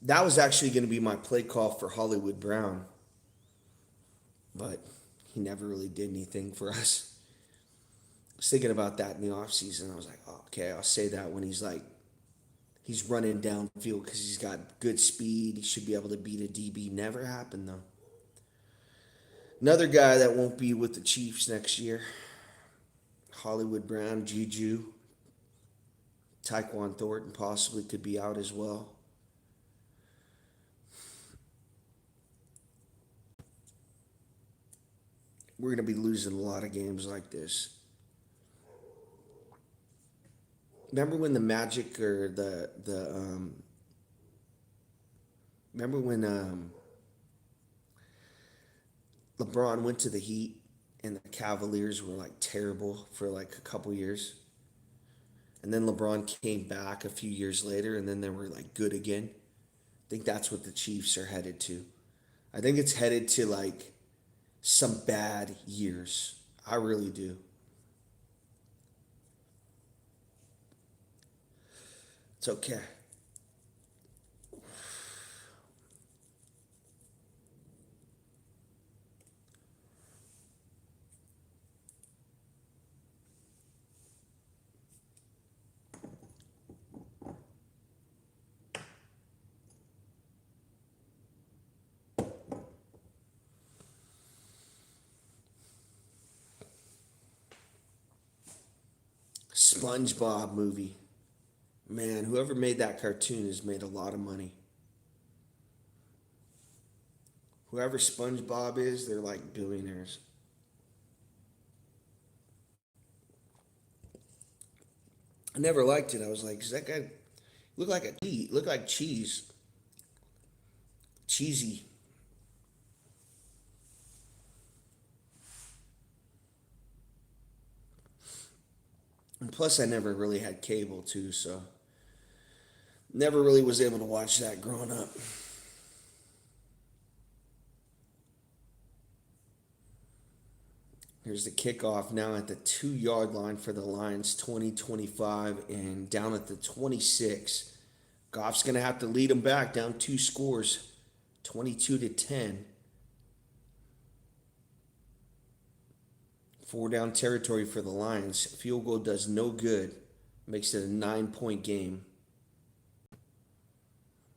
That was actually going to be my play call for Hollywood Brown, but he never really did anything for us. I was thinking about that in the offseason. I was like, oh, okay, I'll say that when he's running downfield because he's got good speed. He should be able to beat a DB. Never happened, though. Another guy that won't be with the Chiefs next year, Hollywood Brown, Juju, Tyquan Thornton possibly could be out as well. We're going to be losing a lot of games like this. Remember when the Magic or remember when LeBron went to the Heat and the Cavaliers were like terrible for like a couple years? And then LeBron came back a few years later and then they were like good again. I think that's what the Chiefs are headed to. I think it's headed to like some bad years. I really do. It's okay. SpongeBob movie. Man, whoever made that cartoon has made a lot of money. Whoever SpongeBob is, they're like billionaires. I never liked it. I was like, does that guy look like cheese? Cheesy. And plus, I never really had cable too, so never really was able to watch that growing up. Here's the kickoff now at the 2-yard line for the Lions, 20-25, and down at the 26. Goff's going to have to lead them back, down 2 scores, 22-10. 4-down territory for the Lions. Field goal does no good. Makes it a 9-point game.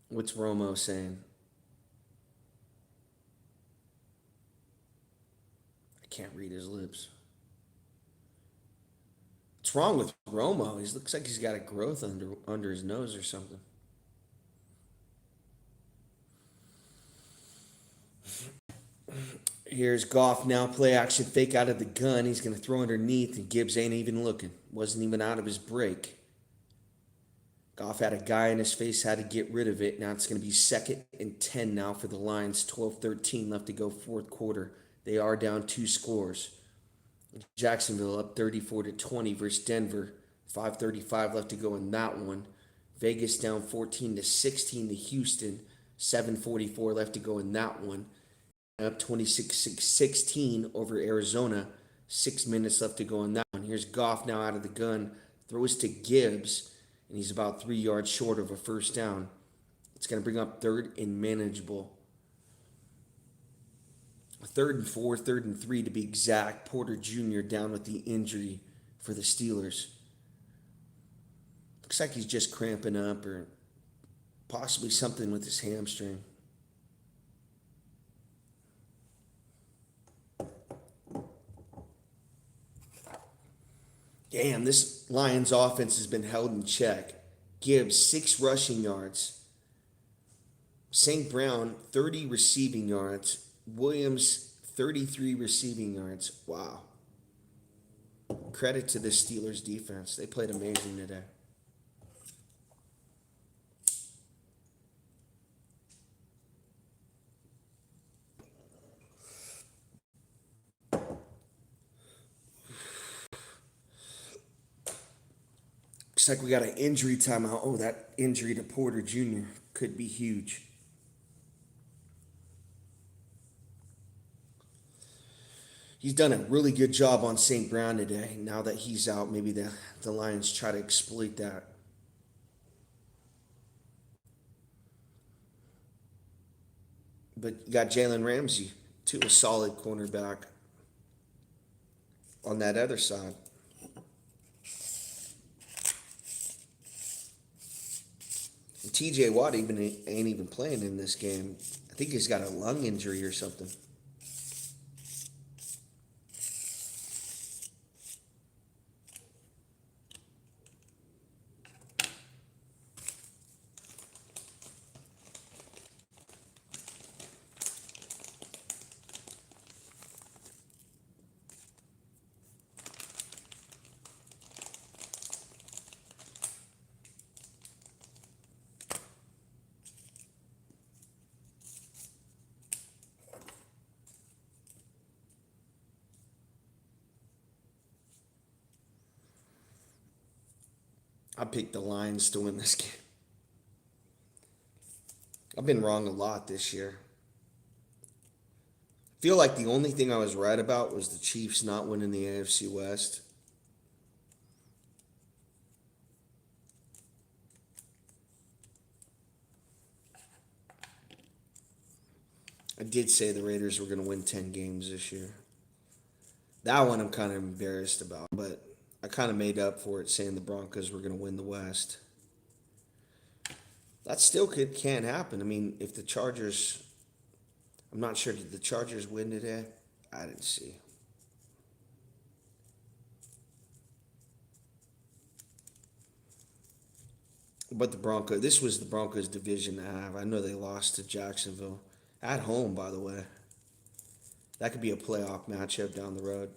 What's Romo saying? can't read his lips. What's wrong with Romo? He looks like he's got a growth under his nose or something. Here's Goff now, play action, fake out of the gun. He's going to throw underneath, and Gibbs ain't even looking. Wasn't even out of his break. Goff had a guy in his face, had to get rid of it. Now it's going to be 2nd and 10 now for the Lions. 12-13 left to go, fourth quarter. They are down 2 scores. Jacksonville up 34-20 versus Denver. 5:35 left to go in that one. Vegas down 14-16 to Houston. 7:44 left to go in that one. Up 26-16 over Arizona. 6 minutes left to go in that one. Here's Goff now out of the gun. Throws to Gibbs, and he's about 3 yards short of a first down. It's going to bring up 3rd and manageable. 3rd and 4, 3rd and 3 to be exact. Porter Jr. down with the injury for the Steelers. Looks like he's just cramping up or possibly something with his hamstring. Damn, this Lions offense has been held in check. Gibbs, 6 rushing yards. St. Brown, 30 receiving yards. Williams, 33 receiving yards. Wow. Credit to the Steelers defense. They played amazing today. Looks like we got an injury timeout. Oh, that injury to Porter Jr. could be huge. He's done a really good job on St. Brown today. Now that he's out, maybe the Lions try to exploit that. But you got Jalen Ramsey, too, a solid cornerback on that other side. And TJ Watt ain't even playing in this game. I think he's got a lung injury or something. I picked the Lions to win this game. I've been wrong a lot this year. I feel like the only thing I was right about was the Chiefs not winning the AFC West. I did say the Raiders were going to win 10 games this year. That one I'm kind of embarrassed about, but I kind of made up for it saying the Broncos were going to win the West. That still can't happen. I mean, if the Chargers, I'm not sure, did the Chargers win today? I didn't see. But the Broncos, this was the Broncos division to have. I know they lost to Jacksonville. At home, by the way. That could be a playoff matchup down the road.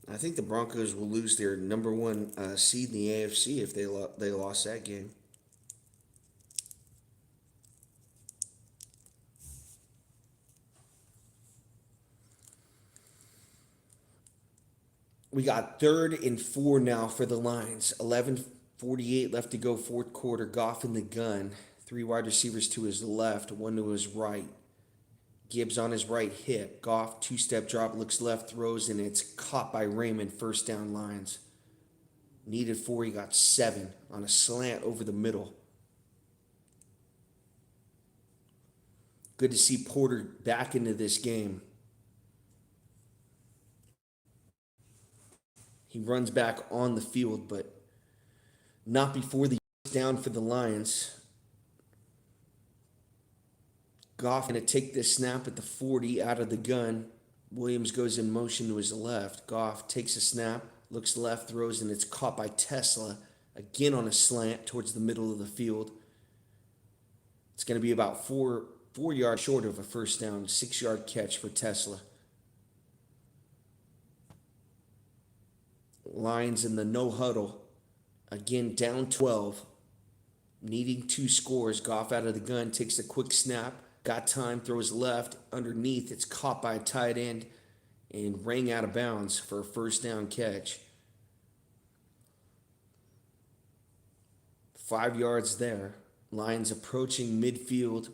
I think the Broncos will lose their number 1 seed in the AFC if they lost that game. We got 3rd and 4 now for the Lions. 11:48 left to go, fourth quarter. Goff in the gun. 3 wide receivers to his left, 1 to his right. Gibbs on his right hip. Goff, 2-step drop, looks left, throws, and it's caught by Raymond. First down, Lions. Needed 4, he got 7 on a slant over the middle. Good to see Porter back into this game. He runs back on the field, but not before the down for the Lions. Goff going to take this snap at the 40 out of the gun. Williams goes in motion to his left. Goff takes a snap, looks left, throws, and it's caught by Tesla. Again on a slant towards the middle of the field. It's going to be about four yards short of a first down, 6-yard catch for Tesla. Lions in the no huddle. Again, down 12. Needing 2 scores. Goff out of the gun, takes a quick snap. Got time, throws left. Underneath, it's caught by a tight end and rang out of bounds for a first down catch. 5 yards there. Lions approaching midfield.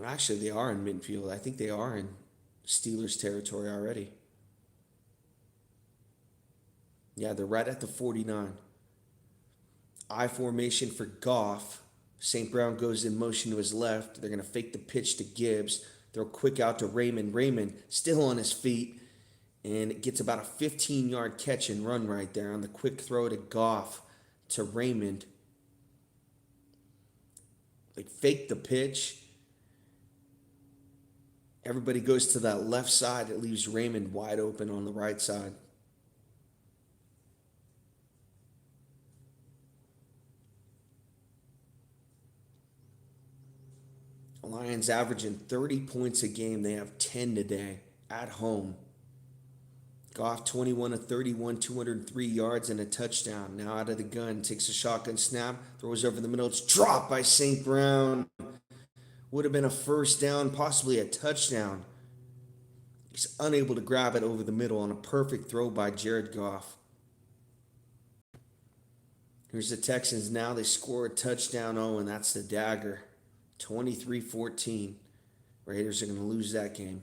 Actually, they are in midfield. I think they are in Steelers territory already. Yeah, they're right at the 49. I formation for Goff. St. Brown goes in motion to his left. They're going to fake the pitch to Gibbs. Throw quick out to Raymond. Raymond still on his feet. And it gets about a 15-yard catch and run right there on the quick throw to Goff to Raymond. They fake the pitch. Everybody goes to that left side. It leaves Raymond wide open on the right side. Lions averaging 30 points a game. They have 10 today at home. Goff 21 of 31, 203 yards and a touchdown. Now out of the gun, takes a shotgun snap, throws over the middle. It's dropped by St. Brown. Would have been a first down, possibly a touchdown. He's unable to grab it over the middle on a perfect throw by Jared Goff. Here's the Texans now. They score a touchdown, and that's the dagger. 23-14. Raiders are going to lose that game.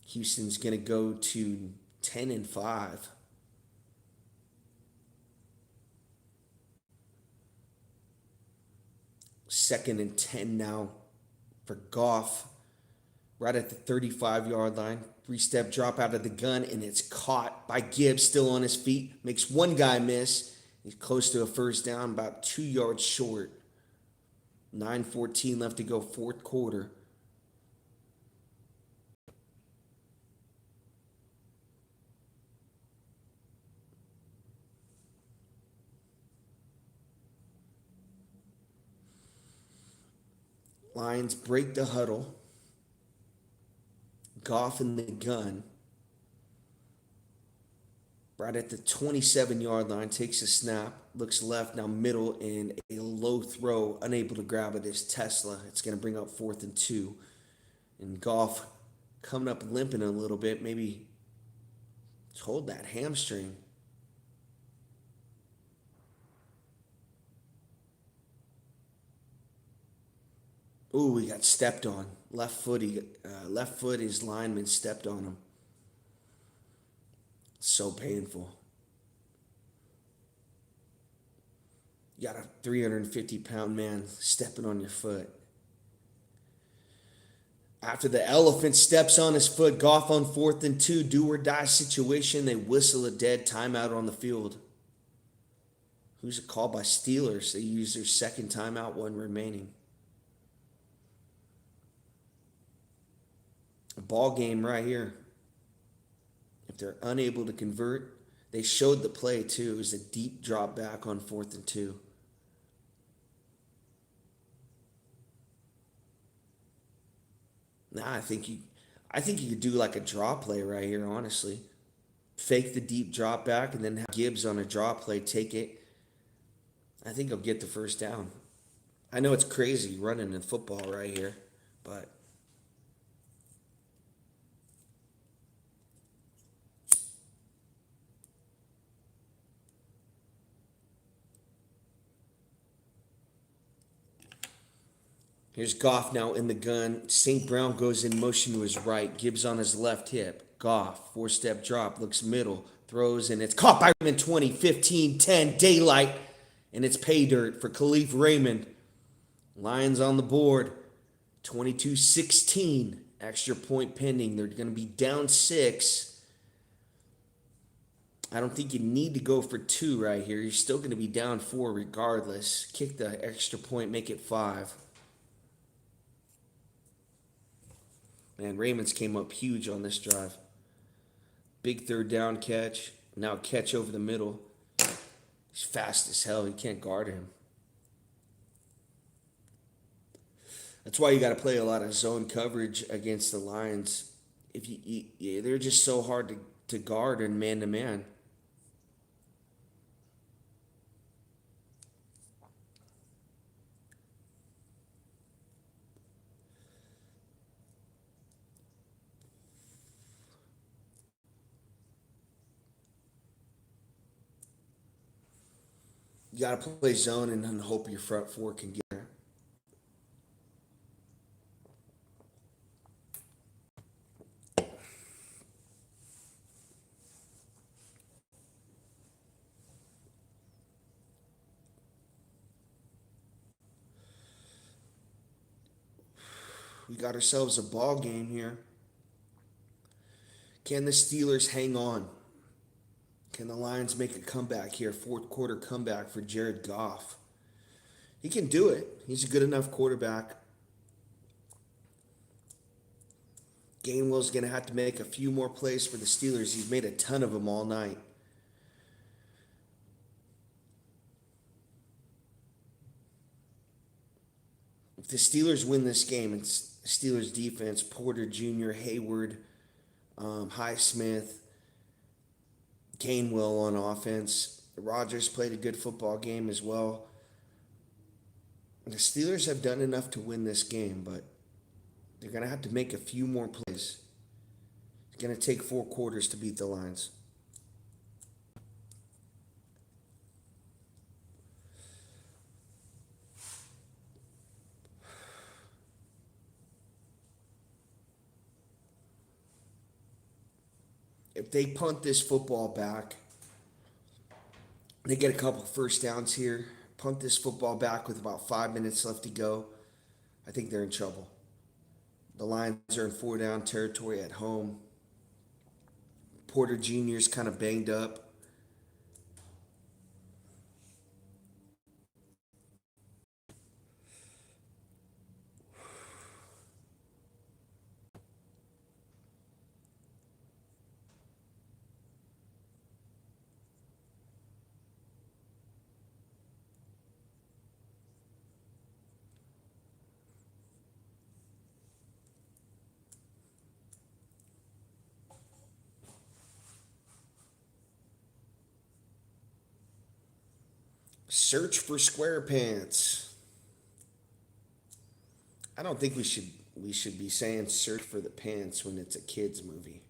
Houston's going to go to 10-5. Second and 10 now for Goff. Right at the 35-yard line. 3-step drop out of the gun, and it's caught by Gibbs, still on his feet. Makes one guy miss. He's close to a first down, about 2 yards short. 9:14 left to go, fourth quarter. Lions break the huddle. Goff in the gun. Right at the 27-yard line, takes a snap, looks left, now middle, and a low throw, unable to grab it is Tesla. It's going to bring up 4th and 2. And Goff coming up limping a little bit, maybe hold that hamstring. Ooh, he got stepped on. Left foot, his lineman stepped on him. So painful. You got a 350-pound man stepping on your foot. After the elephant steps on his foot, Goff on 4th and 2, do or die situation. They whistle a dead timeout on the field. Who's a call by Steelers? They use their second timeout, 1 remaining. A ball game right here. If they're unable to convert, they showed the play too. It was a deep drop back on 4th and 2. Nah, I think you could do like a draw play right here, honestly. Fake the deep drop back and then have Gibbs on a draw play take it. I think he'll get the first down. I know it's crazy running in football right here, but here's Goff now in the gun. St. Brown goes in motion to his right. Gibbs on his left hip. Goff, 4-step drop, looks middle, throws, and it's caught by Raymond. 20, 15, 10, daylight, and it's pay dirt for Khalif Raymond. Lions on the board, 22-16. Extra point pending. They're going to be down 6. I don't think you need to go for two right here. You're still going to be down four regardless. Kick the extra point, make it five. Man, Raymond's came up huge on this drive. Big third down catch. Now catch over the middle. He's fast as hell. You can't guard him. That's why you got to play a lot of zone coverage against the Lions. If they're just so hard to guard and man to man. You got to play zone and then hope your front four can get there. We got ourselves a ball game here. Can the Steelers hang on? Can the Lions make a comeback here? Fourth quarter comeback for Jared Goff. He can do it. He's a good enough quarterback. Gainwell's going to have to make a few more plays for the Steelers. He's made a ton of them all night. If the Steelers win this game, it's Steelers defense, Porter Jr., Hayward, Highsmith, Gainwell on offense. Rodgers played a good football game as well. The Steelers have done enough to win this game, but they're going to have to make a few more plays. It's going to take 4 quarters to beat the Lions. If they punt this football back, they get a couple first downs here. Punt this football back with about 5 minutes left to go. I think they're in trouble. The Lions are in 4-down territory at home. Porter Jr. is kind of banged up. Search for SquarePants. I don't think we should be saying search for the pants when it's a kids movie.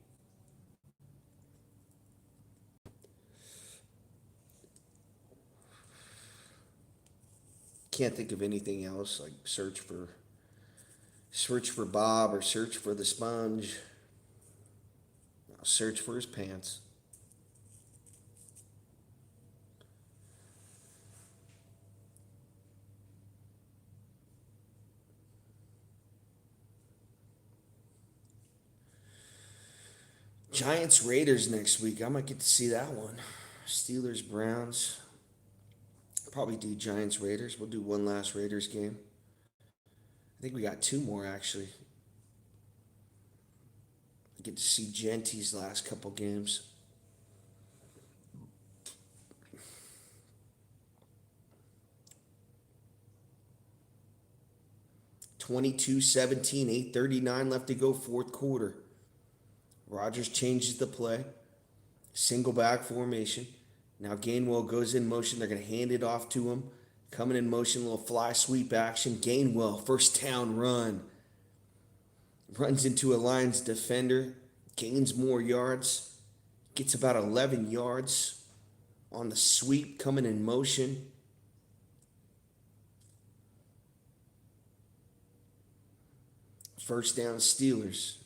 Can't think of anything else like search for Bob or search for the sponge. Search for his pants. Giants Raiders next week. I might get to see that one. Steelers Browns. Probably do Giants Raiders. We'll do one last Raiders game. I think we got 2 more actually. I get to see Genty's last couple games. (22-17), 8:39 left to go, fourth quarter. Rodgers changes the play. Single back formation. Now Gainwell goes in motion. They're going to hand it off to him. Coming in motion, little fly sweep action. Gainwell, first down run. Runs into a Lions defender. Gains more yards. Gets about 11 yards on the sweep, coming in motion. First down Steelers.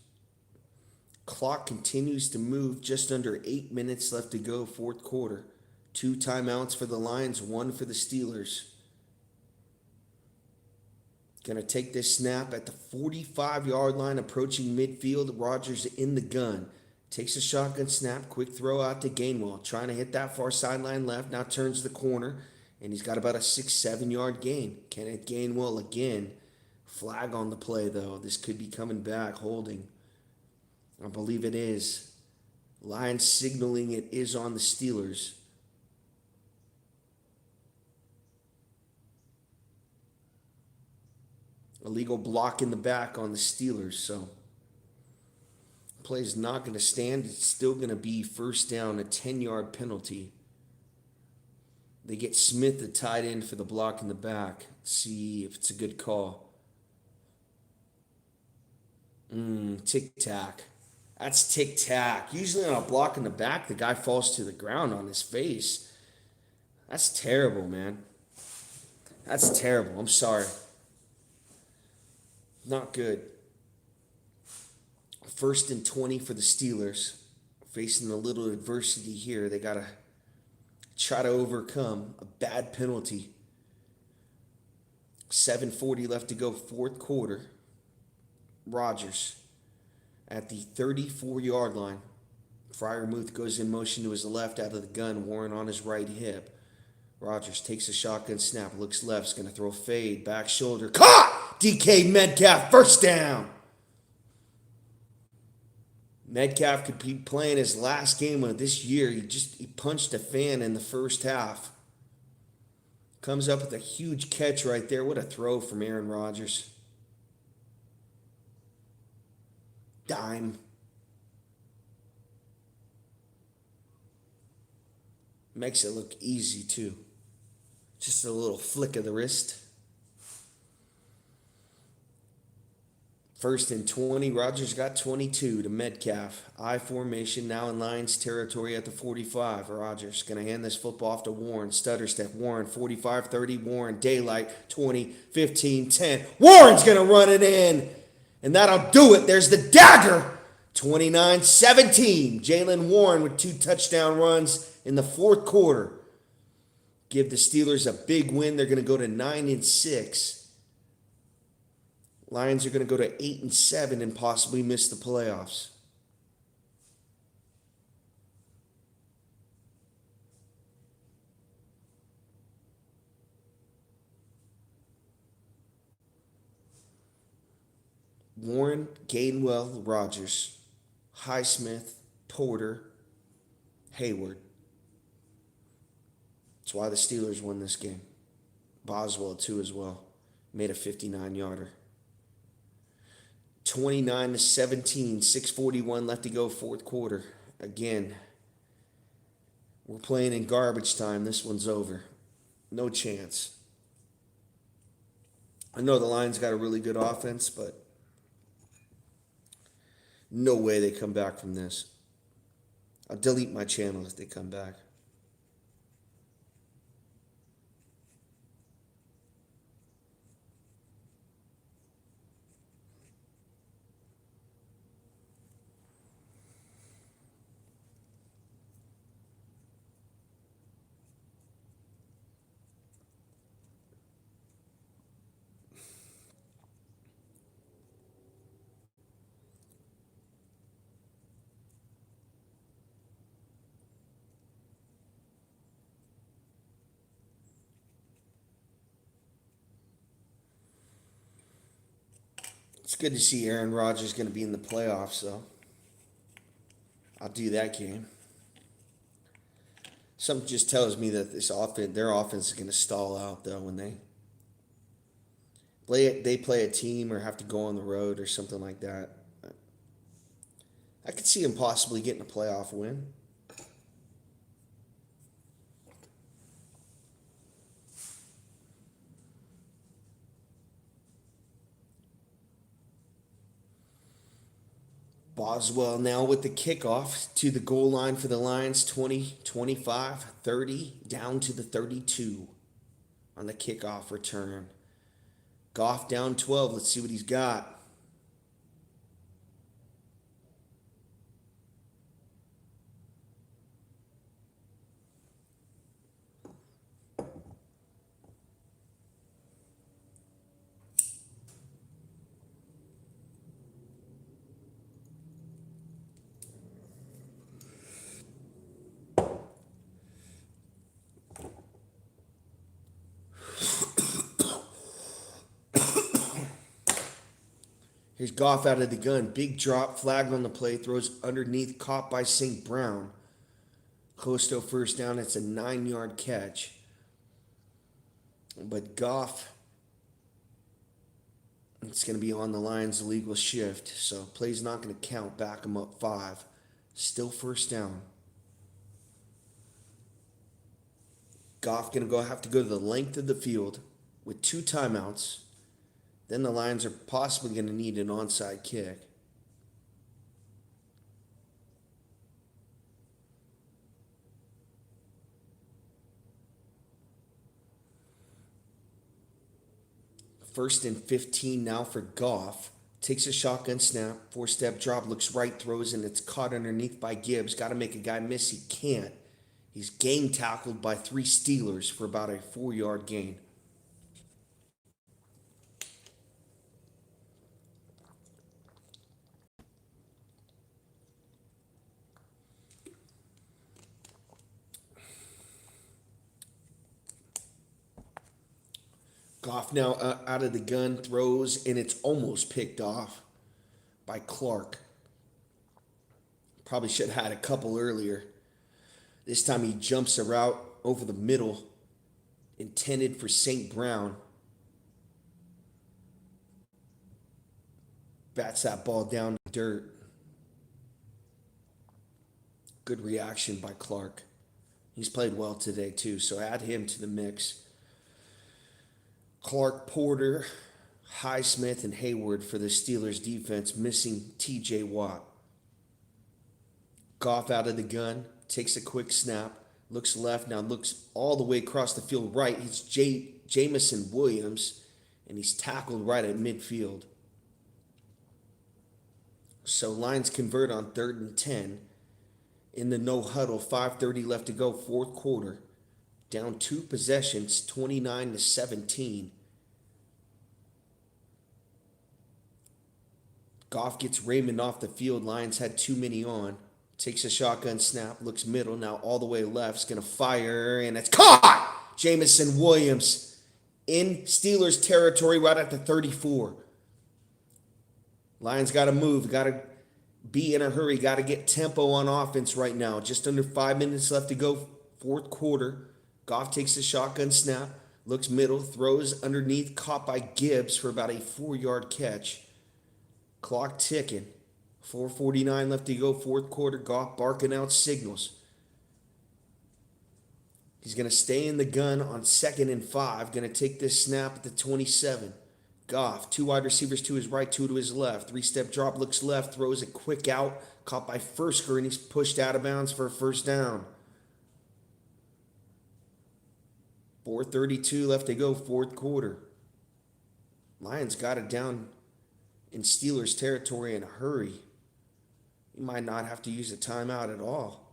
Clock continues to move. Just under 8 minutes left to go, fourth quarter. 2 timeouts for the Lions, 1 for the Steelers. Going to take this snap at the 45-yard line, approaching midfield. Rodgers in the gun. Takes a shotgun snap, quick throw out to Gainwell, trying to hit that far sideline left. Now turns the corner, and he's got about a 6-7 yard gain. Kenneth Gainwell again. Flag on the play, though. This could be coming back, holding. I believe it is. Lions signaling it is on the Steelers. Illegal block in the back on the Steelers, so play is not going to stand. It's still going to be first down, a 10-yard penalty. They get Smith, the tight end, for the block in the back. Let's see if it's a good call. Tic-tac. That's tic-tac. Usually on a block in the back, the guy falls to the ground on his face. That's terrible, man. That's terrible. I'm sorry. Not good. 1st and 20 for the Steelers. Facing a little adversity here. They got to try to overcome a bad penalty. 7:40 left to go, fourth quarter. Rodgers at the 34-yard line. Freiermuth goes in motion to his left out of the gun. Warren on his right hip. Rodgers takes a shotgun snap. Looks left. Is going to throw fade. Back shoulder. Caught! DK Metcalf. First down. Metcalf could be playing his last game of this year. He punched a fan in the first half. Comes up with a huge catch right there. What a throw from Aaron Rodgers. Dime. Makes it look easy too. Just a little flick of the wrist. 1st and 20. Rodgers got 22 to Metcalf. I formation now in Lions territory at the 45. Rodgers going to hand this football off to Warren. Stutter step. Warren 45-30. Warren daylight 20, 15, 10. Warren's going to run it in. And that'll do it. There's the dagger. 29-17. Jaylen Warren with 2 touchdown runs in the fourth quarter. Give the Steelers a big win. They're going to go to 9-6. Lions are going to go to 8-7 and possibly miss the playoffs. Warren, Gainwell, Rodgers, Highsmith, Porter, Hayward. That's why the Steelers won this game. Boswell, too, as well. Made a 59-yarder. 29-17, 6:41 left to go, fourth quarter. Again, we're playing in garbage time. This one's over. No chance. I know the Lions got a really good offense, but no way they come back from this. I'll delete my channel if they come back. It's good to see Aaron Rodgers going to be in the playoffs, though. I'll do that game. Something just tells me that their offense is going to stall out, though, when they play a team or have to go on the road or something like that. I could see them possibly getting a playoff win. Boswell now with the kickoff to the goal line for the Lions, 20, 25, 30, down to the 32 on the kickoff return. Goff down 12. Let's see what he's got. Here's Goff out of the gun. Big drop, flag on the play, throws underneath, caught by St. Brown. Close to a first down. It's a 9-yard catch. But Goff, it's going to be on the Lions' illegal shift, so play's not going to count. Back him up 5. Still first down. Goff going to have to go to the length of the field with 2 timeouts. Then the Lions are possibly going to need an onside kick. First and 15 now for Goff. Takes a shotgun snap, 4-step drop, looks right, throws, and it's caught underneath by Gibbs. Got to make a guy miss. He can't. He's gang tackled by 3 Steelers for about a 4-yard gain. Goff now out of the gun, throws, and it's almost picked off by Clark. Probably should have had a couple earlier. This time he jumps a route over the middle, intended for St. Brown. Bats that ball down to dirt. Good reaction by Clark. He's played well today too, so add him to the mix. Clark, Porter, Highsmith, and Hayward for the Steelers defense, missing T.J. Watt. Goff out of the gun, takes a quick snap, looks left, now looks all the way across the field right. He's Jameson Williams, and he's tackled right at midfield. So Lions convert on 3rd and 10. In the no huddle, 5:30 left to go, 4th quarter. Down 2 possessions, 29-17. Goff gets Raymond off the field. Lions had too many on. Takes a shotgun snap, looks middle, now all the way left. Is going to fire, and it's caught! Jameson Williams in Steelers territory right at the 34. Lions got to move, got to be in a hurry, got to get tempo on offense right now. Just under 5 minutes left to go, 4th quarter. Goff takes a shotgun snap, looks middle, throws underneath, caught by Gibbs for about a 4-yard catch. Clock ticking. 4:49 left to go, 4th quarter. Goff barking out signals. He's going to stay in the gun on 2nd and 5. Going to take this snap at the 27. Goff, 2 wide receivers to his right, 2 to his left. 3-step drop, looks left, throws a quick out, caught by Fursker, and he's pushed out of bounds for a first down. 4:32 left to go, 4th quarter. Lions got it down in Steelers territory in a hurry. You might not have to use a timeout at all.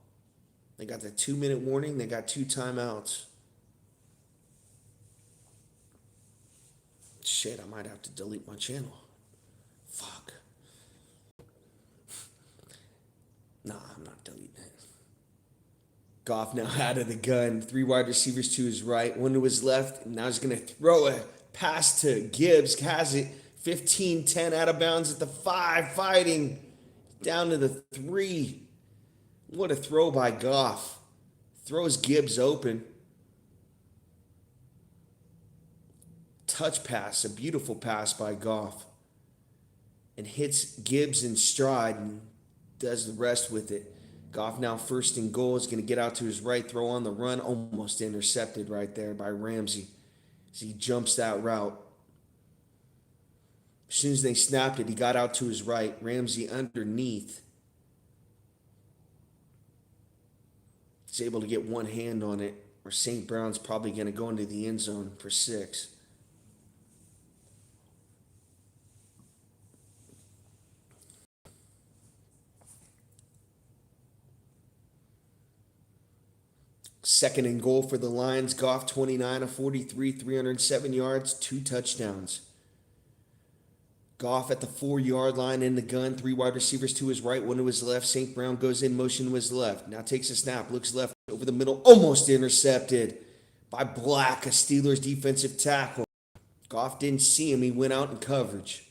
They got the 2-minute warning. They got 2 timeouts. Shit, I might have to delete my channel. Fuck. Nah, I'm not deleting it. Goff now out of the gun. 3 wide receivers to his right, 1 to his left. Now he's going to throw a pass to Gibbs. Has it 15-10 out of bounds at the 5, fighting down to the 3. What a throw by Goff. Throws Gibbs open. Touch pass, a beautiful pass by Goff. And hits Gibbs in stride and does the rest with it. Goff now 1st and goal, is going to get out to his right, throw on the run, almost intercepted right there by Ramsey as he jumps that route. As soon as they snapped it, he got out to his right. Ramsey underneath. He's able to get one hand on it, or St. Brown's probably going to go into the end zone for 6. Second and goal for the Lions. Goff 29 of 43, 307 yards, 2 touchdowns. Goff at the 4-yard line in the gun. 3 wide receivers to his right, 1 to his left. St. Brown goes in motion to his left. Now takes a snap, looks left over the middle, almost intercepted by Black, a Steelers defensive tackle. Goff didn't see him. He went out in coverage.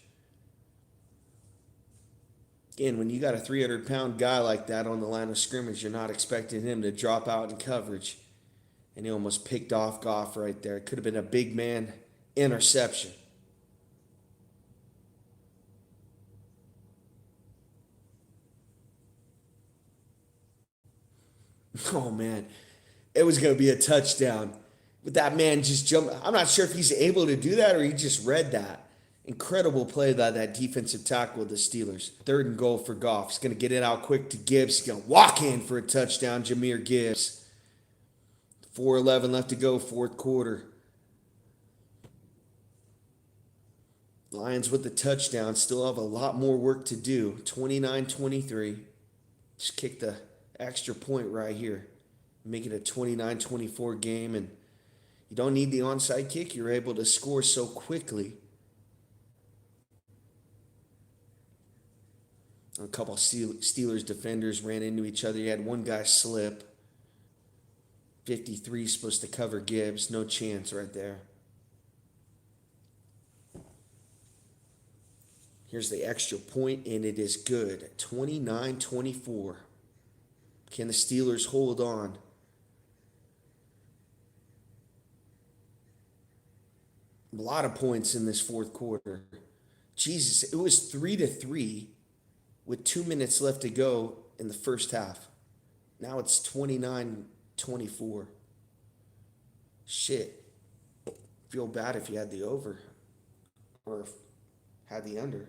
Again, when you got a 300-pound guy like that on the line of scrimmage, you're not expecting him to drop out in coverage. And he almost picked off Goff right there. It could have been a big man interception. Oh, man. It was going to be a touchdown. But that man just jumped. I'm not sure if he's able to do that or he just read that. Incredible play by that defensive tackle of the Steelers. 3rd and goal for Goff. He's going to get it out quick to Gibbs. He's going to walk in for a touchdown, Jahmyr Gibbs. 4:11 left to go, 4th quarter. Lions with the touchdown. Still have a lot more work to do. 29-23. Just kick the extra point right here. Make it a 29-24 game. And you don't need the onside kick. You're able to score so quickly. A couple Steelers defenders ran into each other. You had one guy slip. 53 supposed to cover Gibbs. No chance right there. Here's the extra point, and it is good. 29-24. Can the Steelers hold on? A lot of points in this 4th quarter. Jesus, it was 3-3 with 2 minutes left to go in the first half. Now it's 29-24. Shit. Feel bad if you had the over or had the under.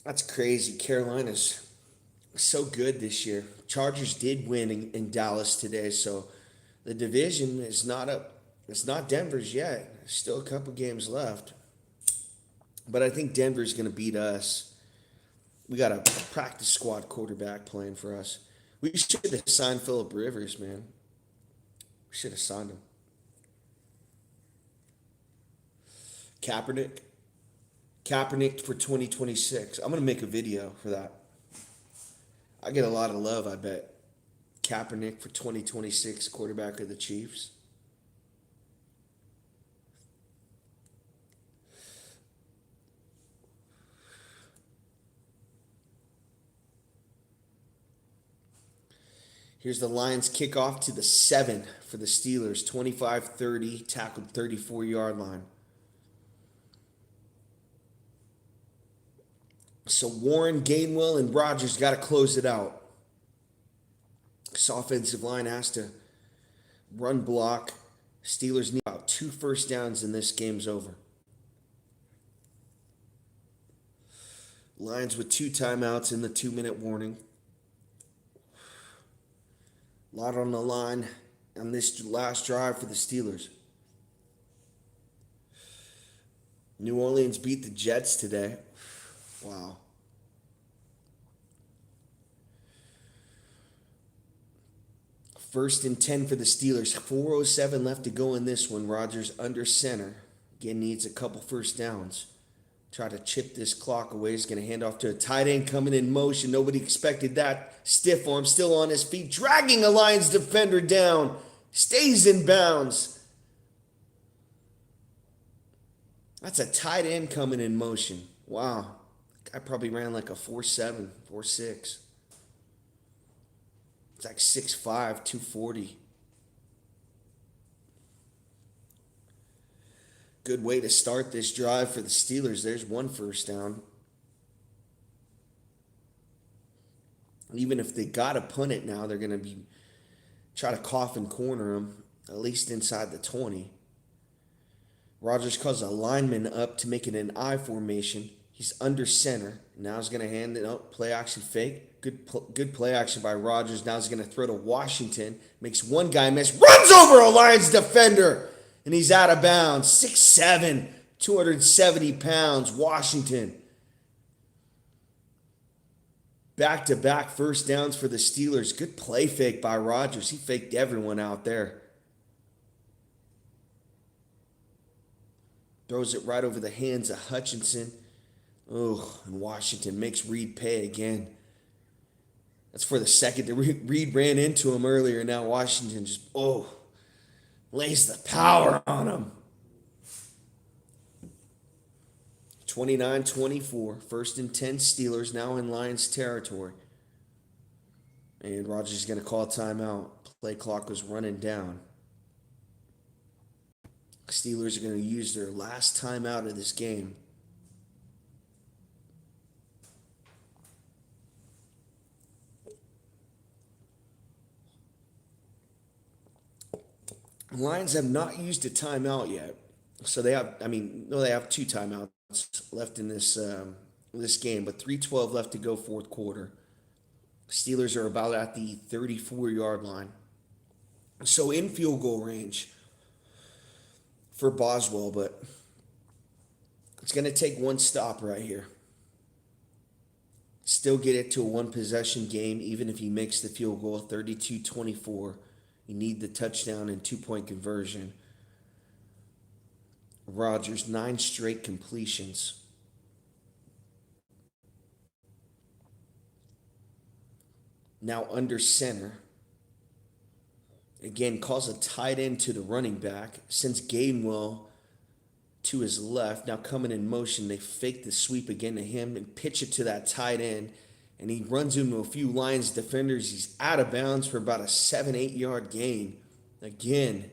That's crazy. Carolina's so good this year. Chargers did win in Dallas today, so the division is not up. It's not Denver's yet. Still a couple games left. But I think Denver's going to beat us. We got a practice squad quarterback playing for us. We should have signed Phillip Rivers, man. We should have signed him. Kaepernick for 2026. I'm going to make a video for that. I get a lot of love, I bet. Kaepernick for 2026, quarterback of the Chiefs. Here's the Lions kickoff to the 7 for the Steelers. 25-30, tackled 34-yard line. So Warren, Gainwell, and Rodgers got to close it out. This offensive line has to run block. Steelers need about 2 first downs and this game's over. Lions with 2 timeouts in the 2-minute warning. A lot on the line on this last drive for the Steelers. New Orleans beat the Jets today. Wow. First and 10 for the Steelers. 4:07 left to go in this one. Rodgers under center. Again, needs a couple first downs. Try to chip this clock away. He's going to hand off to a tight end coming in motion. Nobody expected that. Stiff arm, still on his feet. Dragging a Lions defender down. Stays in bounds. That's a tight end coming in motion. Wow. I probably ran like a 4.7, 4.6. It's like 6'5", 240. Good way to start this drive for the Steelers. There's 1 first down. Even if they got to punt it now, they're going to try to coffin corner them, at least inside the 20. Rodgers calls a lineman up to make it an I formation. He's under center. Now he's going to hand it up. Play action fake. Good play action by Rodgers. Now he's going to throw to Washington. Makes one guy miss. Runs over a Lions defender. And he's out of bounds. 6'7", 270 pounds. Washington. Back-to-back first downs for the Steelers. Good play fake by Rodgers. He faked everyone out there. Throws it right over the hands of Hutchinson. Oh, and Washington makes Reed pay again. That's for the second. Reed ran into him earlier. Now Washington just, lays the power on him. 29-24. First and 10 Steelers now in Lions territory. And Rodgers is going to call a timeout. Play clock was running down. Steelers are going to use their last timeout of this game. Lions have not used a timeout yet. So they have, they have two timeouts left in this game, but 3:12 left to go, fourth quarter. Steelers are about at the 34-yard line. So in field goal range for Boswell, but it's going to take one stop right here. Still get it to a one-possession game, even if he makes the field goal, 32-24. You need the touchdown and two-point conversion. Rodgers, 9 straight completions. Now under center. Again, calls a tight end to the running back. Sends Gainwell to his left. Now coming in motion, they fake the sweep again to him and pitch it to that tight end. And he runs into a few Lions defenders. He's out of bounds for about a 7-8 yard gain. Again,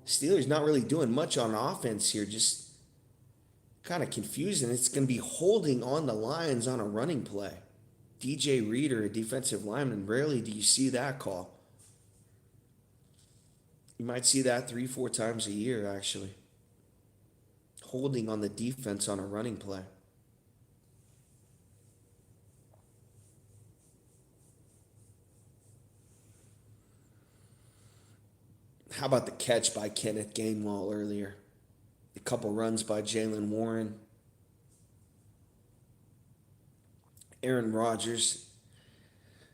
Steelers not really doing much on offense here, just kind of confusing. It's going to be holding on the Lions on a running play. DJ Reader, a defensive lineman, rarely do you see that call. You might see that 3-4 times a year, actually. Holding on the defense on a running play. How about the catch by Kenneth Gainwell earlier? A couple runs by Jaylen Warren. Aaron Rodgers,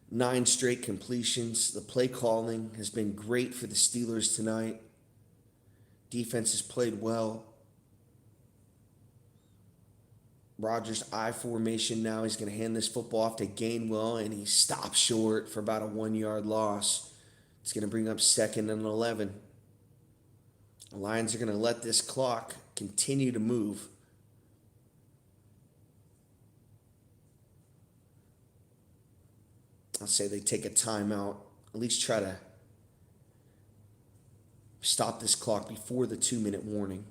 9 straight completions. The play calling has been great for the Steelers tonight. Defense has played well. Rodgers I formation now. He's going to hand this football off to Gainwell, and he stops short for about a 1-yard loss. It's going to bring up 2nd and 11. The Lions are going to let this clock continue to move. I'll say they take a timeout, at least try to stop this clock before the 2-minute warning.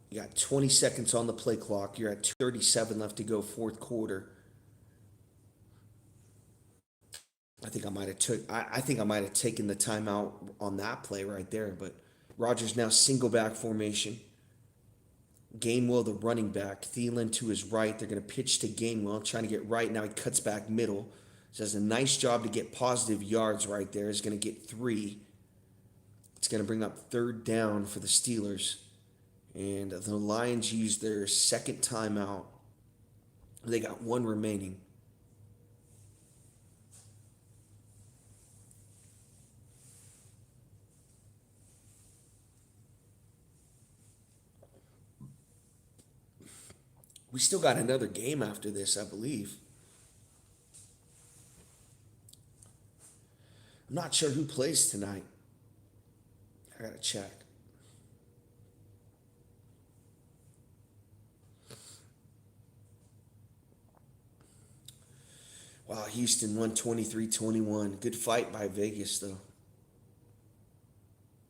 You got 20 seconds on the play clock. You're at 37 left to go, fourth quarter. I think I might have taken the timeout on that play right there, but Rodgers now single back formation. Gainwell, the running back. Thielen to his right. They're going to pitch to Gainwell, trying to get right. Now he cuts back middle. Does a nice job to get positive yards right there. He's going to get 3. It's going to bring up 3rd down for the Steelers. And the Lions use their second timeout. They got 1 remaining. We still got another game after this, I believe. I'm not sure who plays tonight. I gotta check. Wow, Houston won 23-21. Good fight by Vegas, though.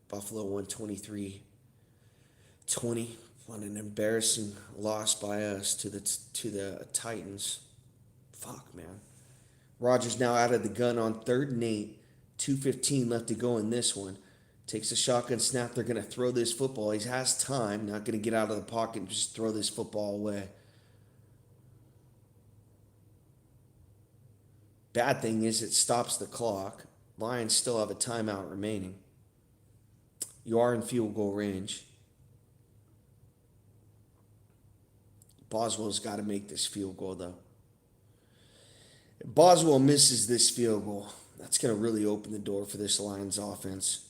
Buffalo won 23-20 on an embarrassing loss by us to the Titans. Fuck, man. Rodgers now out of the gun on 3rd and 8. 2:15 left to go in this one. Takes a shotgun snap. They're going to throw this football. He has time. Not going to get out of the pocket and just throw this football away. Bad thing is it stops the clock. Lions still have a timeout remaining. You are in field goal range. Boswell's got to make this field goal, though. If Boswell misses this field goal, that's going to really open the door for this Lions offense.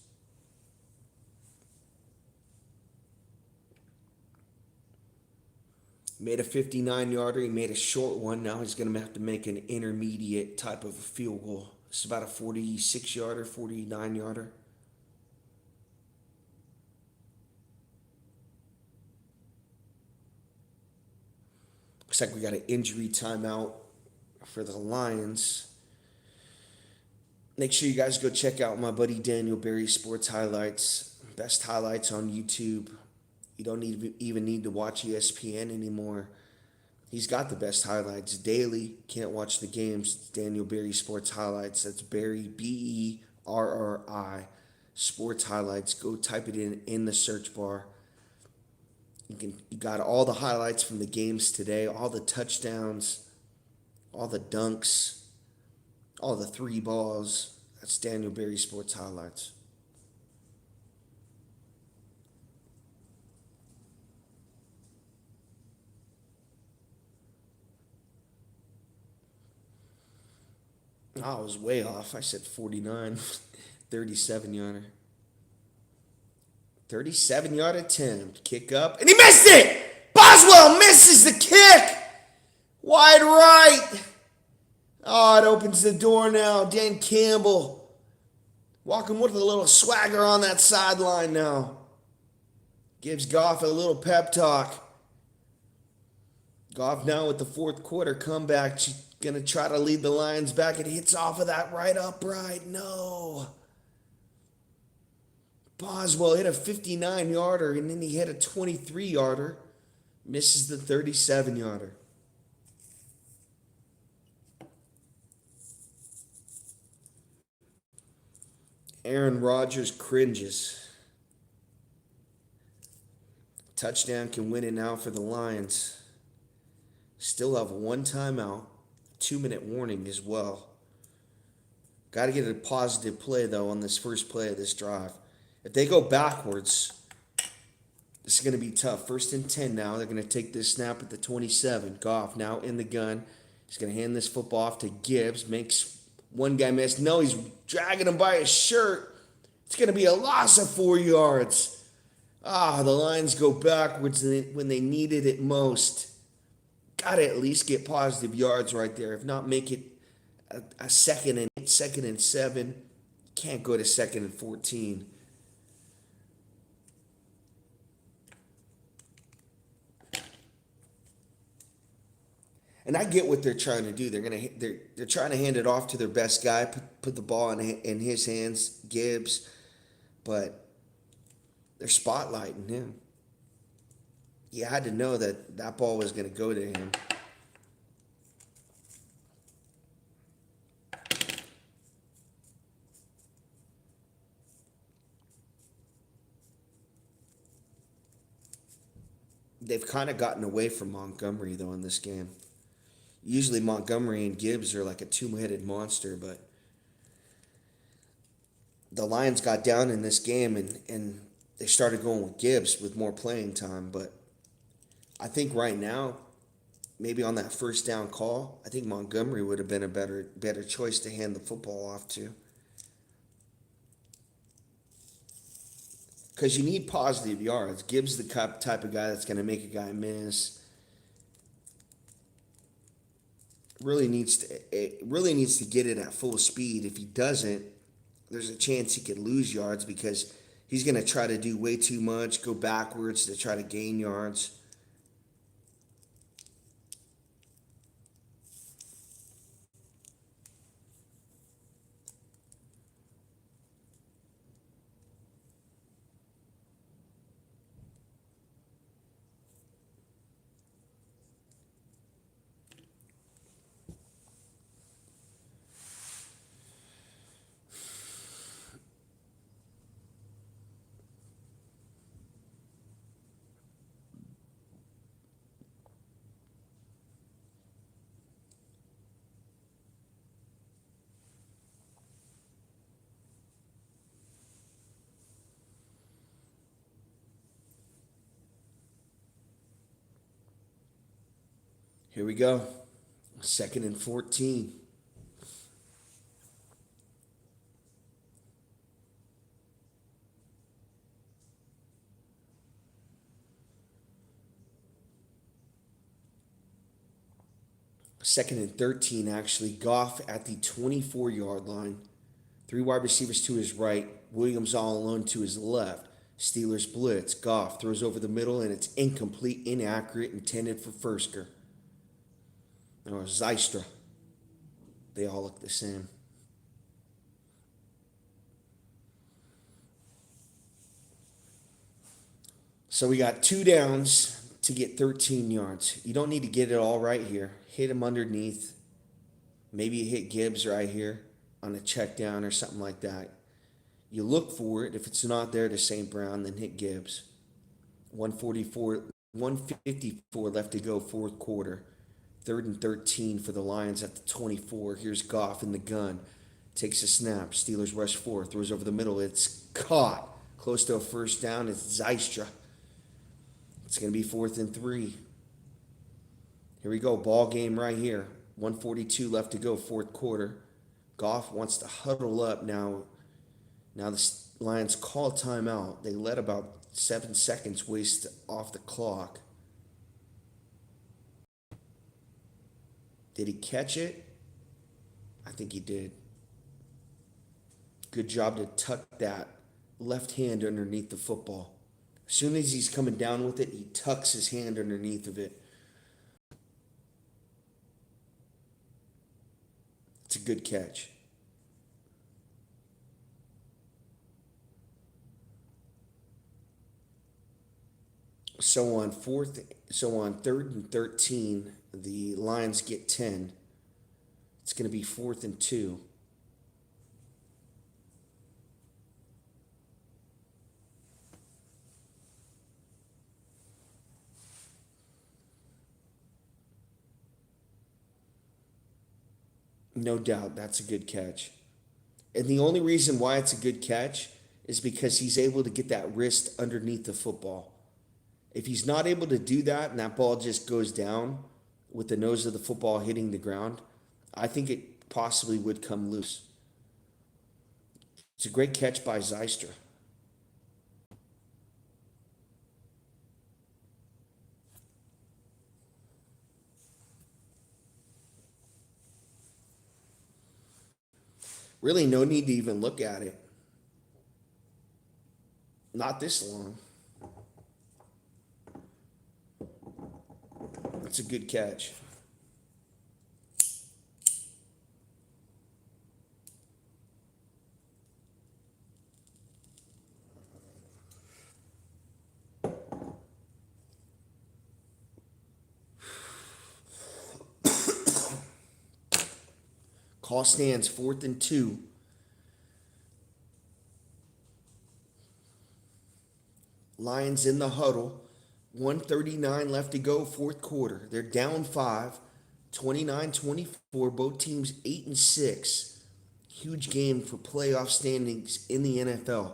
Made a 59 yarder. He made a short one. Now he's going to have to make an intermediate type of a field goal. It's about a 46 yarder, 49 yarder. Looks like we got an injury timeout for the Lions. Make sure you guys go check out my buddy Daniel Berry Sports Highlights. Best highlights on YouTube. You don't even need to watch ESPN anymore. He's got the best highlights daily. Can't watch the games. It's Daniel Berry Sports Highlights. That's Berry, Berri, Sports Highlights. Go type it in the search bar. You got all the highlights from the games today, all the touchdowns, all the dunks, all the three balls. That's Daniel Berry Sports Highlights. I was way off. I said 49, 37 yarder. 37-yard attempt. Kick up. And he missed it! Boswell misses the kick! Wide right. Oh, it opens the door now. Dan Campbell walking with a little swagger on that sideline now. Gives Goff a little pep talk. Goff now with the fourth quarter comeback. She's going to try to lead the Lions back. It hits off of that right upright. No. Boswell hit a 59-yarder, and then he hit a 23-yarder. Misses the 37-yarder. Aaron Rodgers cringes. Touchdown can win it now for the Lions. Still have one timeout. 2-minute warning as well. Got to get a positive play, though, on this first play of this drive. If they go backwards, this is going to be tough. 1st and 10 now. They're going to take this snap at the 27. Goff now in the gun. He's going to hand this football off to Gibbs. Makes one guy miss. No, he's dragging him by his shirt. It's going to be a loss of 4 yards. The Lions go backwards when they needed it most. Got to at least get positive yards right there. If not, make it a 2nd and 8, 2nd and 7. Can't go to 2nd and 14. And I get what they're trying to do. They're trying to hand it off to their best guy, put the ball in his hands, Gibbs, but they're spotlighting him. You had to know that ball was going to go to him. They've kind of gotten away from Montgomery, though, in this game. Usually Montgomery and Gibbs are like a two-headed monster, but the Lions got down in this game and they started going with Gibbs with more playing time. But I think right now, maybe on that first down call, I think Montgomery would have been a better choice to hand the football off to. Because you need positive yards. Gibbs the type of guy that's going to make a guy miss. Really needs to get it at full speed. If he doesn't, there's a chance he could lose yards because he's going to try to do way too much, go backwards to try to gain yards. Here we go. 2nd and 14. Second and 13, actually. Goff at the 24-yard line. Three wide receivers to his right. Williams all alone to his left. Steelers blitz. Goff throws over the middle, and it's incomplete, inaccurate, intended for Fursker. Or Zystra. They all look the same. So we got 2 downs to get 13 yards. You don't need to get it all right here. Hit him underneath. Maybe you hit Gibbs right here on a check down or something like that. You look for it. If it's not there to St. Brown, then hit Gibbs. 154 left to go, fourth quarter. Third and 13 for the Lions at the 24. Here's Goff in the gun. Takes a snap. Steelers rush 4. Throws over the middle. It's caught. Close to a first down. It's Zystra. It's going to be 4th and 3. Here we go. Ball game right here. 142 left to go, fourth quarter. Goff wants to huddle up now. Now the Lions call timeout. They let about 7 seconds waste off the clock. Did he catch it? I think he did. Good job to tuck that left hand underneath the football. As soon as he's coming down with it, he tucks his hand underneath of it. It's a good catch. So on third and 13, the Lions get 10. It's going to be 4th and 2. No doubt, that's a good catch. And the only reason why it's a good catch is because he's able to get that wrist underneath the football. If he's not able to do that and that ball just goes down with the nose of the football hitting the ground, I think it possibly would come loose. It's a great catch by Zystra. Really, no need to even look at it. Not this long. That's a good catch. Call stands 4th and 2. Lions in the huddle. 139 left to go, fourth quarter. They're down 5, 29-24. Both teams 8 and 6. Huge game for playoff standings in the NFL.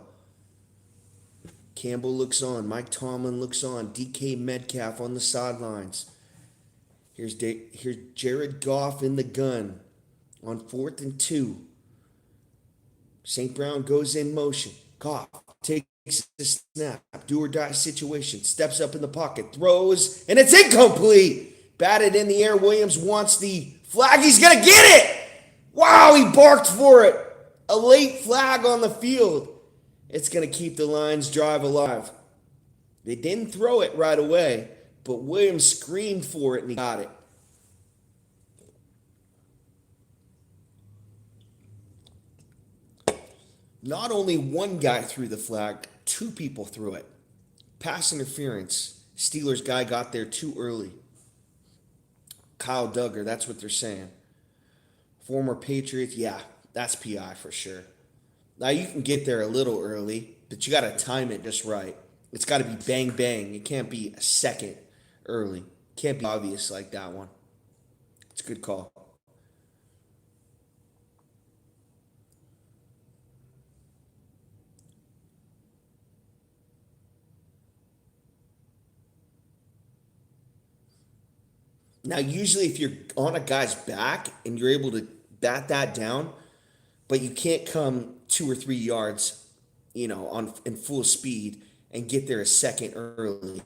Campbell looks on. Mike Tomlin looks on. DK Metcalf on the sidelines. Here's Jared Goff in the gun on 4th and 2. St. Brown goes in motion. Goff takes the snap. Do or die situation. Steps up in the pocket. Throws. And it's incomplete. Batted in the air. Williams wants the flag. He's going to get it. Wow, he barked for it. A late flag on the field. It's going to keep the Lions' drive alive. They didn't throw it right away, but Williams screamed for it and he got it. Not only one guy threw the flag, 2 people threw it. Pass interference. Steelers guy got there too early. Kyle Duggar, that's what they're saying. Former Patriots, yeah, that's PI for sure. Now you can get there a little early, but you got to time it just right. It's got to be bang, bang. It can't be a second early. It can't be obvious like that one. It's a good call. Now, usually if you're on a guy's back and you're able to bat that down, but you can't come 2 or 3 yards, in full speed and get there a second early.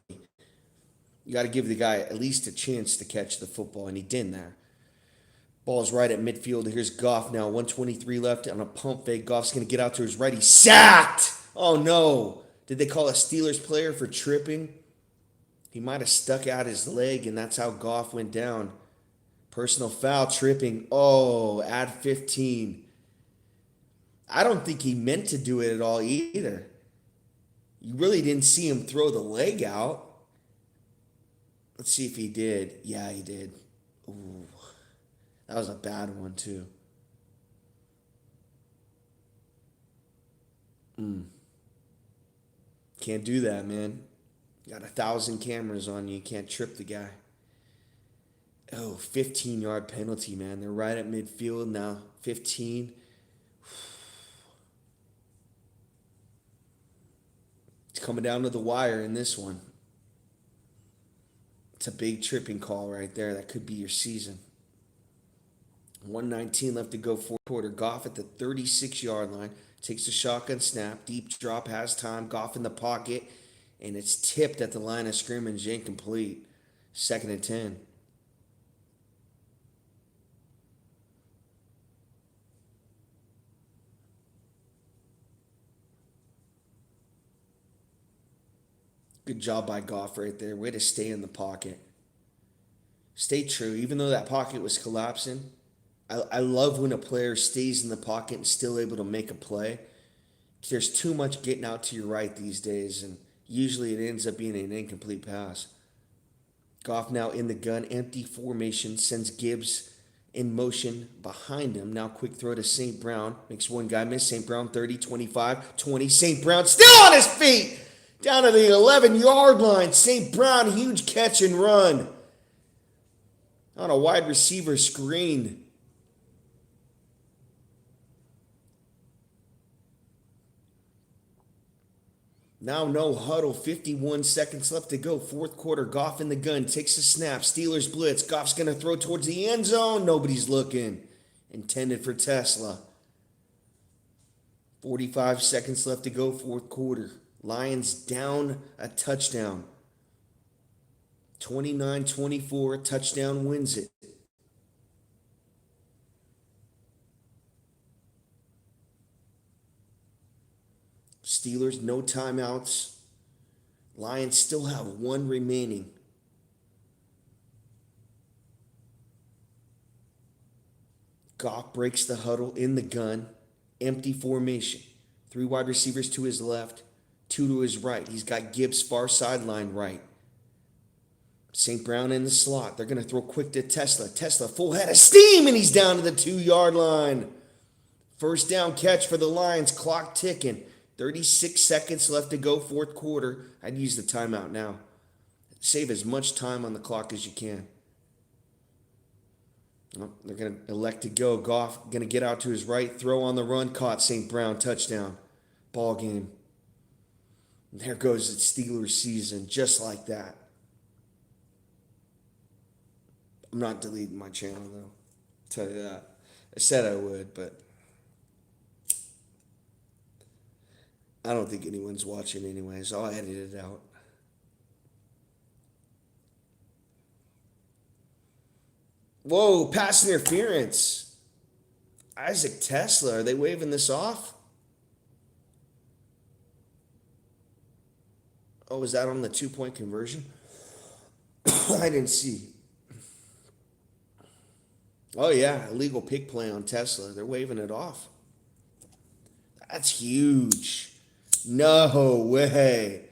You got to give the guy at least a chance to catch the football, and he didn't there. Ball's right at midfield. Here's Goff now. 123 left on a pump fake. Goff's going to get out to his right. He's sacked. Oh, no. Did they call a Steelers player for tripping? He might have stuck out his leg, and that's how Goff went down. Personal foul, tripping. Oh, add 15. I don't think he meant to do it at all either. You really didn't see him throw the leg out. Let's see if he did. Yeah, he did. Ooh, that was a bad one, too. Can't do that, man. Got 1,000 cameras on you. You can't trip the guy. Oh, 15-yard penalty, man. They're right at midfield now. 15. It's coming down to the wire in this one. It's a big tripping call right there. That could be your season. 119 left to go, fourth quarter. Goff at the 36-yard line. Takes a shotgun snap. Deep drop, has time. Goff in the pocket. And it's tipped at the line of scrimmage. Incomplete. 2nd and 10. Good job by Goff right there. Way to stay in the pocket. Stay true. Even though that pocket was collapsing, I love when a player stays in the pocket and still able to make a play. There's too much getting out to your right these days, and usually it ends up being an incomplete pass. Goff now in the gun, empty formation, sends Gibbs in motion behind him. Now quick throw to St. Brown. Makes one guy miss. St. Brown 30, 25, 20. St. Brown still on his feet! Down to the 11-yard line. St. Brown, huge catch and run. On a wide receiver screen. Now no huddle, 51 seconds left to go. Fourth quarter, Goff in the gun, takes a snap. Steelers blitz. Goff's going to throw towards the end zone. Nobody's looking. Intended for Tesla. 45 seconds left to go, fourth quarter. Lions down a touchdown. 29-24, touchdown wins it. Steelers, no timeouts. Lions still have one remaining. Goff breaks the huddle in the gun. Empty formation. 3 wide receivers to his left, 2 to his right. He's got Gibbs far sideline right. St. Brown in the slot. They're going to throw quick to Tesla. Tesla full head of steam, and he's down to the 2-yard line. First down catch for the Lions. Clock ticking. 36 seconds left to go, fourth quarter. I'd use the timeout now. Save as much time on the clock as you can. Oh, they're going to elect to go. Goff going to get out to his right. Throw on the run. Caught. St. Brown. Touchdown. Ball game. And there goes the Steelers season. Just like that. I'm not deleting my channel, though. I'll tell you that. I said I would, but I don't think anyone's watching anyways. I'll edit it out. Whoa, pass interference. Isaac Tesla, are they waving this off? Oh, is that on the 2-point conversion? I didn't see. Oh, yeah, illegal pick play on Tesla. They're waving it off. That's huge. No way.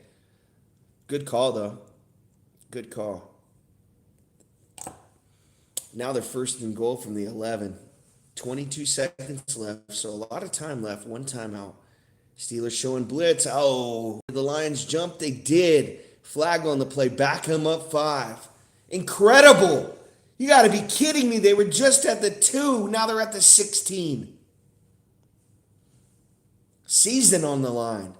Good call, though. Good call. Now they're first and goal from the 11. 22 seconds left, so a lot of time left. One timeout. Steelers showing blitz. Oh, the Lions jumped. They did. Flag on the play. Back them up 5. Incredible. You got to be kidding me. They were just at the 2. Now they're at the 16. Season on the line.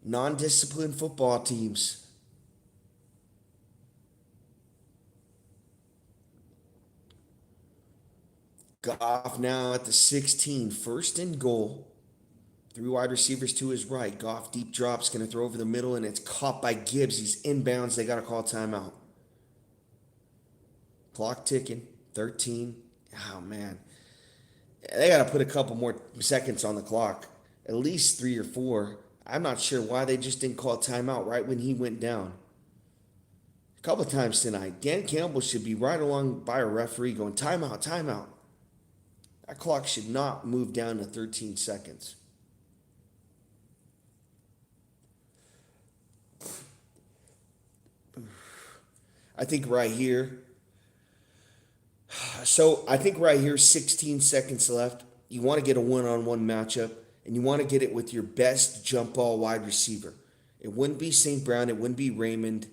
Non-disciplined football teams. Goff now at the 16. First and goal. 3 wide receivers to his right. Goff deep drops. Going to throw over the middle, and it's caught by Gibbs. He's inbounds. They got to call timeout. Clock ticking. 13. Oh, man. They got to put a couple more seconds on the clock, at least 3 or 4. I'm not sure why they just didn't call timeout right when he went down. A couple of times tonight, Dan Campbell should be right along by a referee going, timeout, timeout. That clock should not move down to 13 seconds. I think right here, 16 seconds left. You want to get a one-on-one matchup, and you want to get it with your best jump ball wide receiver. It wouldn't be St. Brown. It wouldn't be Raymond,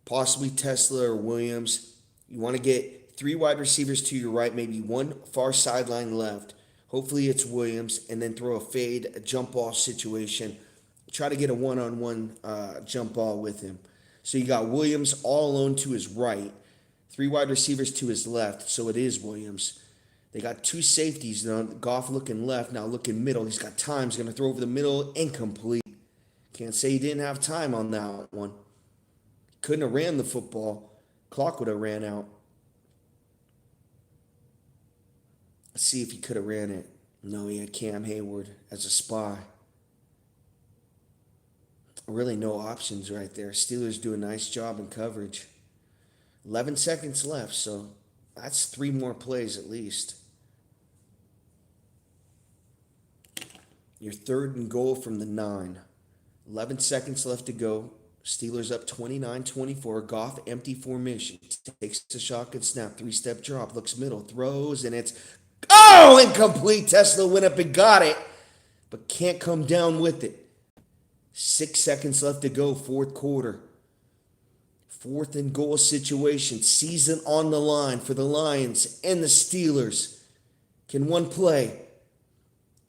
possibly Tesla or Williams. You want to get 3 wide receivers to your right, maybe one far sideline left. Hopefully it's Williams, and then throw a fade, a jump ball situation. Try to get a one-on-one jump ball with him. So you got Williams all alone to his right, 3 wide receivers to his left, so it is Williams. They got 2 safeties now. Goff looking left, now looking middle. He's got time. He's going to throw over the middle, incomplete. Can't say he didn't have time on that one. Couldn't have ran the football. Clock would have ran out. Let's see if he could have ran it. No, he had Cam Hayward as a spy. Really no options right there. Steelers do a nice job in coverage. 11 seconds left, so that's 3 more plays at least. Your 3rd and goal from the 9. 11 seconds left to go. Steelers up 29-24. Goff empty formation. Takes the shotgun snap. 3-step drop. Looks middle. Throws, and it's... Oh! Incomplete. Tesla went up and got it, but can't come down with it. 6 seconds left to go. 4th quarter. 4th and goal situation. Season on the line for the Lions and the Steelers. Can one play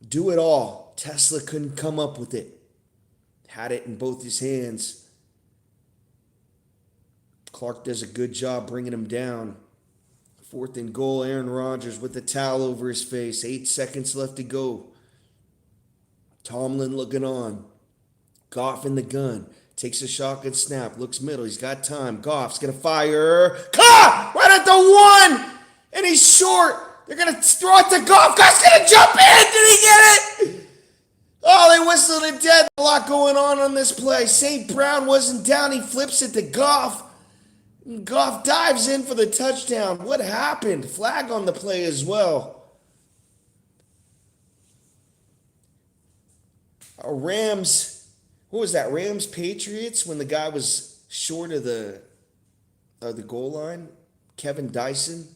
do it all? Tesla couldn't come up with it. Had it in both his hands. Clark does a good job bringing him down. 4th and goal. Aaron Rodgers with the towel over his face. 8 seconds left to go. Tomlin looking on. Goff in the gun. Takes a shotgun snap. Looks middle. He's got time. Goff's going to fire. Caught! Right at the 1! And he's short. They're going to throw it to Goff. Goff's going to jump in. Did he get it? Oh, they whistled it dead. A lot going on this play. St. Brown wasn't down. He flips it to Goff. Goff dives in for the touchdown. What happened? Flag on the play as well. Rams, what was that? Rams Patriots when the guy was short of the goal line. Kevin Dyson.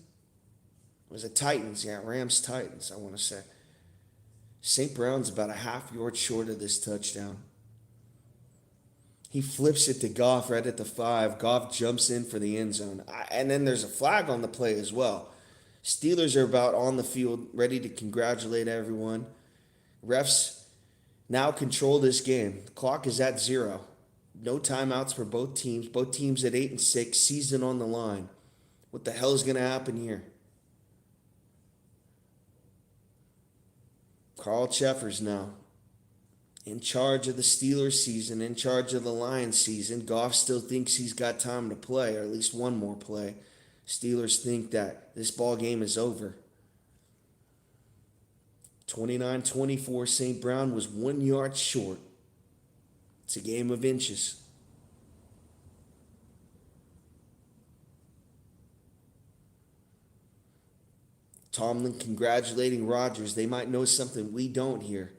It was a Titans, yeah, Rams Titans, I want to say. St. Brown's about a half yard short of this touchdown. He flips it to Goff right at the 5. Goff jumps in for the end zone. And then there's a flag on the play as well. Steelers are about on the field, ready to congratulate everyone. Refs now control this game. The clock is at 0. No timeouts for both teams. Both teams at 8-6. Season on the line. What the hell is going to happen here? Carl Cheffers now in charge of the Steelers season, in charge of the Lions season. Goff still thinks he's got time to play, or at least one more play. Steelers think that this ball game is over. 29-24, St. Brown was 1 yard short. It's a game of inches. Tomlin congratulating Rodgers. They might know something we don't here.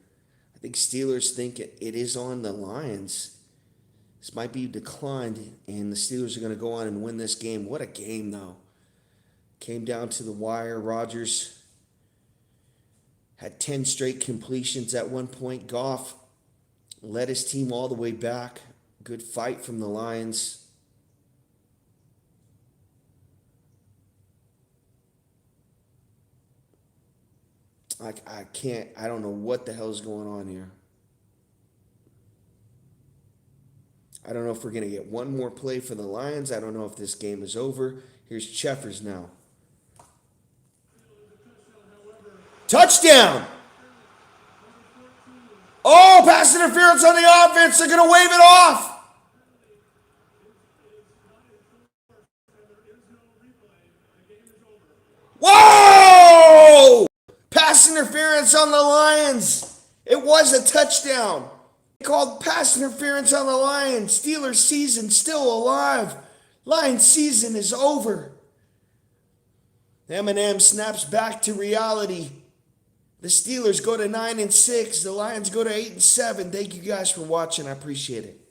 I think Steelers think it is on the Lions. This might be declined, and the Steelers are going to go on and win this game. What a game, though. Came down to the wire. Rodgers had 10 straight completions at one point. Goff led his team all the way back. Good fight from the Lions. I don't know what the hell is going on here. I don't know if we're going to get one more play for the Lions. I don't know if this game is over. Here's Cheffers now. Touchdown! Oh, pass interference on the offense. They're going to wave it off. pass interference on the Lions. It was a touchdown. They called pass interference on the Lions. Steelers season still alive. Lions season is over. Eminem snaps back to reality. The Steelers go to 9-6. The Lions go to 8-7. Thank you guys for watching. I appreciate it.